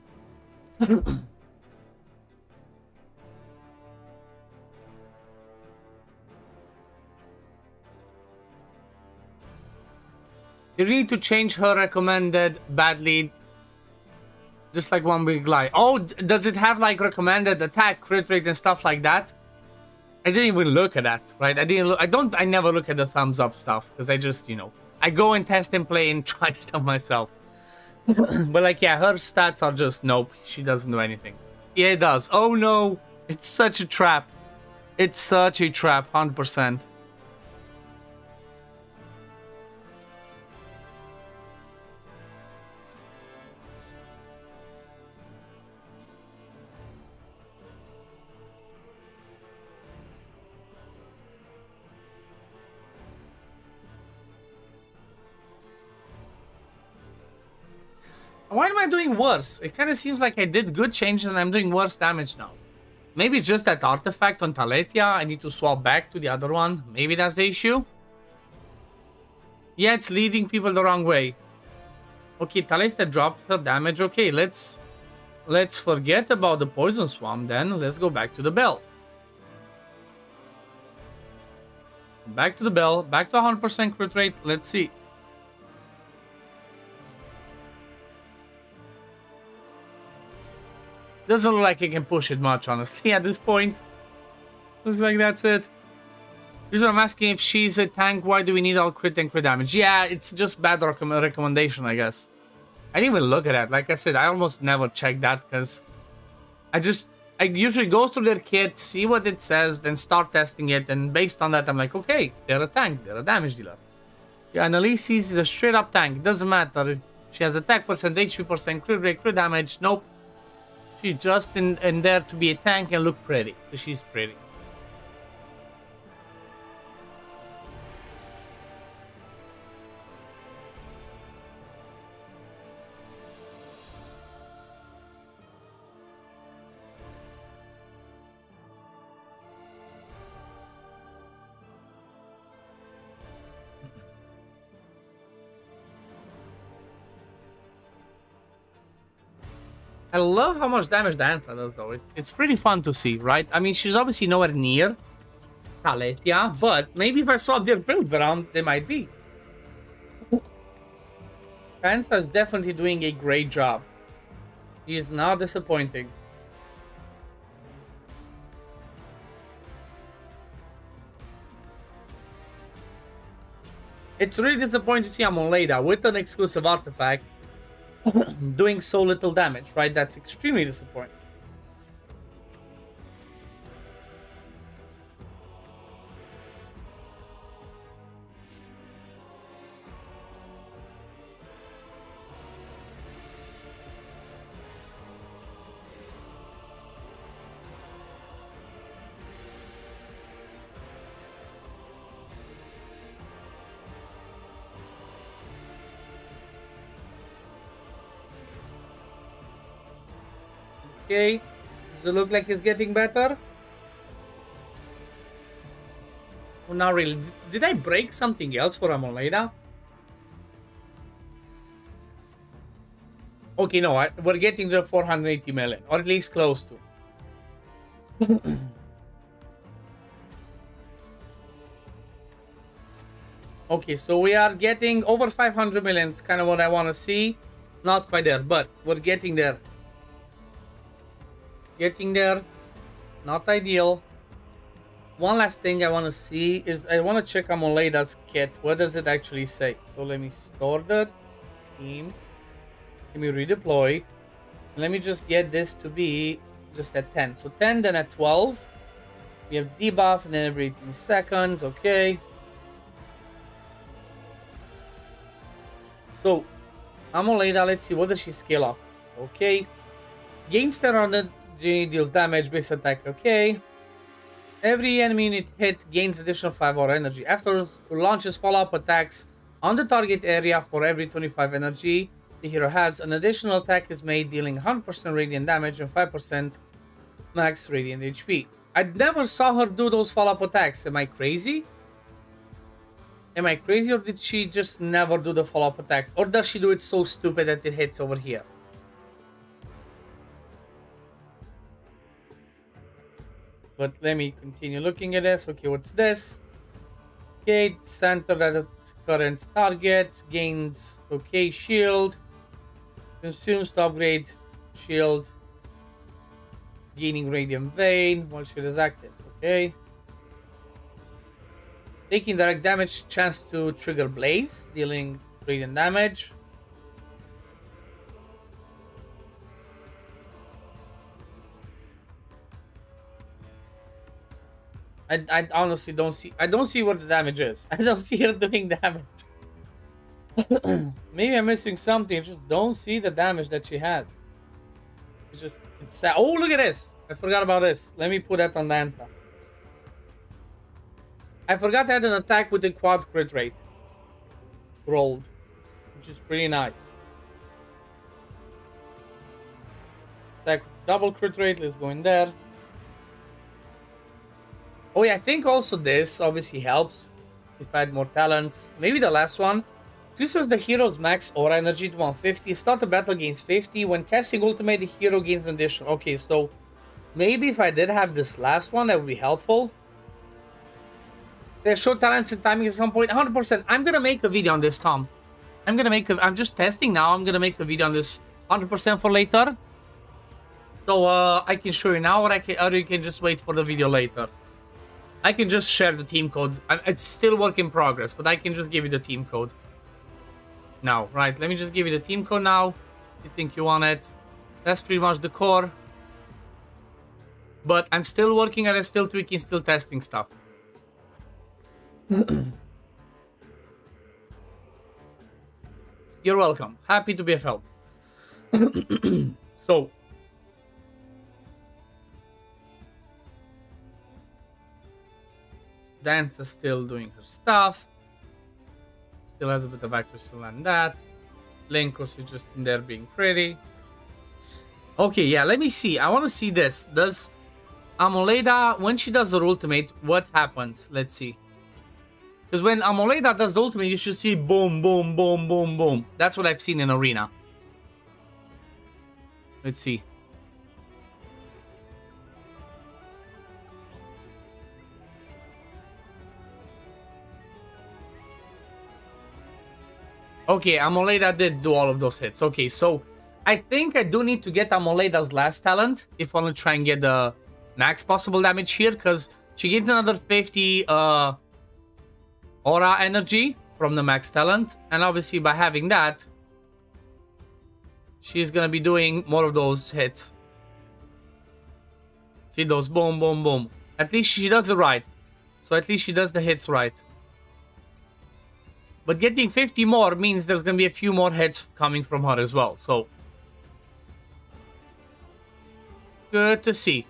You need to change her recommended badly. Just like one big lie. Oh, does it have like recommended attack, crit rate, and stuff like that? I didn't even look at that, right? I never look at the thumbs up stuff because I just, you know, I go and test and play and try stuff myself. But like, yeah, her stats are just nope. She doesn't do anything. Yeah, it does. Oh no, it's such a trap. It's such a trap, 100%. Why am I doing worse? It kind of seems like I did good changes and I'm doing worse damage now. Maybe it's just that artifact on Taletia. I need to swap back to the other one. Maybe that's the issue. Yeah, it's leading people the wrong way. Okay, Taletia dropped her damage. Okay, let's forget about the poison swamp then. Let's go back to the bell. Back to the bell. Back to 100% crit rate. Let's see. Doesn't look like I can push it much, honestly, at this point. Looks like that's it. User, I'm asking if she's a tank, why do we need all crit and crit damage? Yeah, it's just bad recommendation, I guess. I didn't even look at that. Like I said, I almost never check that because I usually go through their kit, see what it says, then start testing it, and based on that, I'm like, okay, they're a tank, they're a damage dealer. Yeah, Annalise is a straight up tank, doesn't matter. She has attack percent, HP percent, crit rate, crit damage, nope. She's just in there to be a tank and look pretty. She's pretty. I love how much damage the Antler does, though. It's pretty fun to see, right? I mean, she's obviously nowhere near Taletia, but maybe if I swap their build around, they might be. Panther is definitely doing a great job. He is not disappointing. It's really disappointing to see Amonleda with an exclusive artifact doing so little damage, right? That's extremely disappointing. Okay, does it look like it's getting better? Oh, not really. Did I break something else for Amonleda? Okay, no, we're getting to 480 million, or at least close to. Okay, so we are getting over 500 million. It's kind of what I want to see. Not quite there, but we're getting there. Getting there. Not ideal. One last thing I want to see is I want to check Amonleda's kit. What does it actually say? So let me store the team. Let me redeploy. Let me just get this to be just at 10. So 10, then at 12. We have debuff and then every 18 seconds. Okay. So, Amoleda, let's see, what does she scale off? Okay. Gains 10 energy, deals damage, base attack, okay. Every enemy unit hit gains additional 5 aura energy. Afterwards, launches follow-up attacks on the target area for every 25 energy the hero has. An additional attack is made, dealing 100% radiant damage and 5% max radiant HP. I never saw her do those follow-up attacks. Am I crazy? Am I crazy, or did she just never do the follow-up attacks? Or does she do it so stupid that it hits over here? But let me continue looking at this. Okay, what's this? Okay, center at the current target. Gains, okay, shield. Consumes to upgrade shield. Gaining radiant vein while shield is active. Okay. Taking direct damage, chance to trigger blaze, dealing radiant damage. I honestly don't see. I don't see what the damage is. I don't see her doing damage. Maybe I'm missing something. I just don't see the damage that she had. It's sad. Oh, look at this. I forgot about this. Let me put that on the Anta. I forgot to add an attack with the quad crit rate. Rolled. Which is pretty nice. Attack double crit rate. Let's go in there. Oh yeah, I think also this obviously helps if I had more talents. Maybe the last one. Increases the hero's max aura energy to 150. Start the battle gains 50. When casting ultimate, the hero gains an additional. Okay, so maybe if I did have this last one, that would be helpful. There's short talents and timing at some point. 100%. I'm gonna make a video on this, Tom. I'm just testing now. I'm gonna make a video on this 100% for later. So I can show you now, or you can just wait for the video later. I can just share the team code. It's still work in progress, but I can just give you the team code. Now, right, let me just give you the team code now. You think you want it. That's pretty much the core. But I'm still working on it, still tweaking, still testing stuff. You're welcome. Happy to be of help. So. Dance is still doing her stuff. Still has a bit of accuracy on that. Linkos is just in there being pretty. Okay, yeah, let me see. I want to see this. Does Amoleda, when she does her ultimate, what happens? Let's see. Because when Amoleda does the ultimate, you should see boom, boom, boom, boom, boom. That's what I've seen in Arena. Let's see. Okay, Amoleda did do all of those hits. Okay, so I think I do need to get Amoleda's last talent if I want to try and get the max possible damage here, because she gains another 50 aura energy from the max talent, and obviously by having that, she's gonna be doing more of those hits. See those boom, boom, boom. At least she does it right. So at least she does the hits right. But getting 50 more means there's going to be a few more hits coming from her as well. So, good to see.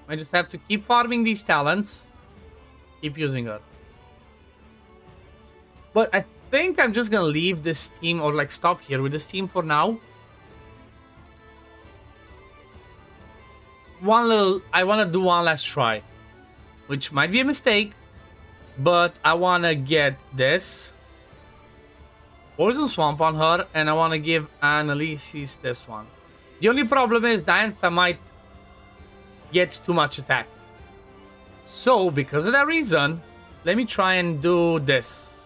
I just have to keep farming these talents. Keep using her. But I think I'm just going to leave this team, or like stop here with this team for now. I want to do one last try. Which might be a mistake. But I want to get this. Poison Swamp on her, and I want to give Annalise's this one. The only problem is Diantha might get too much attack. So, because of that reason, let me try and do this.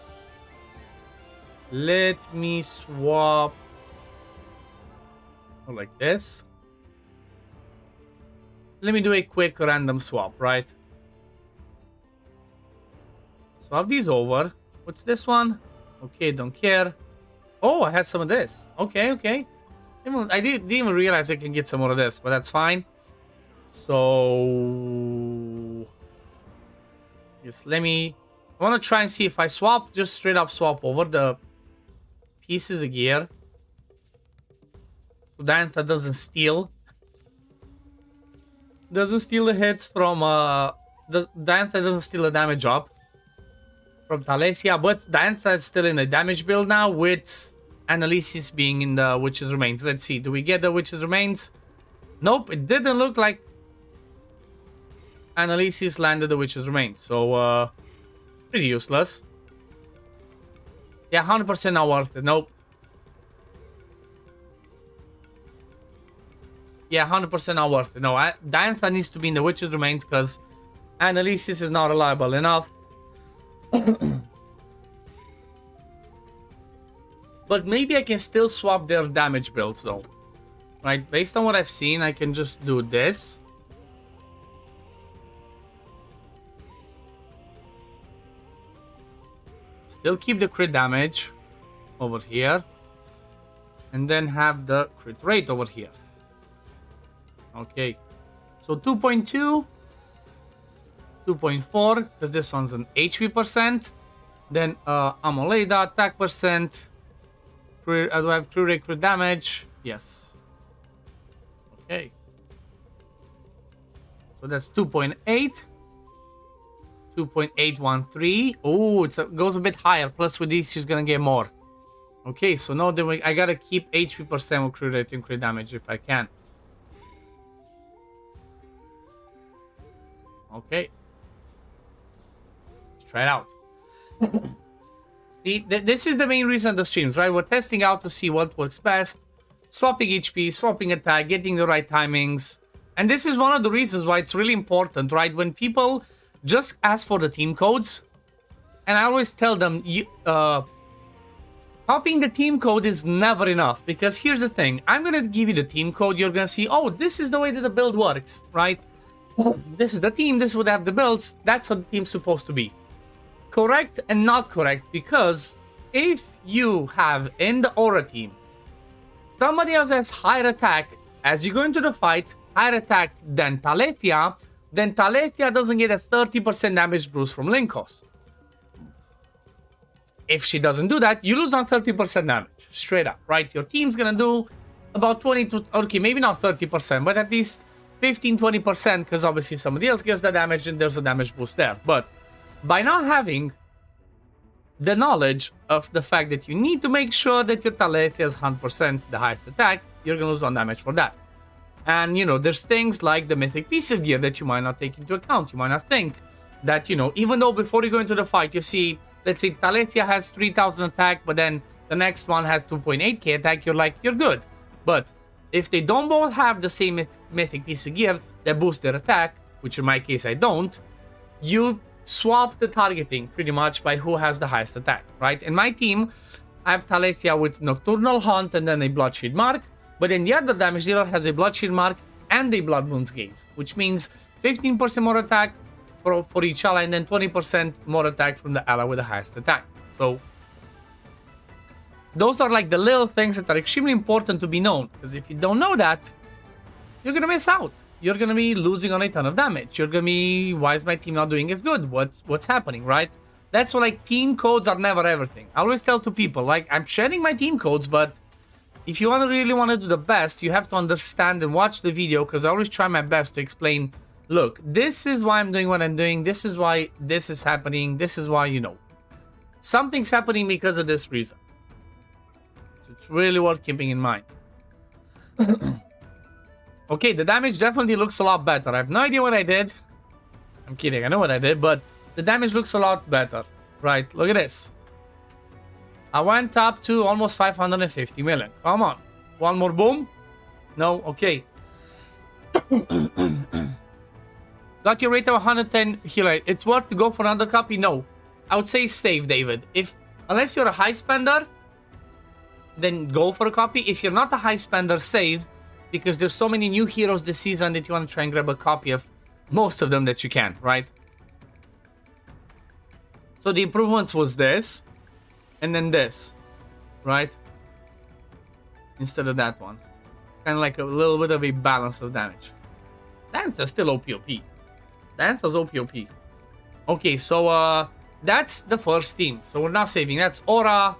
Let me swap like this. Let me do a quick random swap, right? Swap these over. What's this one? Okay, don't care. Oh, I had some of this. Okay, okay. I didn't even realize I can get some more of this, but that's fine. So, yes, I want to try and see if I swap, just straight up swap over the pieces of gear. So Dantha doesn't steal. Doesn't steal the hits from Dantha doesn't steal the damage up from Talesia, but Dantha is still in a damage build now with Analysis being in the Witch's Remains. Let's see, do we get the Witch's Remains? Nope, it didn't look like Analysis landed the Witch's Remains, so it's pretty useless. Yeah, 100% not worth it. Nope. Yeah, 100% not worth it. No, Dantha needs to be in the Witch's Remains because Analysis is not reliable enough. But maybe I can still swap their damage builds though. Right, based on what I've seen, I can just do this. Still keep the crit damage over here. And then have the crit rate over here. Okay. So 2.2. 2.4, because this one's an HP percent. Then Amoleda, attack percent. Do I have crit rate, crit damage? Yes. Okay. So that's 2.8. 2.813. Oh, it goes a bit higher. Plus with these, she's gonna get more. Okay, so now then I gotta keep HP percent with crit rate and crit damage if I can. Okay. Let's try it out. See, this is the main reason of the streams, right? We're testing out to see what works best. Swapping HP, swapping attack, getting the right timings. And this is one of the reasons why it's really important, right? When people just ask for the team codes, and I always tell them, copying the team code is never enough. Because here's the thing. I'm going to give you the team code. You're going to see, oh, this is the way that the build works, right? This is the team. This would have the builds. That's what the team's supposed to be. Correct and not correct, because if you have in the Aura team somebody else has higher attack as you go into the fight, higher attack than Talesia, then Talesia doesn't get a 30% damage boost from Linkos. If she doesn't do that, you lose on 30% damage, straight up, right? Your team's gonna do about 20 to, okay, maybe not 30%, but at least 15-20%, because obviously somebody else gets the damage and there's a damage boost there. But by not having the knowledge of the fact that you need to make sure that your Talesia is 100% the highest attack, you're gonna lose on damage for that. And, you know, there's things like the mythic piece of gear that you might not take into account. You might not think that, you know, even though before you go into the fight, you see, let's say Talesia has 3000 attack, but then the next one has 2.8k attack, you're like, you're good. But if they don't both have the same mythic piece of gear that boosts their attack, which in my case I don't, you swap the targeting pretty much by who has the highest attack, right? In my team, I have Talesia with Nocturnal Hunt and then a Bloodshed Mark, but then the other damage dealer has a Bloodshed Mark and a Blood Wounds Gaze, which means 15% more attack for each ally and then 20% more attack from the ally with the highest attack. So those are like the little things that are extremely important to be known, because if you don't know that, you're gonna miss out. You're gonna be losing on a ton of damage. You're gonna be, why is my team not doing as good? What's happening, right? That's why, like, team codes are never everything. I always tell to people, like, I'm sharing my team codes, but if you really want to do the best, you have to understand and watch the video, because I always try my best to explain, look, this is why I'm doing what I'm doing. This is why this is happening. This is why, you know, something's happening because of this reason. So it's really worth keeping in mind. Okay, the damage definitely looks a lot better. I have no idea what I did. I'm kidding, I know what I did, but the damage looks a lot better. Right, look at this. I went up to almost 550 million. Come on. One more boom? No? Okay. Got your rate of 110 heal rate. It's worth to go for another copy? No. I would say save, David. Unless you're a high spender, then go for a copy. If you're not a high spender, save. Because there's so many new heroes this season that you want to try and grab a copy of most of them that you can, right? So the improvements was this. And then this. Right? Instead of that one. Kind of like a little bit of a balance of damage. Dantha's still OP-OP. Dantha's OP-OP. Okay, so that's the first team. So we're not saving. That's Aura.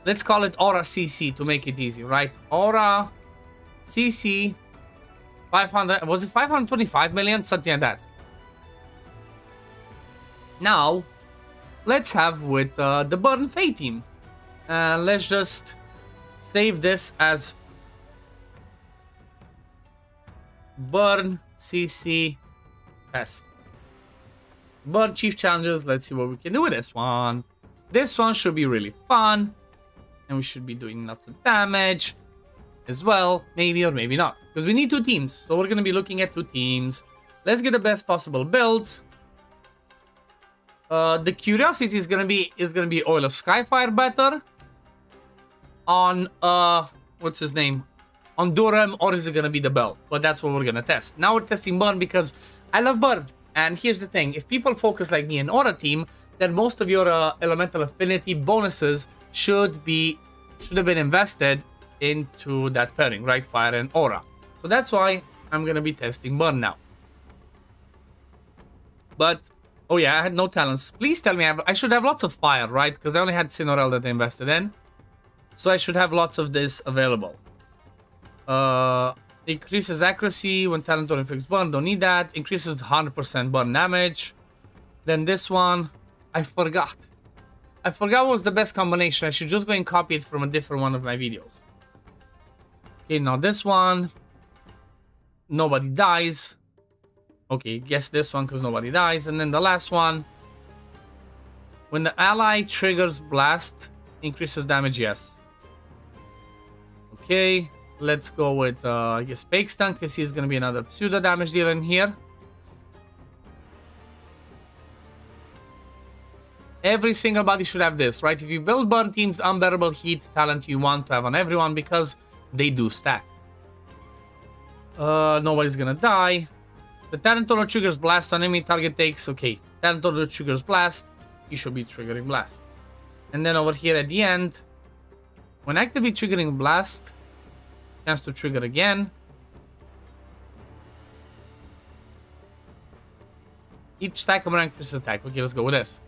let's call it Aura CC to make it easy, right? Aura CC 500, was it 525 million? Something like that. Now, let's have with the Burn Fate team. Let's just save this as Burn CC test. Burn Chief Challenges. Let's see what we can do with this one. This one should be really fun. And we should be doing lots of damage as well. Maybe or maybe not. Because we need 2 teams. So we're going to be looking at 2 teams. Let's get the best possible builds. The curiosity is gonna be Oil of Skyfire better on what's his name, on Durham, or is it gonna be the belt? But that's what we're gonna test. Now we're testing Burn because I love Burn. And here's the thing: if people focus like me in Aura team, then most of your elemental affinity bonuses should have been invested into that pairing, right? Fire and Aura. So that's why I'm gonna be testing Burn now. But oh yeah, I had no talents. Please tell me I should have lots of fire, right? Because I only had Cinorel that I invested in. So I should have lots of this available. Increases accuracy when talent or inflicts burn. Don't need that. Increases 100% burn damage. Then this one, I forgot. what was the best combination. I should just go and copy it from a different one of my videos. Okay, now this one. Nobody dies. Okay, guess this one because nobody dies. And then the last one. When the ally triggers blast, increases damage, yes. Okay, let's go with, I guess, Bake Stun, because he's going to be another pseudo damage dealer in here. Every single body should have this, right? If you build Burn teams, unbearable heat talent you want to have on everyone because they do stack. Nobody's going to die. The talent auto triggers blast on enemy target takes, okay. Talent auto triggers blast, you should be triggering blast. And then over here at the end, when actively triggering blast, chance to trigger again. Each stack of rank increases attack. Okay, let's go with this.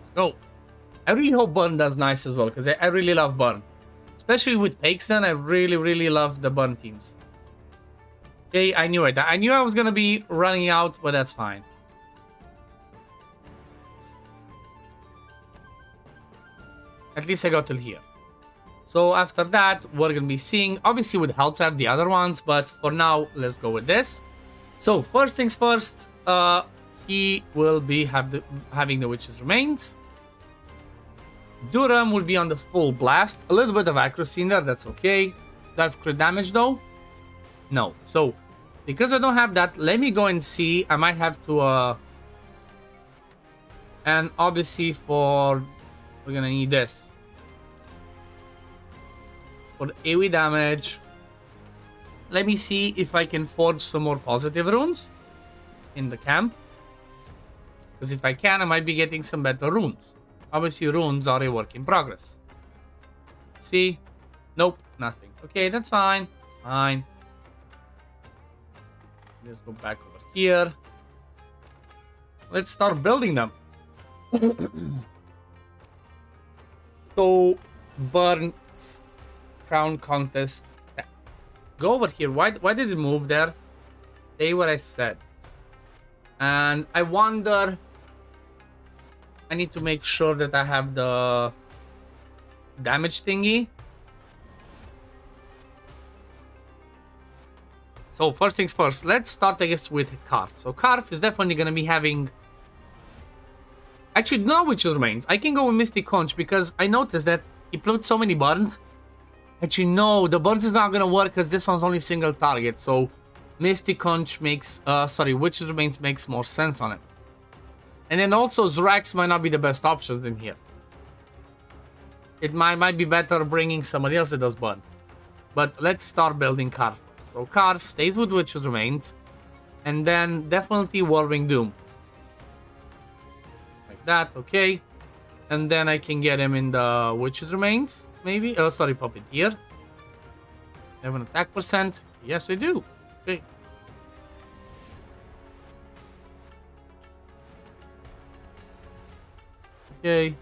Let's go. I really hope Burn does nice as well, because I really love Burn. Especially with Pakestan, I really love the Burn teams. Okay, I knew it. I knew I was going to be running out, but that's fine. At least I got till here. So after that, we're going to be seeing... Obviously, it would help to have the other ones, but for now, let's go with this. So first things first, he will be having the Witch's Remains. Durham will be on the full blast. A little bit of accuracy in there, that's okay. Do I have crit damage though? No. So, because I don't have that, let me go and see. I might have to... And obviously for... We're gonna need this. For the AoE damage. Let me see if I can forge some more positive runes in the camp. Because if I can, I might be getting some better runes. Obviously, runes are a work in progress. See? Nope, nothing. Okay, that's fine. It's fine. Let's go back over here. Let's start building them. So, Burn Crown Contest. Go over here. Why did it move there? Stay where I said. And I wonder... I need to make sure that I have the damage thingy. So first things first, let's start, I guess, with Karf. So Karf is definitely going to be having... Actually, no Witch's Remains. I can go with Mystic Conch because I noticed that he put so many burns. Actually, no, the burns is not going to work because this one's only single target. So Mystic Conch makes... Witch's Remains makes more sense on it. And then also Zrax might not be the best options in here. It might be better bringing somebody else that does burn. But let's start building Karf. So Karf stays with Witch's Remains. And then definitely Whirlwind Doom. Like that, okay. And then I can get him in the Witch's Remains, maybe. Oh, sorry, Puppeteer. I have an attack percent. Yes, I do. Okay. Okay.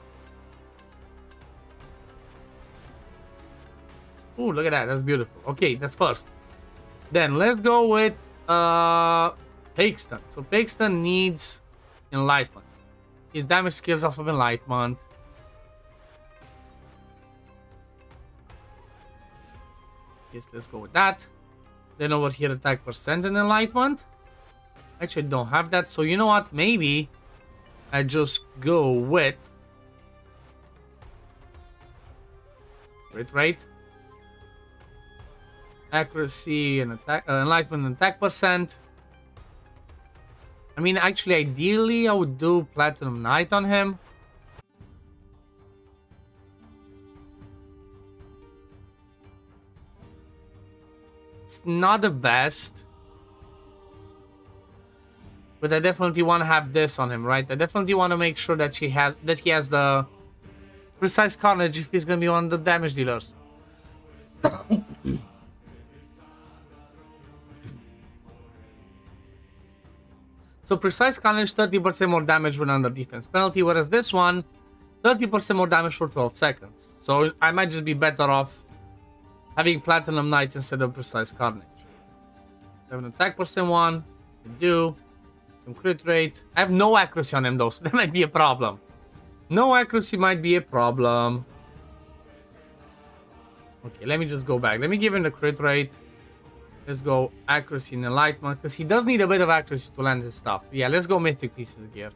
Ooh, look at that. That's beautiful. Okay, that's first. Then let's go with Paxton. So Paxton needs Enlightenment. His damage skills off of Enlightenment. Yes, let's go with that. Then over here, attack percent and Enlightenment. Actually, I don't have that. So you know what? Maybe I just go with crit rate, accuracy, and attack, Enlightenment and attack percent. I mean, actually, ideally, I would do Platinum Knight on him. It's not the best. But I definitely want to have this on him, right? I definitely want to make sure that he has the precise carnage if he's gonna be one of the damage dealers. So precise carnage, 30% more damage when under defense penalty, whereas this one, 30% more damage for 12 seconds. So I might just be better off having Platinum Knight instead of precise carnage. I have an attack percent one. I do. Some crit rate. I have no accuracy on him though, so that might be a problem. No accuracy might be a problem. Okay, let me just go back. Let me give him the crit rate. Let's go accuracy and enlightenment, because he does need a bit of accuracy to land his stuff. Yeah, let's go mythic pieces gear.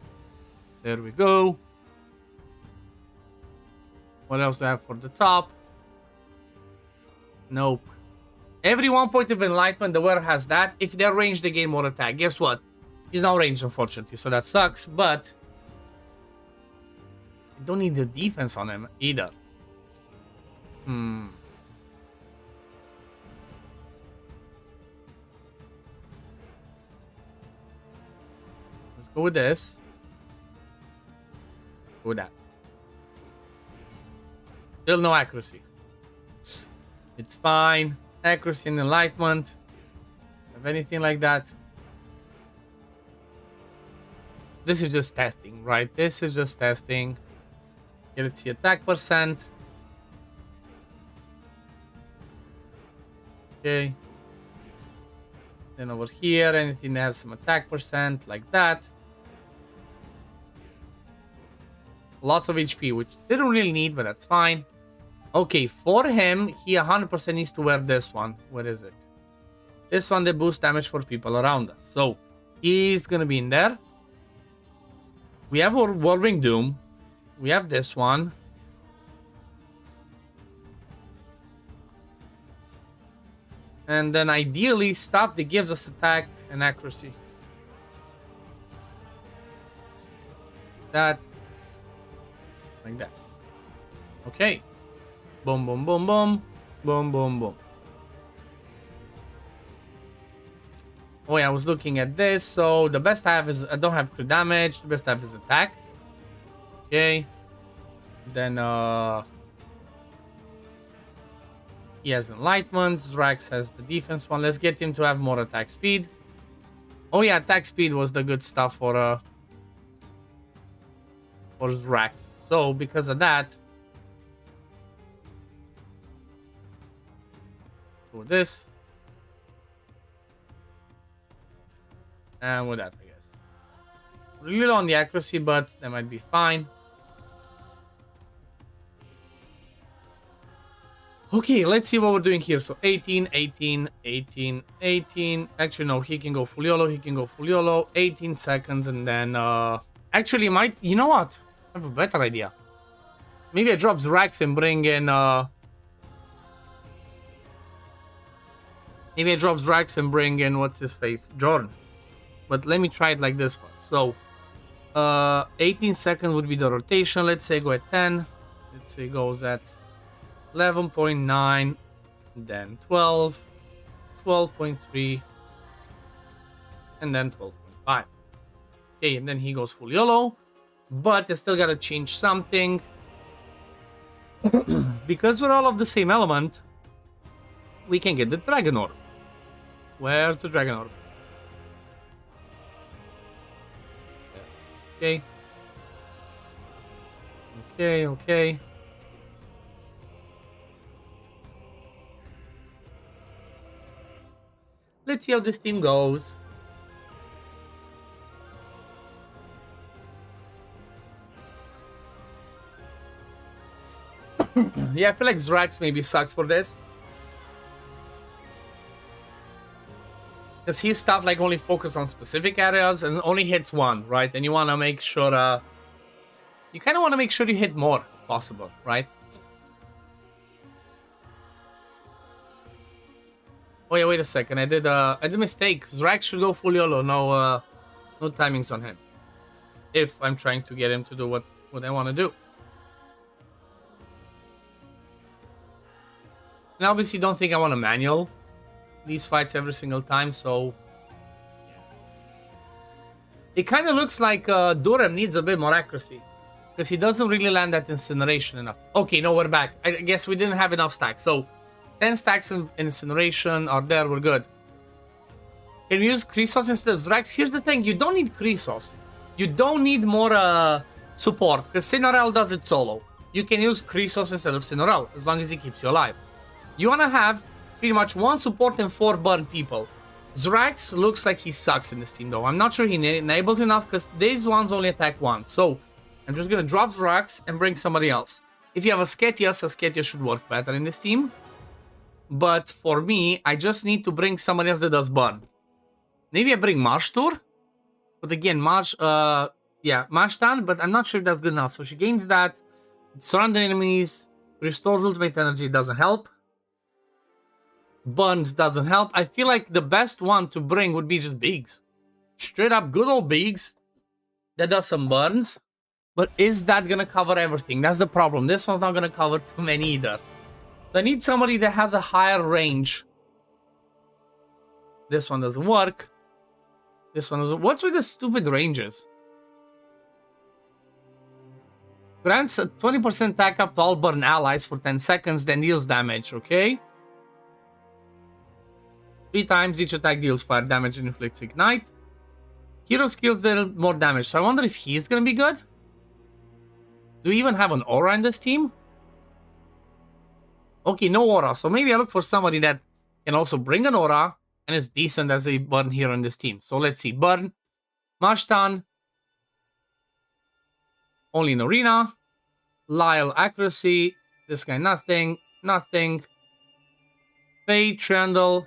There we go. What else do I have for the top? Nope. Every 1 point of enlightenment, the wearer has that. If they're ranged, they gain more attack. Guess what? He's now ranged, unfortunately, so that sucks, but I don't need the defense on him either. Let's go with this. Go with that. Still no accuracy. It's fine. Accuracy and enlightenment. Have anything like that? This is just testing, right? This is just testing. Okay, let's see attack percent. Okay. Then over here, anything that has some attack percent, like that. Lots of HP, which they don't really need, but that's fine. Okay, for him, he 100% needs to wear this one. Where is it? This one that boosts damage for people around us. So, he's gonna be in there. We have our Whirlwind Doom. We have this one. And then ideally, stuff that gives us attack and accuracy. That. Like that. Okay. Boom, boom, boom, boom. Boom, boom, boom. Oh yeah, I was looking at this. So the best I have is, I don't have crit damage. The best I have is attack. Okay. Then he has enlightenment. Zrax has the defense one. Let's get him to have more attack speed. Oh yeah, attack speed was the good stuff for Zrax. So because of that, do this. And with that, I guess. Really low on the accuracy, but that might be fine. Okay, let's see what we're doing here. So 18, 18, 18, 18. Actually, no, he can go full YOLO. He can go full YOLO. 18 seconds, and then actually might, you know what? I have a better idea. Maybe I drop Zrax and bring in maybe I drop Zrax and bring in what's his face? Jordan. But let me try it like this one. So 18 seconds would be the rotation. Let's say go at 10. Let's say goes at 11.9, then 12, 12.3, and then 12.5. Okay, and then he goes full YOLO. But I still gotta change something. Because we're all of the same element, we can get the Dragon Orb. Where's the Dragon Orb? Okay. Okay, okay. Let's see how this team goes. Yeah, I feel like Zrax maybe sucks for this. Because his stuff like only focus on specific areas and only hits one, right? And you want to make sure, you kind of want to make sure you hit more if possible, right? Oh yeah, wait a second. I did a mistake. Zrax should go full YOLO. No timings on him. If I'm trying to get him to do what I want to do. And obviously don't think I want to manual these fights every single time, so... Yeah. It kind of looks like Durham needs a bit more accuracy. Because he doesn't really land that incineration enough. Okay, no, we're back. I guess we didn't have enough stacks. So, 10 stacks in incineration are there, we're good. Can we use Chrysos instead of Zrax? Here's the thing, you don't need Chrysos. You don't need more support, because Cinorel does it solo. You can use Chrysos instead of Cinorel, as long as he keeps you alive. You want to have pretty much 1 support and 4 burn people. Zrax looks like he sucks in this team, though. I'm not sure he enables enough, because these ones only attack 1. So, I'm just going to drop Zrax and bring somebody else. If you have a Sketia should work better in this team. But for me, I just need to bring somebody else that does burn. Maybe I bring Marshtur. But again, Marshtan, but I'm not sure if that's good enough. So she gains that. Surrounding enemies. Restores ultimate energy, doesn't help. Burns doesn't help. I feel like the best one to bring would be just Biggs. Straight up good old Biggs. That does some burns. But is that going to cover everything? That's the problem. This one's not going to cover too many either. So I need somebody that has a higher range. This one doesn't work. This one doesn't... What's with the stupid ranges? Grants a 20% attack up to all burn allies for 10 seconds, then deals damage, okay? 3 times each attack deals fire damage and inflicts ignite. Hero skills deal more damage, so I wonder if he's gonna be good? Do we even have an aura in this team? Okay, no aura, so maybe I look for somebody that can also bring an aura and is decent as a burn hero in this team. So let's see, burn, Mashtan, only in arena, Lyle accuracy, this guy nothing, Faye, Trundle,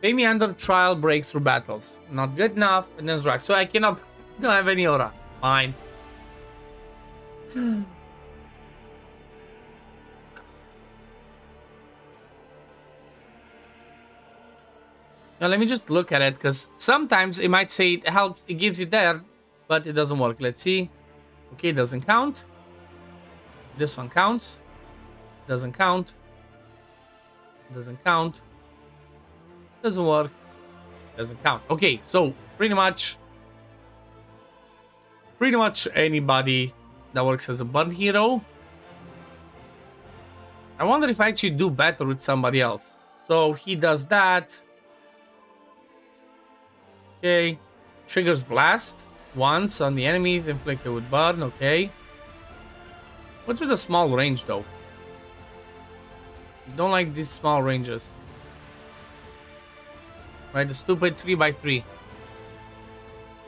Pay me under trial breakthrough battles. Not good enough, and then Zrax. So I don't have any aura. Fine. Now let me just look at it, because sometimes it might say it helps, it gives you there, but it doesn't work. Let's see. Okay, it doesn't count. This one counts. Doesn't count. Doesn't count. Doesn't work. Doesn't count. Okay, so pretty much anybody that works as a burn hero. I wonder if I actually do better with somebody else. So he does that. Okay. Triggers blast once on the enemies inflicted with burn. Okay. What's with the small range though? Don't like these small ranges. Right, the stupid 3x3.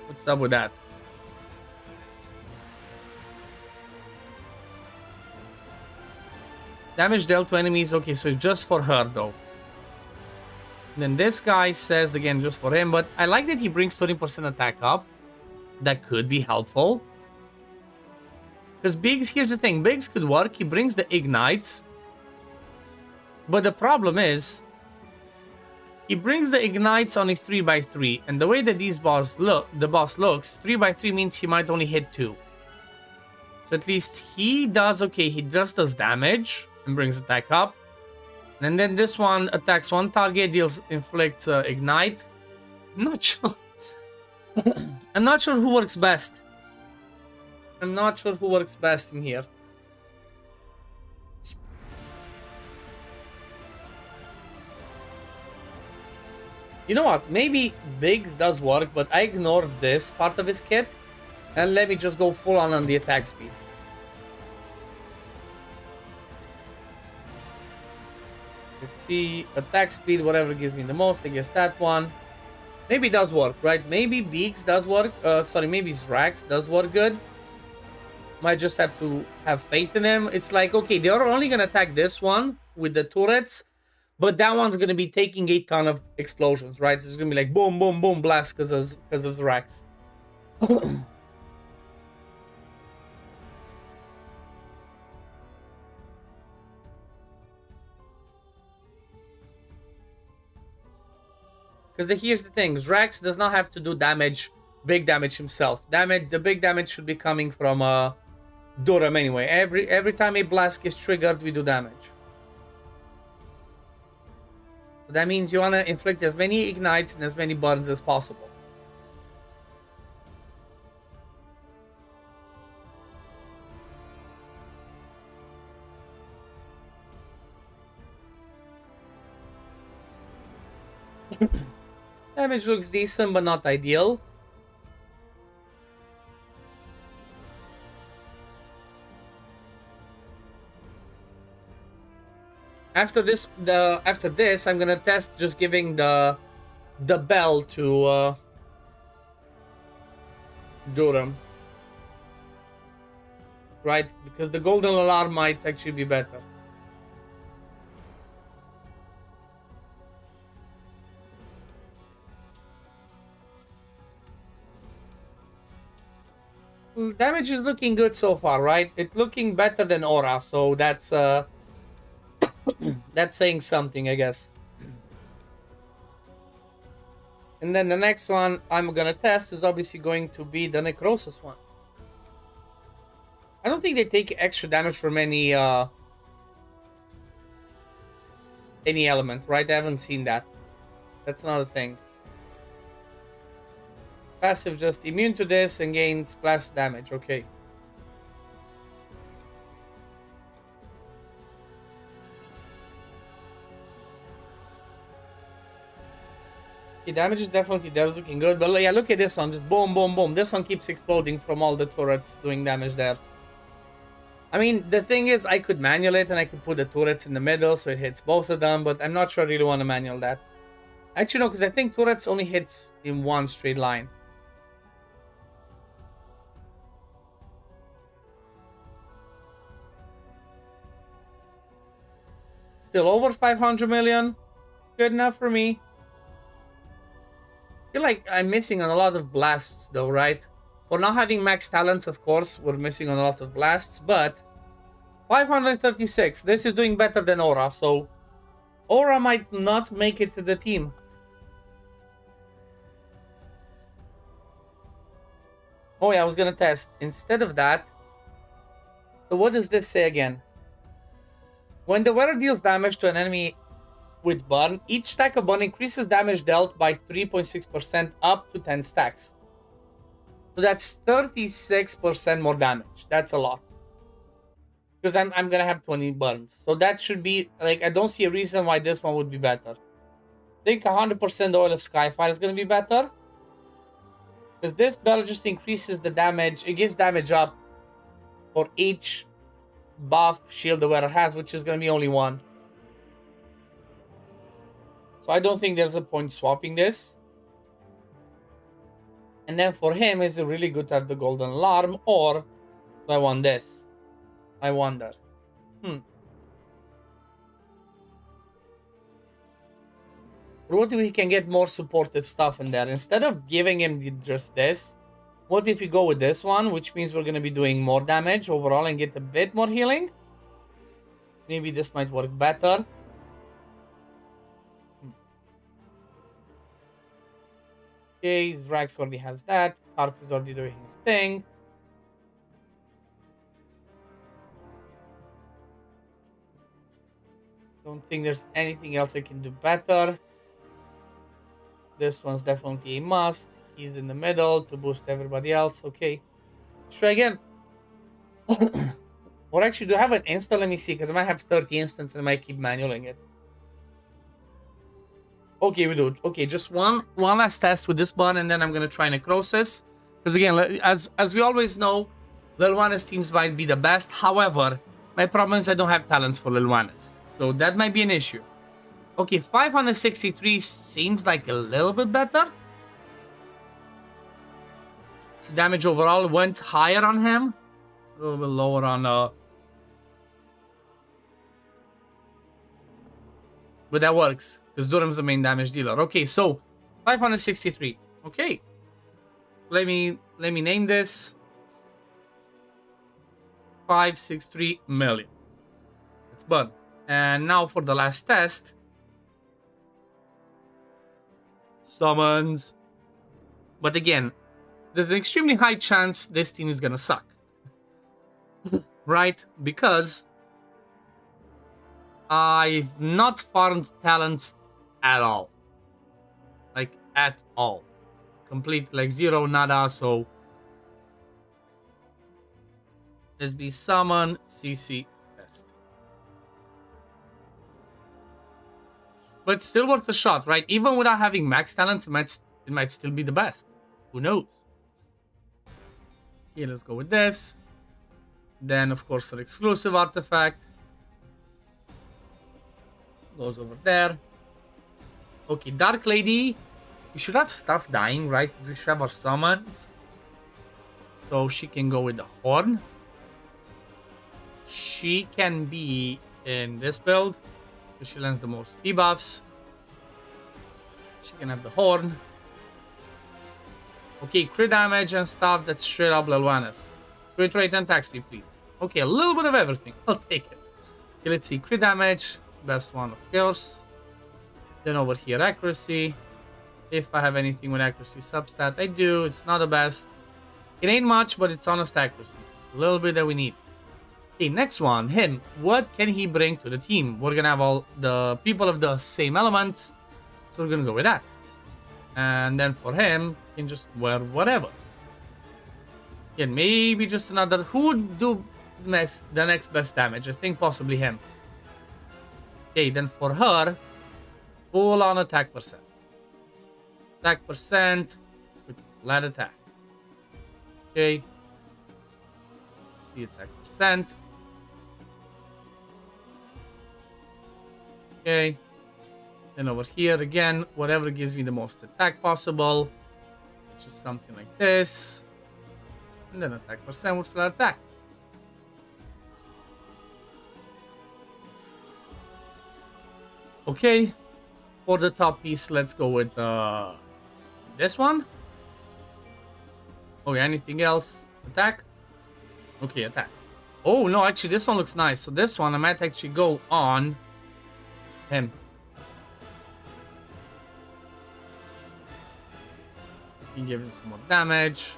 What's up with that? Damage dealt to enemies. Okay, so just for her though. And then this guy says again just for him, but I like that he brings 20% attack up. That could be helpful. Because Biggs, here's the thing, Biggs could work. He brings the ignites. But the problem is, he brings the ignites on his 3x3. And the way that the boss looks, 3x3 means he might only hit 2. So at least he does, okay, he just does damage and brings attack up. And then this one attacks one target, inflicts ignite. I'm not sure. I'm not sure who works best. I'm not sure who works best in here. You know what? Maybe Biggs does work, but I ignored this part of his kit. And let me just go full on the attack speed. Let's see. Attack speed, whatever gives me the most. I guess that one. Maybe it does work, right? Maybe Beaks does work. Sorry, maybe Zrax does work good. Might just have to have faith in him. It's like, okay, they're only going to attack this one with the turrets. But that one's going to be taking a ton of explosions, right? It's going to be like boom, boom, boom, blast because of Zrax. Because here's the thing, Zrax does not have to do damage, big damage himself. The big damage should be coming from Durham anyway. Every time a blast is triggered, we do damage. So that means you want to inflict as many ignites and as many burns as possible. Damage looks decent, but not ideal. After this, I'm gonna test just giving the bell to Durham, right? Because the golden alarm might actually be better. Damage is looking good so far, right? It's looking better than Aura, so that's that's saying something, I guess. And then the next one I'm gonna test is obviously going to be the Necrosis one. I don't think they take extra damage from any element, right? I haven't seen that. That's not a thing. Passive just immune to this and gains splash damage. Okay. The damage is definitely there, looking good. But yeah, look at this one. Just boom, boom, boom. This one keeps exploding from all the turrets doing damage there. I mean, the thing is, I could manual it and I could put the turrets in the middle so it hits both of them. But I'm not sure I really want to manual that. Actually, no, because I think turrets only hits in one straight line. Still over 500 million. Good enough for me. I feel like I'm missing on a lot of blasts though, right? For not having max talents, of course, we're missing on a lot of blasts, but 536. This is doing better than Aura, so Aura might not make it to the team. Oh yeah, I was gonna test. Instead of that, so what does this say again? When the wearer deals damage to an enemy with burn, each stack of burn increases damage dealt by 3.6% up to 10 stacks. So that's 36% more damage. That's a lot. Because I'm gonna have 20 burns. So that should be, like, I don't see a reason why this one would be better. I think 100% Oil of Skyfire is gonna be better. Because this bell just increases the damage. It gives damage up for each buff shield the wearer has, which is going to be only one. So I don't think there's a point swapping this. And then for him, is it really good to have the golden alarm, or do I want this? I wonder. Or what if we can get more supportive stuff in there? Instead of giving him just this, what if we go with this one, which means we're going to be doing more damage overall and get a bit more healing? Maybe this might work better. Okay, Zrax already has that. Harp is already doing his thing. Don't think there's anything else I can do better. This one's definitely a must. He's in the middle to boost everybody else. Okay. Let's try again. Or actually, do I have an insta? Let me see, because I might have 30 instants and I might keep manualing it. Okay, we do. Okay, just one last test with this button, and then I'm going to try Necrosis. Because again, as we always know, Lilwana's teams might be the best. However, my problem is I don't have talents for Lilwana's. So that might be an issue. Okay, 563 seems like a little bit better. So damage overall went higher on him. A little bit lower on but that works, because Durham's the main damage dealer. Okay, so 563. Okay. Let me name this 563 million. It's burn. And now for the last test. Summons. But again, there's an extremely high chance this team is gonna suck. Right? Because I've not farmed talents at all. Like, at all. Complete, like, zero, nada, so... SB summon, CC, test. But still worth a shot, right? Even without having max talents, it might still be the best. Who knows? Okay, let's go with this. Then, of course, the exclusive artifact. Goes over there. Okay, Dark Lady. We should have stuff dying, right? We should have our summons. So she can go with the horn. She can be in this build. So she lands the most debuffs. She can have the horn. Okay, crit damage and stuff that's straight up Lelwanis. Crit rate and attack speed, please. Okay, a little bit of everything. I'll take it. Okay, let's see. Crit damage. Best one, of course. Then over here, accuracy. If I have anything with accuracy substat, I do. It's not the best. It ain't much, but it's honest accuracy. A little bit that we need. Okay, next one. Him. What can he bring to the team? We're gonna have all the people of the same elements. So we're gonna go with that. And then for him, he can just wear whatever. Again, maybe just another... Who would do the next best damage? I think possibly him. Okay, then for her, full on attack percent. Attack percent with flat attack. Okay. See attack percent. Okay. Then over here again, whatever gives me the most attack possible, which is something like this. And then attack percent with flat attack. Okay, for the top piece, let's go with this one. Okay, anything else? Attack? Okay, attack. Oh, no, actually, this one looks nice. So this one, I might actually go on him. Can give him some more damage.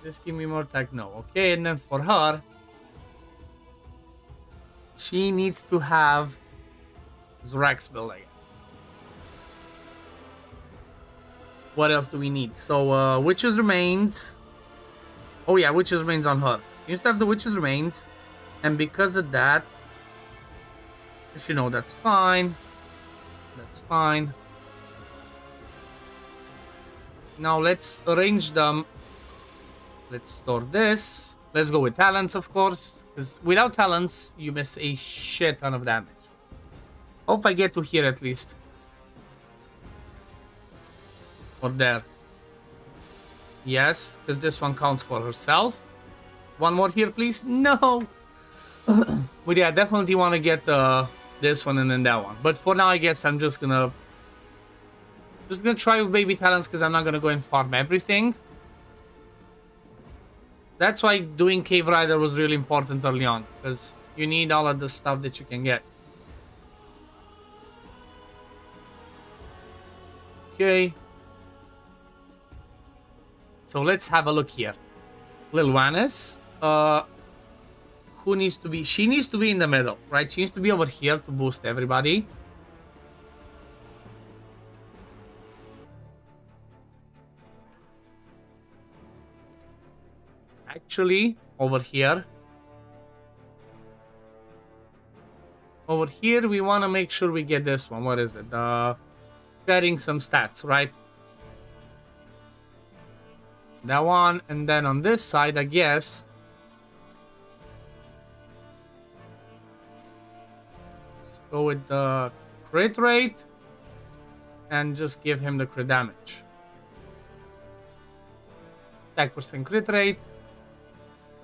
Just give me more attack. No. Okay, and then for her, she needs to have Zorax build, I guess. What else do we need? So, Witch's Remains. Oh yeah, Witch's Remains on her. She needs to have the Witch's Remains. And because of that, you know, that's fine. That's fine. Now let's arrange them. Let's store this. Let's go with talents, of course. Because without talents, you miss a shit ton of damage. Hope I get to here at least. Or there. Yes, because this one counts for herself. One more here, please. No! But yeah, I definitely want to get this one and then that one. But for now, I guess I'm just gonna try with baby talents because I'm not gonna go and farm everything. That's why doing Cave Rider was really important early on, because you need all of the stuff that you can get. Okay. So let's have a look here. Lilwanis, who needs to be? She needs to be in the middle, right? She needs to be over here to boost everybody. Actually, over here. Over here, we want to make sure we get this one. What is it? Sharing some stats, right? That one, and then on this side, I guess. go with the crit rate and just give him the crit damage. Attack percent crit rate.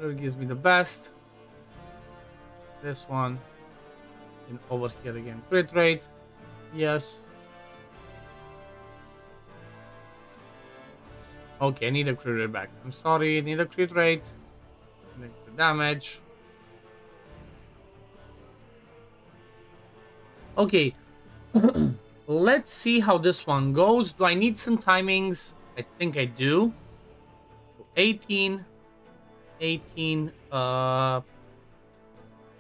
That gives me the best. This one. And over here again. Crit rate. Yes. Okay, I need a crit rate back. I'm sorry, I need a crit rate. Make the damage. Okay. Let's see how this one goes. Do I need some timings? I think I do. 18. 18.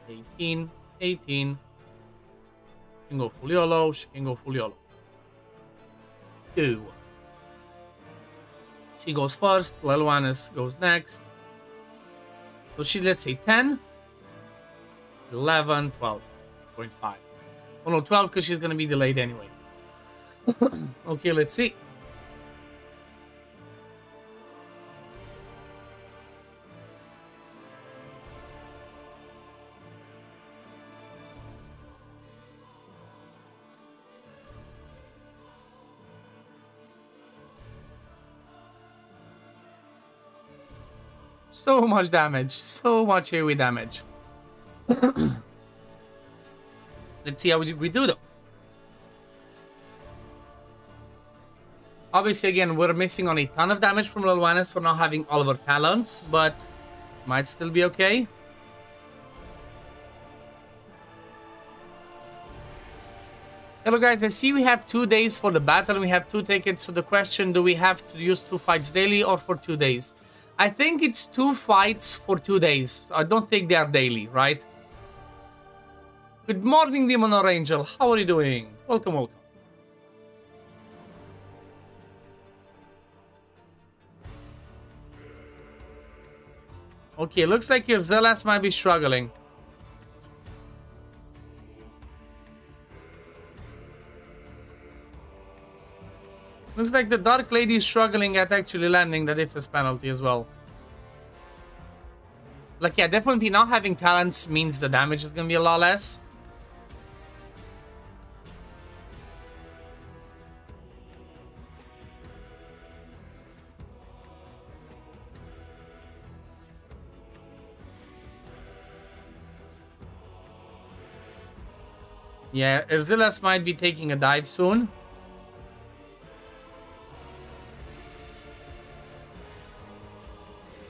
18. 18. She can go full YOLO. She can go full YOLO. 2. She goes first. Lelwanis goes next. So she, let's say 10. 11. 12.5. Oh no, 12 because she's going to be delayed anyway. Okay, let's see. So much damage. So much AoE damage. Let's see how we do though. Obviously, again, we're missing on a ton of damage from Lelwanis for not having all of our talents, but might still be okay. Hello guys, I see we have 2 days for the battle. We have 2 tickets. So the question, do we have to use 2 fights daily or for 2 days? I think it's 2 fights for 2 days. I don't think they are daily, right? Good morning, Demon or Angel. How are you doing? Welcome, welcome. Okay, looks like your Zealous might be struggling. Looks like the Dark Lady is struggling at actually landing the Diffus penalty as well. Like, yeah, definitely not having talents means the damage is gonna be a lot less. Yeah, Erzilas might be taking a dive soon.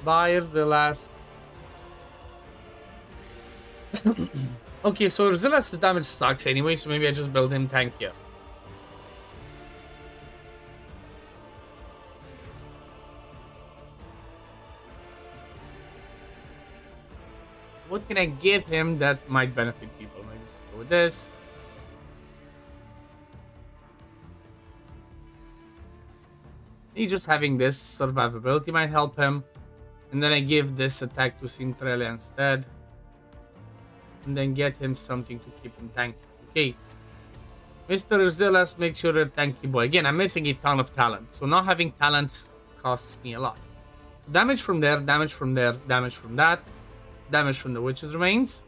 Bye, Erzilas. Okay, so Erzilas' damage sucks anyway, so maybe I just build him tank here. What can I give him that might benefit people? Maybe just go with this. Maybe just having this survivability might help him. And then I give this attack to Cintrella instead. And then get him something to keep him tanky. Okay. Mr. Zealous, make sure you're tanky boy. Again, I'm missing a ton of talent. So not having talents costs me a lot. Damage from there, damage from there, damage from that. Damage from the Witch's Remains.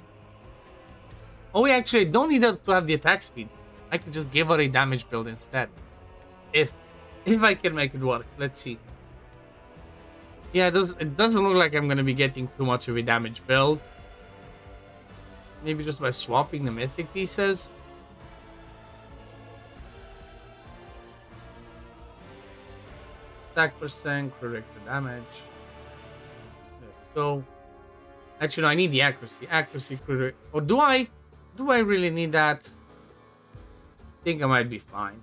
Oh, we actually don't need her to have the attack speed. I could just give her a damage build instead. If I can make it work. Let's see. Yeah, it doesn't look like I'm going to be getting too much of a damage build. Maybe just by swapping the mythic pieces. Attack percent, correct the damage. There we go. Actually, no, I need the accuracy. Accuracy, correct. Or do I? Do I really need that? I think I might be fine.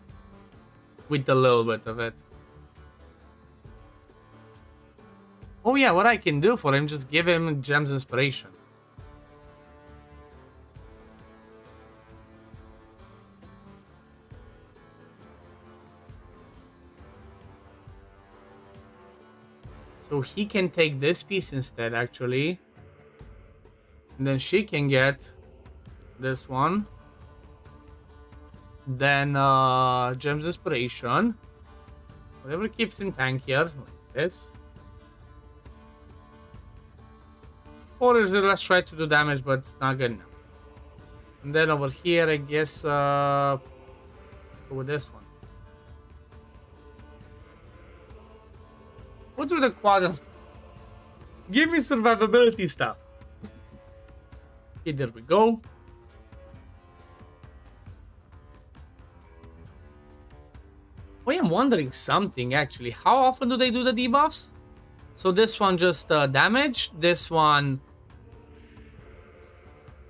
With a little bit of it. Oh yeah, what I can do for him, just give him Gem's Inspiration. So he can take this piece instead, actually. And then she can get this one. Then Gem's Inspiration. Whatever keeps him tankier, like this. Or is it, let's try to do damage, but it's not good enough. And then over here, I guess, go with this one. What's with the quad? Give me survivability stuff. Okay, there we go. I am wondering something actually. How often do they do the debuffs? So this one just damage. This one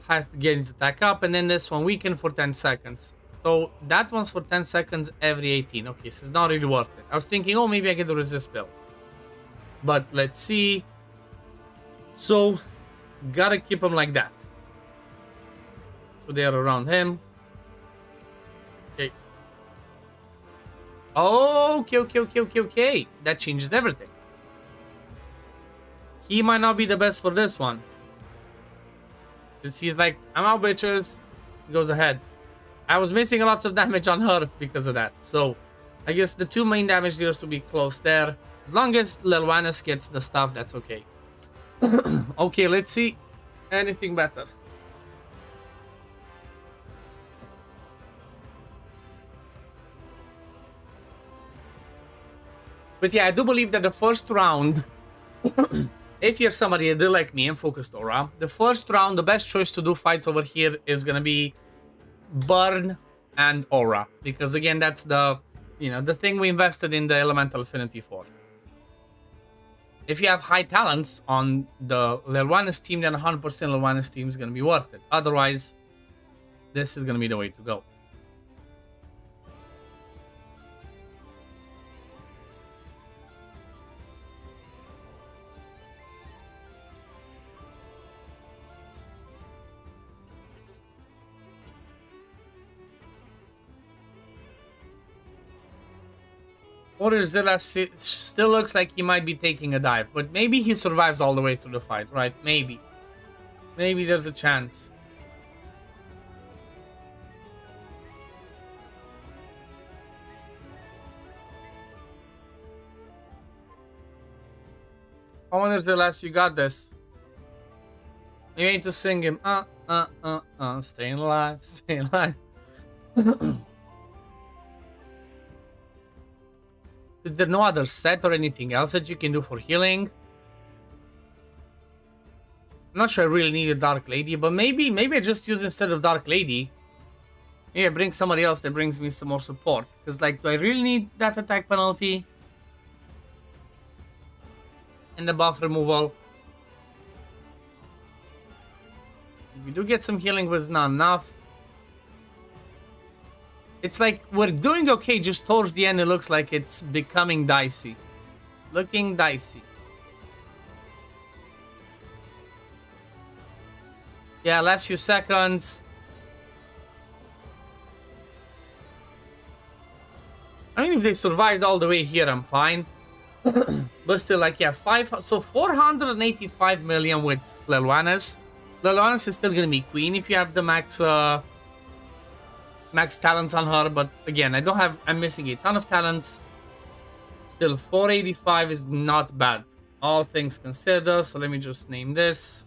has to get his attack up, and then this one weaken for 10 seconds. So that one's for 10 seconds every 18. Okay, so it's not really worth it. I was thinking, oh, maybe I get the resist build. But let's see. So, gotta keep him like that. So they're around him. Okay. Okay. That changes everything. He might not be the best for this one. Because he's like, I'm out, bitches. He goes ahead. I was missing lots of damage on her because of that. So, I guess the two main damage dealers will be close there. As long as Lelwanis gets the stuff, that's okay. Okay, let's see. Anything better. But yeah, I do believe that the first round, if you're somebody that like me and focused aura, the first round, the best choice to do fights over here is gonna be Burn and Aura. Because again, that's the, you know, the thing we invested in the Elemental Affinity for. If you have high talents on the Lelwanis team, then 100% Lelwanis team is going to be worth it. Otherwise, this is going to be the way to go. Orizilla still looks like he might be taking a dive, but maybe he survives all the way through the fight, right? Maybe. Maybe there's a chance. I wonder if the last you got this. You need to sing him. Staying alive, staying alive. Is there no other set or anything else that you can do for healing? I'm not sure I really need a Dark Lady, but maybe I just use instead of Dark Lady. Maybe I bring somebody else that brings me some more support. Because, like, do I really need that attack penalty? And the buff removal? We do get some healing, but it's not enough. It's like we're doing okay, just towards the end it looks like it's becoming dicey. Looking dicey. Yeah, last few seconds. I mean, if they survived all the way here, I'm fine. But still, like, yeah, 485 million with Lelwanis. Lelwanis is still gonna be queen if you have the max talents on her, but again, I'm missing a ton of talents. Still, 485 is not bad, all things considered. So let me just name this.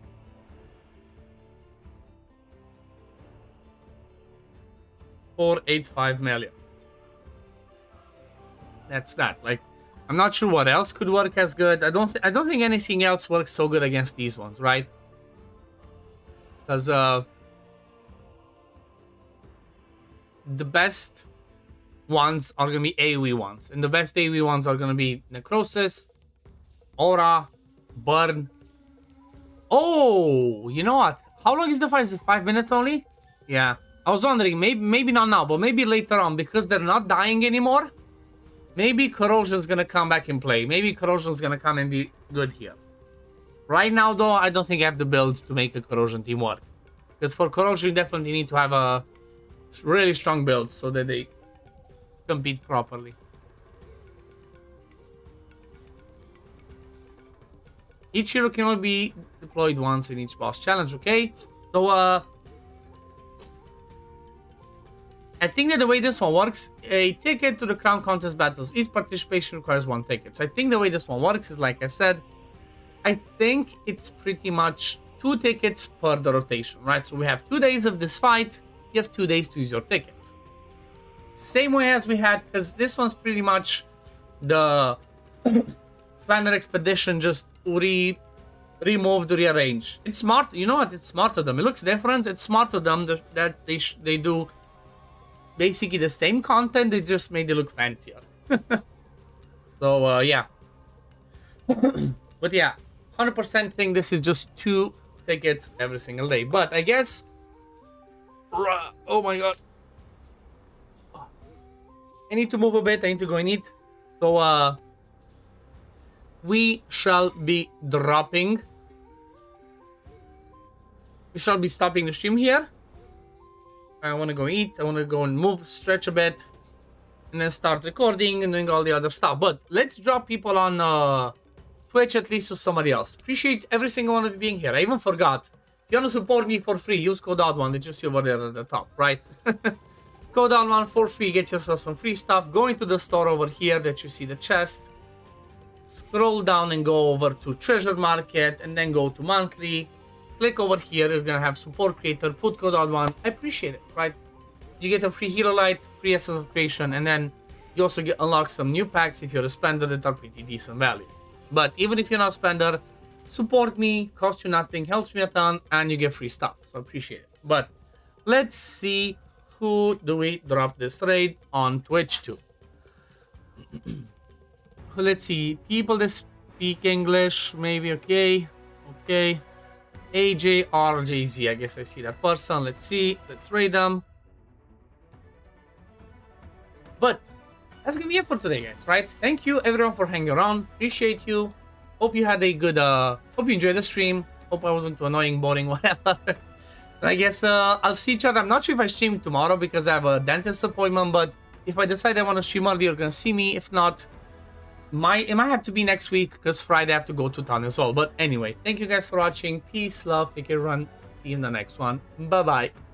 $485 million. That's that. Like, I'm not sure what else could work as good. I don't think anything else works so good against these ones, right? Because the best ones are going to be AoE ones. And the best AoE ones are going to be Necrosis, Aura, Burn. Oh, you know what? How long is the fight? Is it 5 minutes only? Yeah. I was wondering, maybe not now, but maybe later on, because they're not dying anymore. Maybe Corrosion's going to come back in play. Maybe Corrosion's going to come and be good here. Right now, though, I don't think I have the builds to make a Corrosion team work. Because for Corrosion, you definitely need to have a really strong build so that they compete properly. Each hero can only be deployed once in each boss challenge, okay? So, I think that the way this one works, a ticket to the Crown Contest battles. Each participation requires 1 ticket. So I think the way this one works is, like I said, I think it's pretty much 2 tickets per the rotation, right? So we have 2 days of this fight. You have 2 days to use your tickets. Same way as we had, because this one's pretty much the Planner Expedition just removed, rearranged. It's smart. You know what? It's smart of them. It looks different. It's smart of them that they do basically the same content. They just made it look fancier. So, yeah. But yeah, 100% think this is just 2 tickets every single day. But I guess... Oh my god. I need to move a bit. I need to go and eat. So, we shall be dropping. We shall be stopping the stream here. I want to go eat. I want to go and move, stretch a bit. And then start recording and doing all the other stuff. But let's drop people on Twitch at least to somebody else. Appreciate every single one of you being here. I even forgot. If you want to support me for free, use code OddOne. It's just over there at the top, right? Code OddOne for free. Get yourself some free stuff. Go into the store over here that you see the chest. Scroll down and go over to Treasure Market. And then go to Monthly. Click over here. You're going to have Support Creator. Put code OddOne. I appreciate it, right? You get a free Hero Light, free Essence of Creation, and then you also unlock some new packs if you're a spender that are pretty decent value. But even if you're not a spender, support me, costs you nothing, helps me a ton, and you get free stuff. So I appreciate it. But let's see who do we drop this raid on Twitch to. Let's see, people that speak English, maybe, okay. Okay. AJ or JZ, I guess I see that person. Let's see, let's raid them. But that's gonna be it for today, guys, right? Thank you everyone for hanging around. Appreciate you. Hope you had a good hope you enjoyed the stream. Hope I wasn't too annoying, boring, whatever. I guess I'll see each other. I'm not sure if I stream tomorrow because I have a dentist appointment, but if I decide I want to stream early, you're gonna see me. If not, it might have to be next week because Friday I have to go to town as well. But anyway, thank you guys for watching. Peace, love, take care, everyone. See you in the next one. Bye bye.